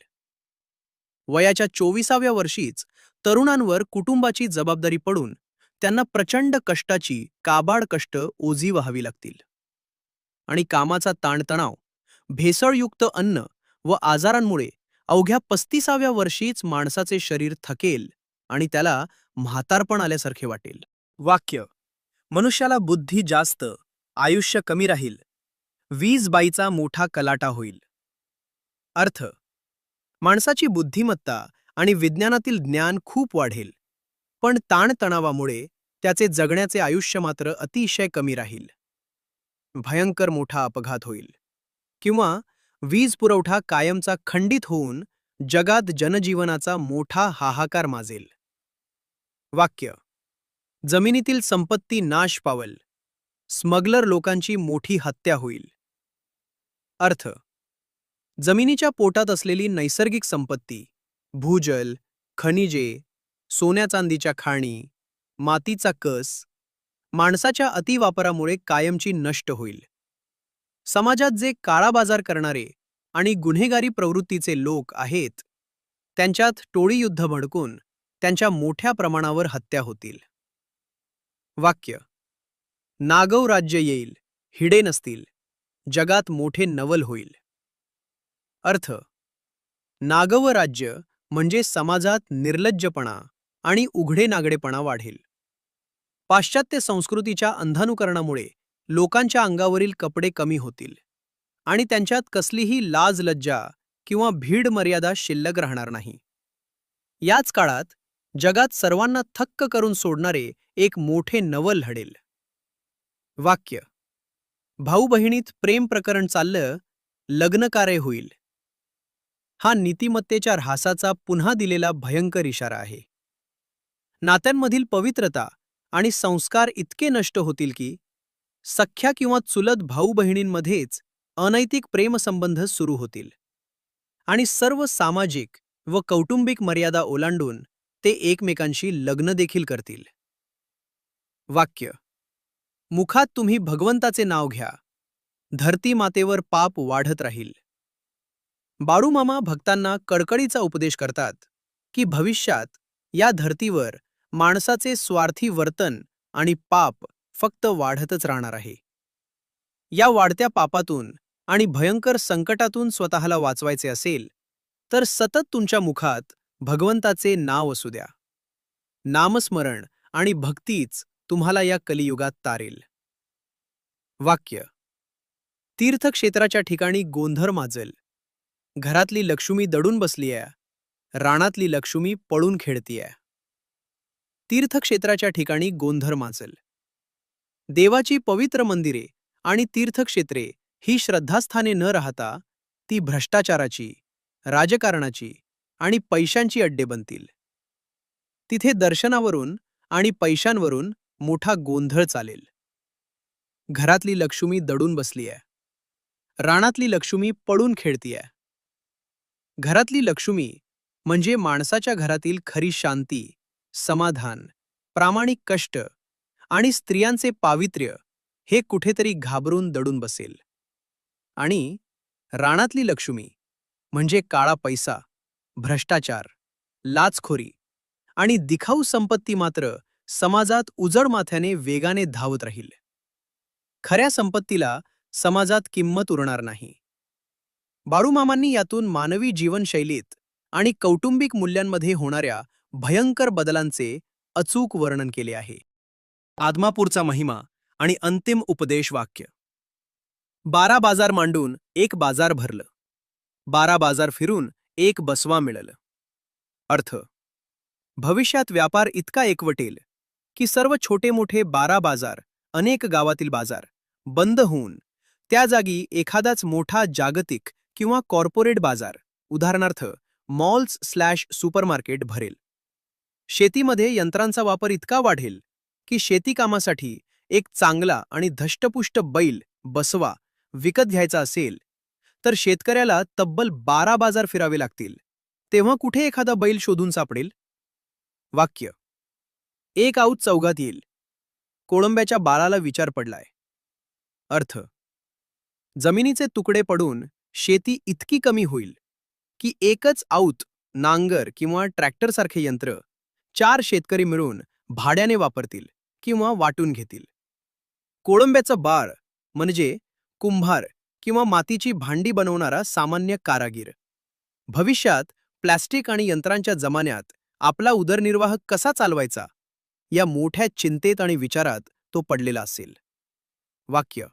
वयाच्या 24व्या वर्षीच तरुणांवर कुटुंबाची जबाबदारी पडून त्यांना प्रचंड कष्टाची, काबाड कष्ट ओझी वहावी लागतील. आणि कामाचा ताणतणाव, भेसळयुक्त अन्न व आजारांमुळे अवघ्या 35व्या वर्षीच माणसाचे शरीर थकेल आणि त्याला म्हातारपण आल्यासारखे वाटेल. वाक्य: मनुष्याला बुद्धी जास्त, आयुष्य कमी राहील. 20 बाईचा मोठा कलाटा होईल. अर्थ: माणसाची बुद्धिमत्ता आणि विज्ञानातील ज्ञान खूप वाढेल, पण ताणतणावामुळे त्याचे जगण्याचे आयुष्य मात्र अतिशय कमी राहील. भयंकर मोठा अपघात होईल किंवा वीज पुरवठा कायमचा खंडित होऊन जगात जनजीवनाचा मोठा हाहाकार माजेल. वाक्य: जमिनीतील संपत्ती नाश पावल. स्मगलर लोकांची मोठी हत्या होईल. अर्थ: जमिनीच्या पोटात असलेली नैसर्गिक संपत्ती, भूजल, खनिजे, सोन्या-चांदीच्या खाणी, मातीचा कस माणसाच्या अतिवापरामुळे कायमची नष्ट होईल. समाजात जे काळाबाजार करणारे आणि गुन्हेगारी प्रवृत्तीचे लोक आहेत, त्यांच्यात टोळीयुद्ध भडकून त्यांच्या मोठ्या प्रमाणावर हत्या होतील. वाक्य: नागव राज्य येईल, हिडे नसतील. जगात मोठे नवल होईल. अर्थ: नागव राज्य म्हणजे समाजात निर्लज्जपणा आणि उघडे नागडेपणा वाढेल. पाश्चात्य संस्कृतीच्या अंधानुकरणामुळे लोकांच्या अंगावरील कपडे कमी होतील आणि त्यांच्यात कसलीही लाज लज्जा किंवा भीड मर्यादा शिल्लक राहणार नाही. याच काळात जगात सर्वांना थक्क करून सोडणारे एक मोठे नवल घडेल. वाक्य: भाऊ बहिणीत प्रेम प्रकरण चाललं, लग्नकार्य होईल. हा नीतिमत्तेच्या ऱ्हासाचा पुन्हा दिलेला भयंकर इशारा आहे. नात्यांमधील पवित्रता आणि संस्कार इतके नष्ट होतील की सख्या किंवा चुलत भाऊ बहिणींमध्येच अनैतिक प्रेमसंबंध सुरू होतील आणि सर्व सामाजिक व कौटुंबिक मर्यादा ओलांडून ते एकमेकांशी लग्न देखील करतील. वाक्य: मुखात तुम्ही भगवंताचे नाव घ्या, धरती मातेवर पाप वाढत राहील. बाळूमामा भक्तांना कळकळीचा उपदेश करतात की भविष्यात या धर्तीवर माणसाचे स्वार्थी वर्तन आणि पाप फक्त वाढतच राहणार आहे. या वाढत्या पापातून आणि भयंकर संकटातून स्वतःला वाचवायचे असेल तर सतत तुमच्या मुखात भगवंताचे नाव असू द्या. नामस्मरण आणि भक्तीच तुम्हाला या कलियुगात तारेल. वाक्य: तीर्थक्षेत्राच्या ठिकाणी गोंधळ माजल. घरातली लक्ष्मी दडून बसलीय, रानातली लक्ष्मी पळून खेळतीय. तीर्थक्षेत्राच्या ठिकाणी गोंधळ माजल. देवाची पवित्र मंदिरे आणि तीर्थक्षेत्रे ही श्रद्धास्थाने न राहता ती भ्रष्टाचाराची, राजकारणाची आणि पैशांची अड्डे बनतील. तिथे दर्शनावरून आणि पैशांवरून मोठा गोंधळ चालेल. घरातली लक्ष्मी दडून बसलीय, रानातली लक्ष्मी पळून खेळतीय. घरातली लक्ष्मी म्हणजे माणसाच्या घरातील खरी शांती, समाधान, प्रामाणिक कष्ट आणि स्त्रियांचे पावित्र्य हे कुठेतरी घाबरून दडून बसेल. आणि राणातली लक्ष्मी म्हणजे काळा पैसा, भ्रष्टाचार, लाचखोरी आणि दिखाऊ संपत्ती मात्र समाजात उजळ माथ्याने वेगाने धावत राहील. खऱ्या संपत्तीला समाजात किंमत उरणार नाही. बाळूमामांनी यातून मानवी जीवनशैलीत आणि कौटुंबिक मूल्यांमध्ये होणाऱ्या भयंकर बदलांचे अचूक वर्णन केले आहे. आदमापूरचा महिमा आणि अंतिम उपदेश वाक्य. 12 बाजार मांडून एक बाजार भरलं, 12 बाजार फिरून एक बसवा मिळलं. अर्थ: भविष्यात व्यापार इतका एकवटेल की सर्व छोटे मोठे 12 बाजार, अनेक गावातील बाजार बंद होऊन त्या जागी एखादाच मोठा जागतिक किंवा कॉर्पोरेट बाजार, उदाहरणार्थ मॉल्स/सुपरमार्केट भरेल. शेतीमध्ये यंत्रांचा वापर इतका वाढेल की शेती कामासाठी एक चांगला आणि धष्टपुष्ट बैल, बसवा विकत घ्यायचा असेल तर शेतकऱ्याला तब्बल 12 बाजार फिरावे लागतील. तेव्हा कुठे एखादा बैल शोधून सापडेल? वाक्य. एक आऊत चौघात येईल. कोळंब्याच्या बाळाला विचार पडलाय. अर्थ: जमिनीचे तुकडे पडून शेती इतकी कमी होईल की एकच आऊत, नांगर किंवा ट्रॅक्टरसारखे यंत्र 4 शेतकरी मिळून भाड्याने वापरतील किंवा वाटून घेतील. कोळंब्याचं बाळ म्हणजे कुंभार किंवा मातीची भांडी बनवणारा सामान्य कारागीर. भविष्यात प्लॅस्टिक आणि यंत्रांच्या जमान्यात आपला उदरनिर्वाह कसा चालवायचा या मोठ्या चिंतेत आणि विचारात तो पडलेला असेल. वाक्य.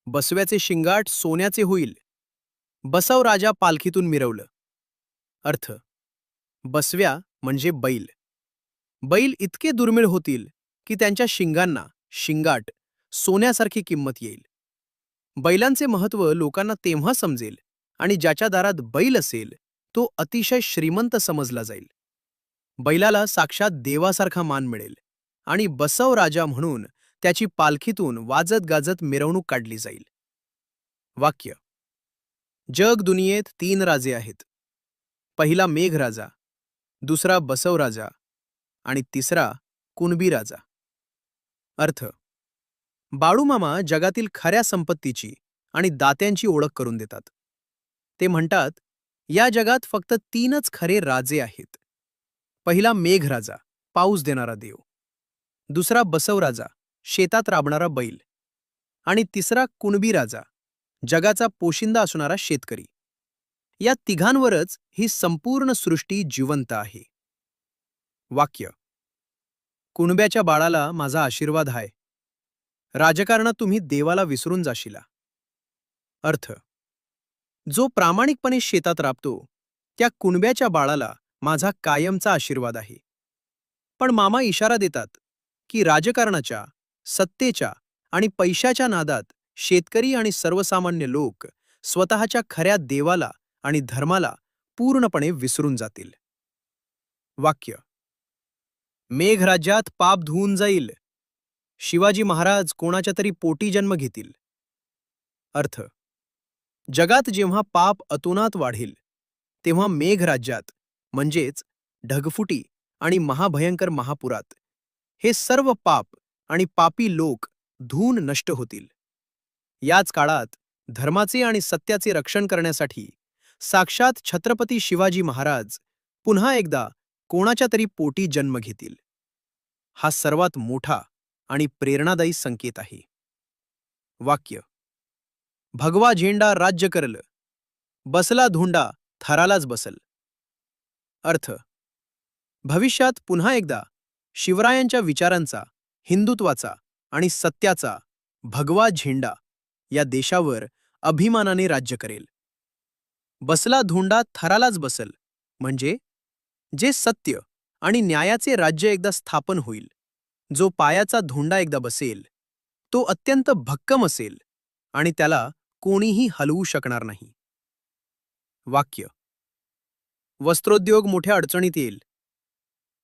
बसव्याचे शिंगाट सोन्याचे होईल. बसवराजा पालखीतून मिरवलं. अर्थ: बसव्या म्हणजे बैल. बैल इतके दुर्मिळ होतील की त्यांच्या शिंगांना, शिंगाट, सोन्यासारखी किंमत येईल. बैलांचे महत्त्व लोकांना तेव्हा समजेल आणि ज्याच्या दारात बैल असेल तो अतिशय श्रीमंत समजला जाईल. बैलाला साक्षात देवासारखा मान मिळेल आणि बसवराजा म्हणून त्याची पालखीतून वाजत गाजत मिरवणूक काढली जाईल. वाक्य. जग दुनियेत 3 राजे आहेत. पहिला मेघराजा, दुसरा बसवराजा आणि तिसरा कुणबी राजा. अर्थ: बाळूमामा जगातील खऱ्या संपत्तीची आणि दात्यांची ओळख करून देतात. ते म्हणतात, या जगात फक्त 3च खरे राजे आहेत. पहिला मेघराजा, पाऊस देणारा देव. दुसरा बसवराजा, शेतात राबणारा बैल. आणि तिसरा कुणबी राजा, जगाचा पोशिंदा असणारा शेतकरी. या तिघांवरच ही संपूर्ण सृष्टी जिवंत आहे. वाक्य. कुणब्याच्या बाळाला माझा आशीर्वाद आहे. राजकारणात तुम्ही देवाला विसरून जाशिला. अर्थ: जो प्रामाणिकपणे शेतात राबतो त्या कुणब्याच्या बाळाला माझा कायमचा आशीर्वाद आहे. पण मामा इशारा देतात की राजकारणाच्या, सत्तेच्या आणि पैशाच्या नादात शेतकरी आणि सर्वसामान्य लोक स्वतःच्या खऱ्या देवाला आणि धर्माला पूर्णपणे विसरून जातील. वाक्य. मेघराज्यात पाप धुवून जाईल. शिवाजी महाराज कोणाच्या तरी पोटी जन्म घेतील. अर्थ: जगात जेव्हा पाप अतोनात वाढेल तेव्हा मेघराज्यात म्हणजेच ढगफुटी आणि महाभयंकर महापुरात हे सर्व पाप आणि पापी लोक धुवून नष्ट होतील. याच काळात धर्माचे आणि सत्याचे रक्षण करण्यासाठी साक्षात छत्रपती शिवाजी महाराज पुन्हा एकदा कोणाच्या तरी पोटी जन्म घेतील. हा सर्वात मोठा आणि प्रेरणादायी संकेत आहे. वाक्य. भगवा झेंडा राज्य करल, बसला धोंडा थरालाच बसल. अर्थ: भविष्यात पुन्हा एकदा शिवरायांच्या विचारांचा, हिंदुत्वाचा आणि सत्याचा भगवा झेंडा या देशावर अभिमानाने राज्य करेल. बसला धोंडा थरालाच बसल म्हणजे जे सत्य आणि न्यायाचे राज्य एकदा स्थापन होईल, जो पायाचा धोंडा एकदा बसेल, तो अत्यंत भक्कम असेल आणि त्याला कोणीही हलवू शकणार नाही. वाक्य. वस्त्रोद्योग मोठ्या अडचणीत येईल.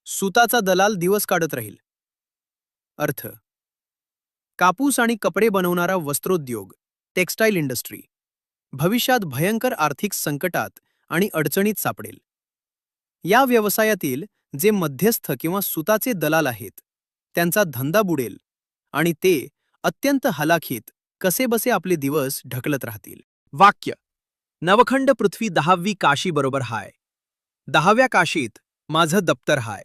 सुताचा दलाल दिवस काढत राहील. अर्थ: कापूस आणि कपडे बनवणारा वस्त्रोद्योग, टेक्स्टाईल इंडस्ट्री भविष्यात भयंकर आर्थिक संकटात आणि अडचणीत सापडेल. या व्यवसायातील जे मध्यस्थ किंवा सुताचे दलाल आहेत त्यांचा धंदा बुडेल आणि ते अत्यंत हलाखीत कसेबसे आपले दिवस ढकलत राहतील. वाक्य: नवखंड पृथ्वी 10वी काशी बरोबर हाय. 10व्या काशीत माझं दप्तर हाय.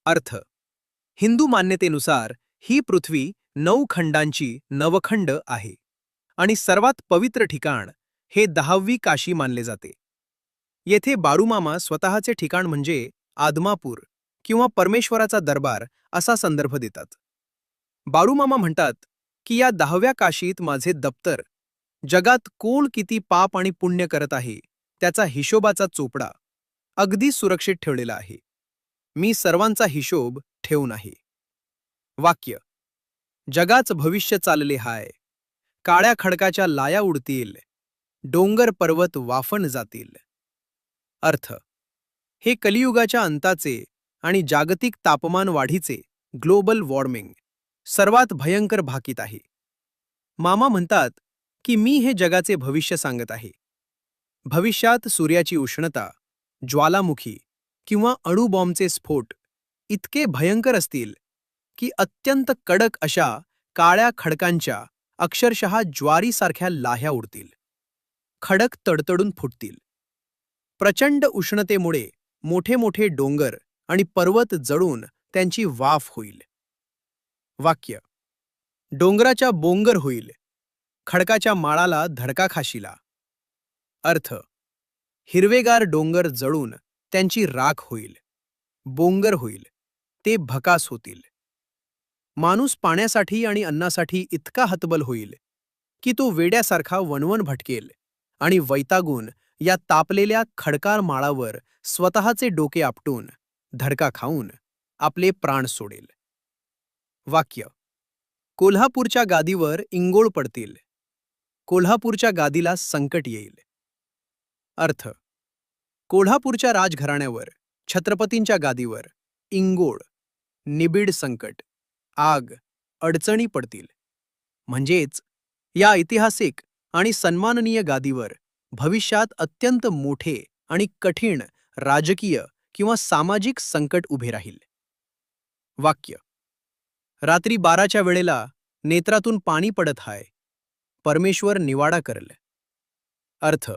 अर्थ: हिंदू मान्यतेनुसार ही पृथ्वी 9 खंडांची नवखंड आहे आणि सर्वात पवित्र ठिकाण हे 10वी काशी मानले जाते. येथे बाळूमामा स्वतःचे ठिकाण म्हणजे आदमापूर किंवा परमेश्वराचा दरबार असा संदर्भ देतात. बाळूमामा म्हणतात की या 10व्या काशीत माझे दप्तर, जगात कोण किती पाप आणि पुण्य करत आहे त्याचा हिशोबाचा चोपडा अगदी सुरक्षित ठेवलेला आहे. मी सर्वांचा हिशोब ठेवून आहे. वाक्य: जगाच भविष्य चालले हाय. काळ्या खडकाच्या लाया उडतील, डोंगर पर्वत वाफण जातील. अर्थ: हे कलियुगाच्या अंताचे आणि जागतिक तापमान वाढीचे ग्लोबल वॉर्मिंग सर्वात भयंकर भाकीत आहे. मामा म्हणतात की मी हे जगाचे भविष्य सांगत आहे. भविष्यात सूर्याची उष्णता, ज्वालामुखी किंवा अणुबॉम्बचे स्फोट इतके भयंकर असतील की अत्यंत कडक अशा काळ्या खडकांच्या अक्षरशः ज्वारीसारख्या लाह्या उडतील. खडक तडतडून फुटतील. प्रचंड उष्णतेमुळे मोठे मोठे डोंगर आणि पर्वत जळून त्यांची वाफ होईल. वाक्य: डोंगराच्या बोंगर होईल, खडकाच्या माळाला धडका खाशीला. अर्थ: हिरवेगार डोंगर जळून त्यांची राख होईल, बोंगर होईल, ते भकास होतील. माणूस पाण्यासाठी आणि अन्नासाठी इतका हतबल होईल की तो वेड्यासारखा वणवण भटकेल आणि वैतागून या तापलेल्या खडकार माळावर स्वतःचे डोके आपटून, धडका खाऊन आपले प्राण सोडेल. वाक्य: कोल्हापूरच्या गादीवर इंगोळ पडतील, कोल्हापूरच्या गादीला संकट येईल. अर्थ: कोल्हापूरच्या राजघराण्यावर, छत्रपतींच्या गादीवर इंगोळ, निबिड संकट, आग, अडचणी पडतील. म्हणजेच या ऐतिहासिक आणि सन्माननीय गादीवर भविष्यात अत्यंत मोठे आणि कठीण राजकीय किंवा सामाजिक संकट उभे राहील. वाक्य: रात्री 12च्या वेळेला नेत्रातून पाणी पडत हाय, परमेश्वर निवाडा करल. अर्थ: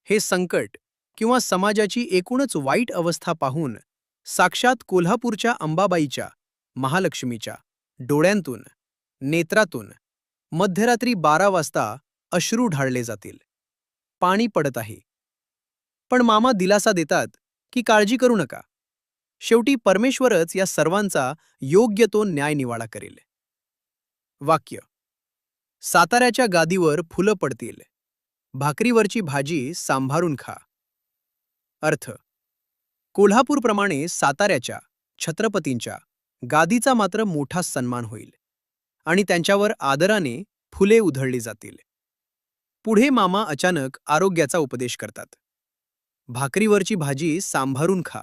हे संकट किंवा समाजाची एकूणच वाईट अवस्था पाहून साक्षात कोल्हापूरच्या अंबाबाईच्या, महालक्ष्मीच्या डोळ्यांतून, नेत्रातून मध्यरात्री 12 वाजता अश्रू ढाळले जातील. पाणी पडत आहे. पण मामा दिलासा देतात की काळजी करू नका, शेवटी परमेश्वरच या सर्वांचा योग्य तो न्याय निवाडा करेल. वाक्य: साताऱ्याच्या गादीवर फुलं पडतील, भाकरीवरची भाजी सांभारून खा. अर्थ: कोल्हापूरप्रमाणे साताऱ्याच्या, छत्रपतींच्या गादीचा मात्र मोठा सन्मान होईल आणि त्यांच्यावर आदराने फुले उधळली जातील. पुढे मामा अचानक आरोग्याचा उपदेश करतात. भाकरीवरची भाजी सांभारून खा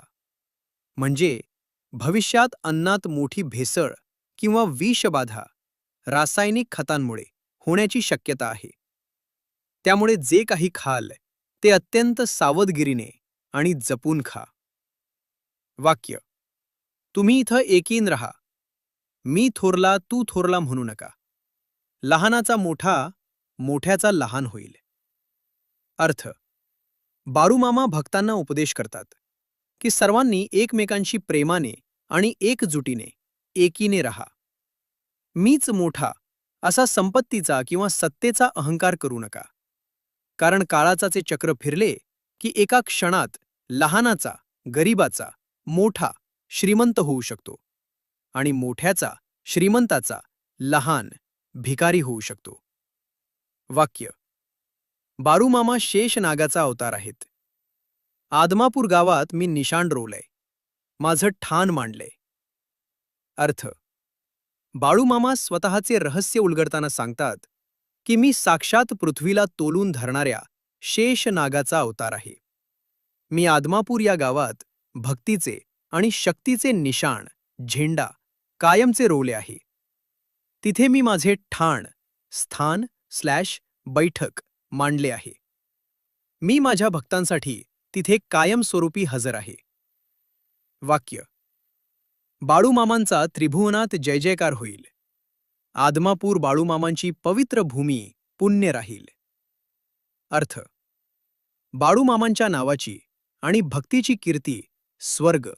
म्हणजे भविष्यात अन्नात मोठी भेसळ किंवा विषबाधा रासायनिक खतांमुळे होण्याची शक्यता आहे. त्यामुळे जे काही खाल ते अत्यंत सावधगिरीने आणि जपून खा. वाक्य: तुम्ही इथं एकीन रहा. मी थोरला तू थोरला म्हणू नका. लहानाचा मोठा, मोठ्याचा लहान होईल. अर्थ: बाळूमामा भक्तांना उपदेश करतात की सर्वांनी एकमेकांशी प्रेमाने आणि एकजुटीने, एकीने रहा. मीच मोठा असा संपत्तीचा किंवा सत्तेचा अहंकार करू नका. कारण काळाचे चक्र फिरले की एका क्षणात लहानाचा, गरीबाचा, मोठा श्रीमंत होऊ शकतो आणि मोठ्याचा, श्रीमंताचा लहान भिकारी होऊ शकतो. वाक्य: बाळूमामा शेष नागाचा अवतार आहेत. आदमापूर गावात मी निशाण रोवलंय, माझं ठाण मांडलंय. अर्थ: बाळूमामा स्वतःचे रहस्य उलगडताना सांगतात की मी साक्षात पृथ्वीला तोलून धरणाऱ्या शेष नागाचा अवतार आहे. मी आदमापूर या गावात भक्तीचे आणि शक्तीचे निशाण, झेंडा कायमचे रोवले आहे. तिथे मी माझे ठाण, स्थान / बैठक मांडले आहे. मी माझ्या भक्तांसाठी तिथे कायमस्वरूपी हजर आहे. वाक्य: बाळूमामांचा त्रिभुवनात जय जयकार होईल. आदमापूर बाळूमामांची पवित्र भूमी पुण्य राहील. अर्थ: बाळूमामांच्या नावाची आणि भक्तीची कीर्ती स्वर्ग,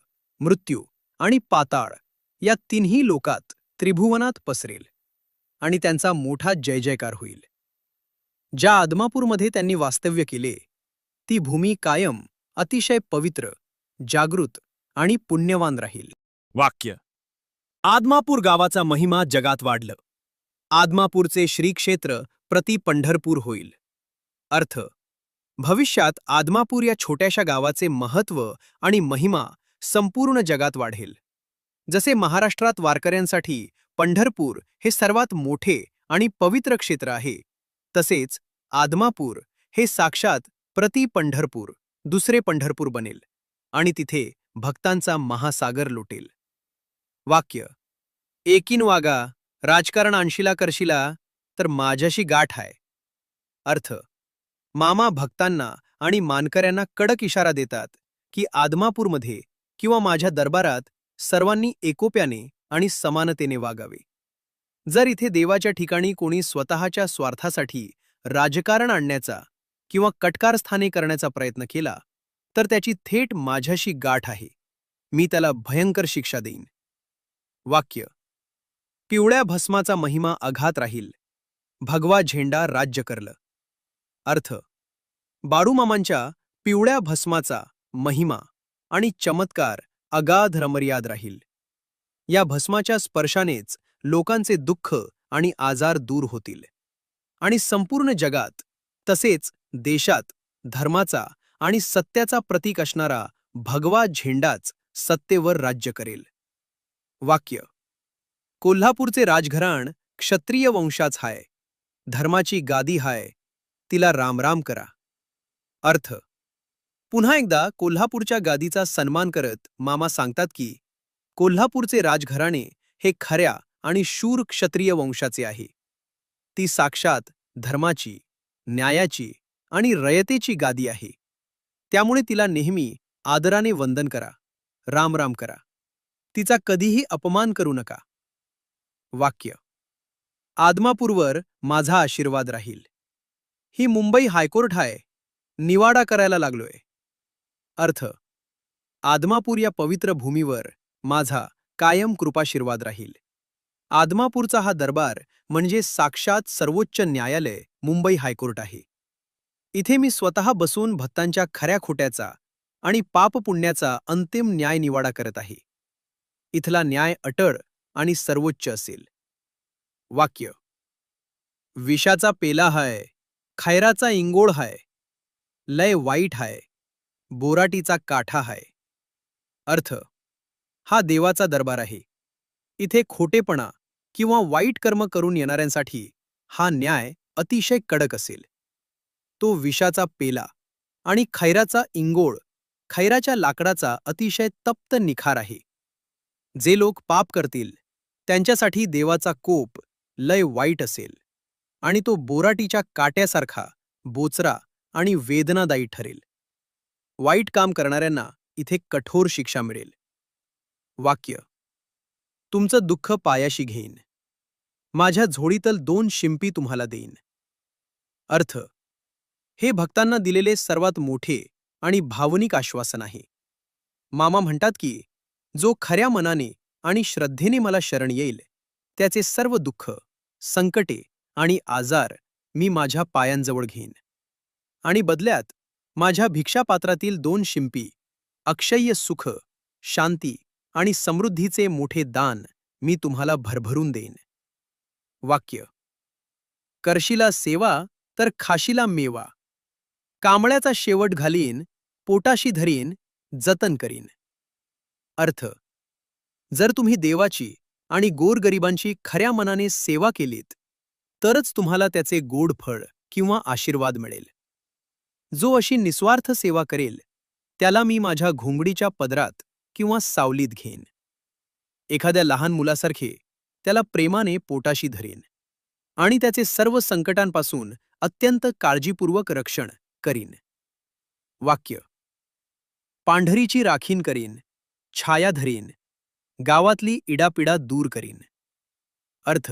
मृत्यू आणि पाताळ या तिन्ही लोकात त्रिभुवनात पसरेल आणि त्यांचा मोठा जय जयकार होईल. ज्या आदमापूरमध्ये त्यांनी वास्तव्य केले ती भूमी कायम अतिशय पवित्र, जागृत आणि पुण्यवान राहील. वाक्य: आदमापूर गावाचा महिमा जगात वाढलं. आदमापूरचे श्रीक्षेत्र प्रति पंढरपूर होईल. अर्थ: भविष्यात आदमापूर या छोट्याशा गावाचे महत्त्व आणि महिमा संपूर्ण जगात वाढेल. जसे महाराष्ट्रात वारकऱ्यांसाठी पंढरपूर हे सर्वात मोठे आणि पवित्र क्षेत्र आहे, तसेच आदमापूर हे साक्षात प्रति पंढरपूर, दुसरे पंढरपूर बनेल आणि तिथे भक्तांचा महासागर लोटेल. वाक्य: एकीन वागा, राजकारण आणशीला करशिला तर माझ्याशी गाठ आहे. अर्थ: मामा भक्तांना आणि मानकऱ्यांना कडक इशारा देतात की आदमापूरमध्ये किंवा माझ्या दरबारात सर्वांनी एकोप्याने आणि समानतेने वागावे. जर इथे देवाच्या ठिकाणी कोणी स्वतःच्या स्वार्थासाठी राजकारण आणण्याचा किंवा कटकारस्थाने करण्याचा प्रयत्न केला तर त्याची थेट माझ्याशी गाठ आहे. मी त्याला भयंकर शिक्षा देईन. वाक्य: पिवळ्या भस्माचा महिमा अघात राहील. भगवा झेंडा राज्य करलं. अर्थ: बाळूमामांच्या पिवळ्या भस्माचा महिमा आणि चमत्कार अगाध रमर्याद राहील. या भस्माच्या स्पर्शानेच लोकांचे दुःख आणि आजार दूर होतील आणि संपूर्ण जगात तसेच देशात धर्माचा आणि सत्याचा प्रतीक असणारा भगवा झेंडाच सत्तेवर राज्य करेल. वाक्य: कोल्हापूरचे राजघराण क्षत्रिय वंशाच हाय. धर्माची गादी हाय, तिला रामराम करा. अर्थ: पुन्हा एकदा कोल्हापूरच्या गादीचा सन्मान करत मामा सांगतात की कोल्हापूरचे राजघराणे हे खऱ्या आणि शूर क्षत्रिय वंशाचे आहे. ती साक्षात धर्माची, न्यायाची आणि रयतेची गादी आहे. त्यामुळे तिला नेहमी आदराने वंदन करा, रामराम करा. तिचा कधीही अपमान करू नका. वाक्य: आदमापूरवर माझा आशीर्वाद राहील. ही मुंबई हायकोर्ट आहे, निवाडा करायला लागलोय. अर्थ: आदमापूर या पवित्र भूमीवर माझा कायम कृपाशीर्वाद राहील. आदमापूरचा हा दरबार म्हणजे साक्षात सर्वोच्च न्यायालय मुंबई हायकोर्ट आहे. इथे मी स्वतः बसून भक्तांच्या खऱ्या खोट्याचा आणि पापपुण्याचा अंतिम न्याय निवाडा करत आहे. इथला न्याय अटळ आणि सर्वोच्च असेल. वाक्य: विषाचा पेला हाय, खैराचा इंगोळ हाय, लय वाईट हाय, बोराटीचा काठा हाय. अर्थ: हा देवाचा दरबार आहे. इथे खोटेपणा किंवा वाईट कर्म करून येणाऱ्यांसाठी हा न्याय अतिशय कडक असेल. तो विषाचा पेला आणि खैराचा इंगोळ, खैराच्या लाकडाचा अतिशय तप्त निखार आहे. जे लोक पाप करतील त्यांच्यासाठी देवाचा कोप लय वाईट असेल आणि तो बोराटीच्या काट्यासारखा बोचरा आणि वेदनादायी ठरेल. वाईट काम करणाऱ्यांना इथे कठोर शिक्षा मिळेल. वाक्य: तुमचं दुःख पायाशी घेईन. माझ्या झोळीतल 2 शिंपी तुम्हाला देईन. अर्थ: हे भक्तांना दिलेले सर्वात मोठे आणि भावनिक आश्वासन आहे. मामा म्हणतात की जो खऱ्या मनाने आणि श्रद्धेने मला शरण येईल त्याचे सर्व दुःख, संकटे आणि आजार मी माझ्या पायांजवळ घेईन आणि बदल्यात माझ्या भिक्षापात्रातील 2 शिंपी, अक्षय्य सुख, शांती आणि समृद्धीचे मोठे दान मी तुम्हाला भरभरून देईन. वाक्य: करशिला सेवा तर खाशीला मेवा. कांबळ्याचा शेवट घालीन, पोटाशी धरीन, जतन करीन. अर्थ: जर तुम्ही देवाची आणि गोरगरिबांची खऱ्या मनाने सेवा केलीत तरच तुम्हाला त्याचे गोड फळ किंवा आशीर्वाद मिळेल. जो अशी निस्वार्थ सेवा करेल त्याला मी माझ्या घोंगडीच्या पदरात किंवा सावलीत घेईन. एखाद्या लहान मुलासारखे त्याला प्रेमाने पोटाशी धरेन आणि त्याचे सर्व संकटांपासून अत्यंत काळजीपूर्वक रक्षण करीन. वाक्य: पांढरीची राखीन करीन, छाया धरीन, गावातली इडापिडा दूर करीन. अर्थ: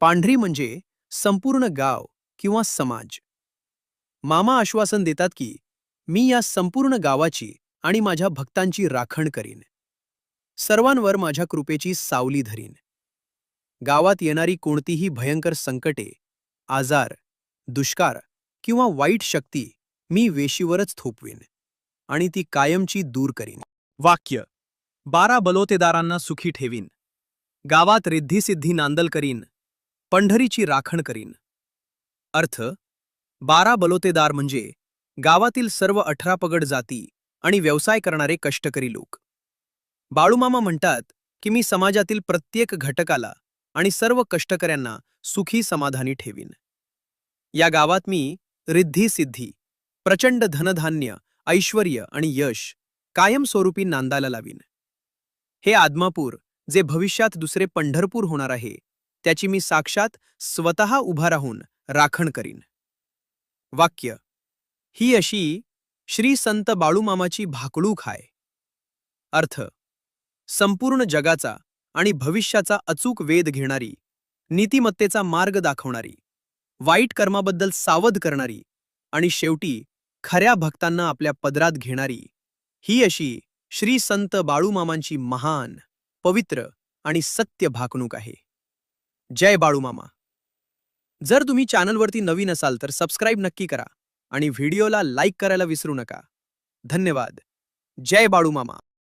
पांढरी म्हणजे संपूर्ण गाव किंवा समाज. मामा आश्वासन देतात की मी या संपूर्ण गावाची आणि माझ्या भक्तांची राखण करीन. सर्वांवर माझ्या कृपेची सावली धरीन. गावात येणारी कोणतीही भयंकर संकटे, आजार, दुष्काळ किंवा वाईट शक्ती मी वेशीवरच थोपवीन आणि ती कायमची दूर करीन. वाक्य: 12 बलोतेदारांना सुखी ठेवीन. गावात रिद्धिसिद्धी नांदल करीन. पंढरीची राखण करीन. अर्थ: 12 बलोतेदार म्हणजे गावातील सर्व 18 पगड जाती आणि व्यवसाय करणारे कष्टकरी लोक. बाळूमामा म्हणतात की मी समाजातील प्रत्येक घटकाला आणि सर्व कष्टकऱ्यांना सुखी समाधानी ठेवीन. या गावात मी रिद्धिसिद्धी, प्रचंड धनधान्य, ऐश्वर्य आणि यश कायमस्वरूपी नांदायला लावीन. हे आदमापूर जे भविष्यात दुसरे पंढरपूर होणार आहे, त्याची मी साक्षात स्वतः उभा राहून राखण करीन. वाक्य: ही अशी श्री संत बाळूमामाची भाकणूक आहे. अर्थ: संपूर्ण जगाचा आणि भविष्याचा अचूक वेध घेणारी, नीतिमत्तेचा मार्ग दाखवणारी, वाईट कर्माबद्दल सावध करणारी आणि शेवटी खऱ्या भक्तांना आपल्या पदरात घेणारी ही अशी श्री संत बाळूमामांची महान, पवित्र आणि सत्य भाकणूक आहे. जय बाळूमामा. जर तुम्ही चॅनलवरती नवीन असाल तर सबस्क्राईब नक्की करा आणि व्हिडिओला लाईक करायला विसरू नका. धन्यवाद. जय बाळूमामा.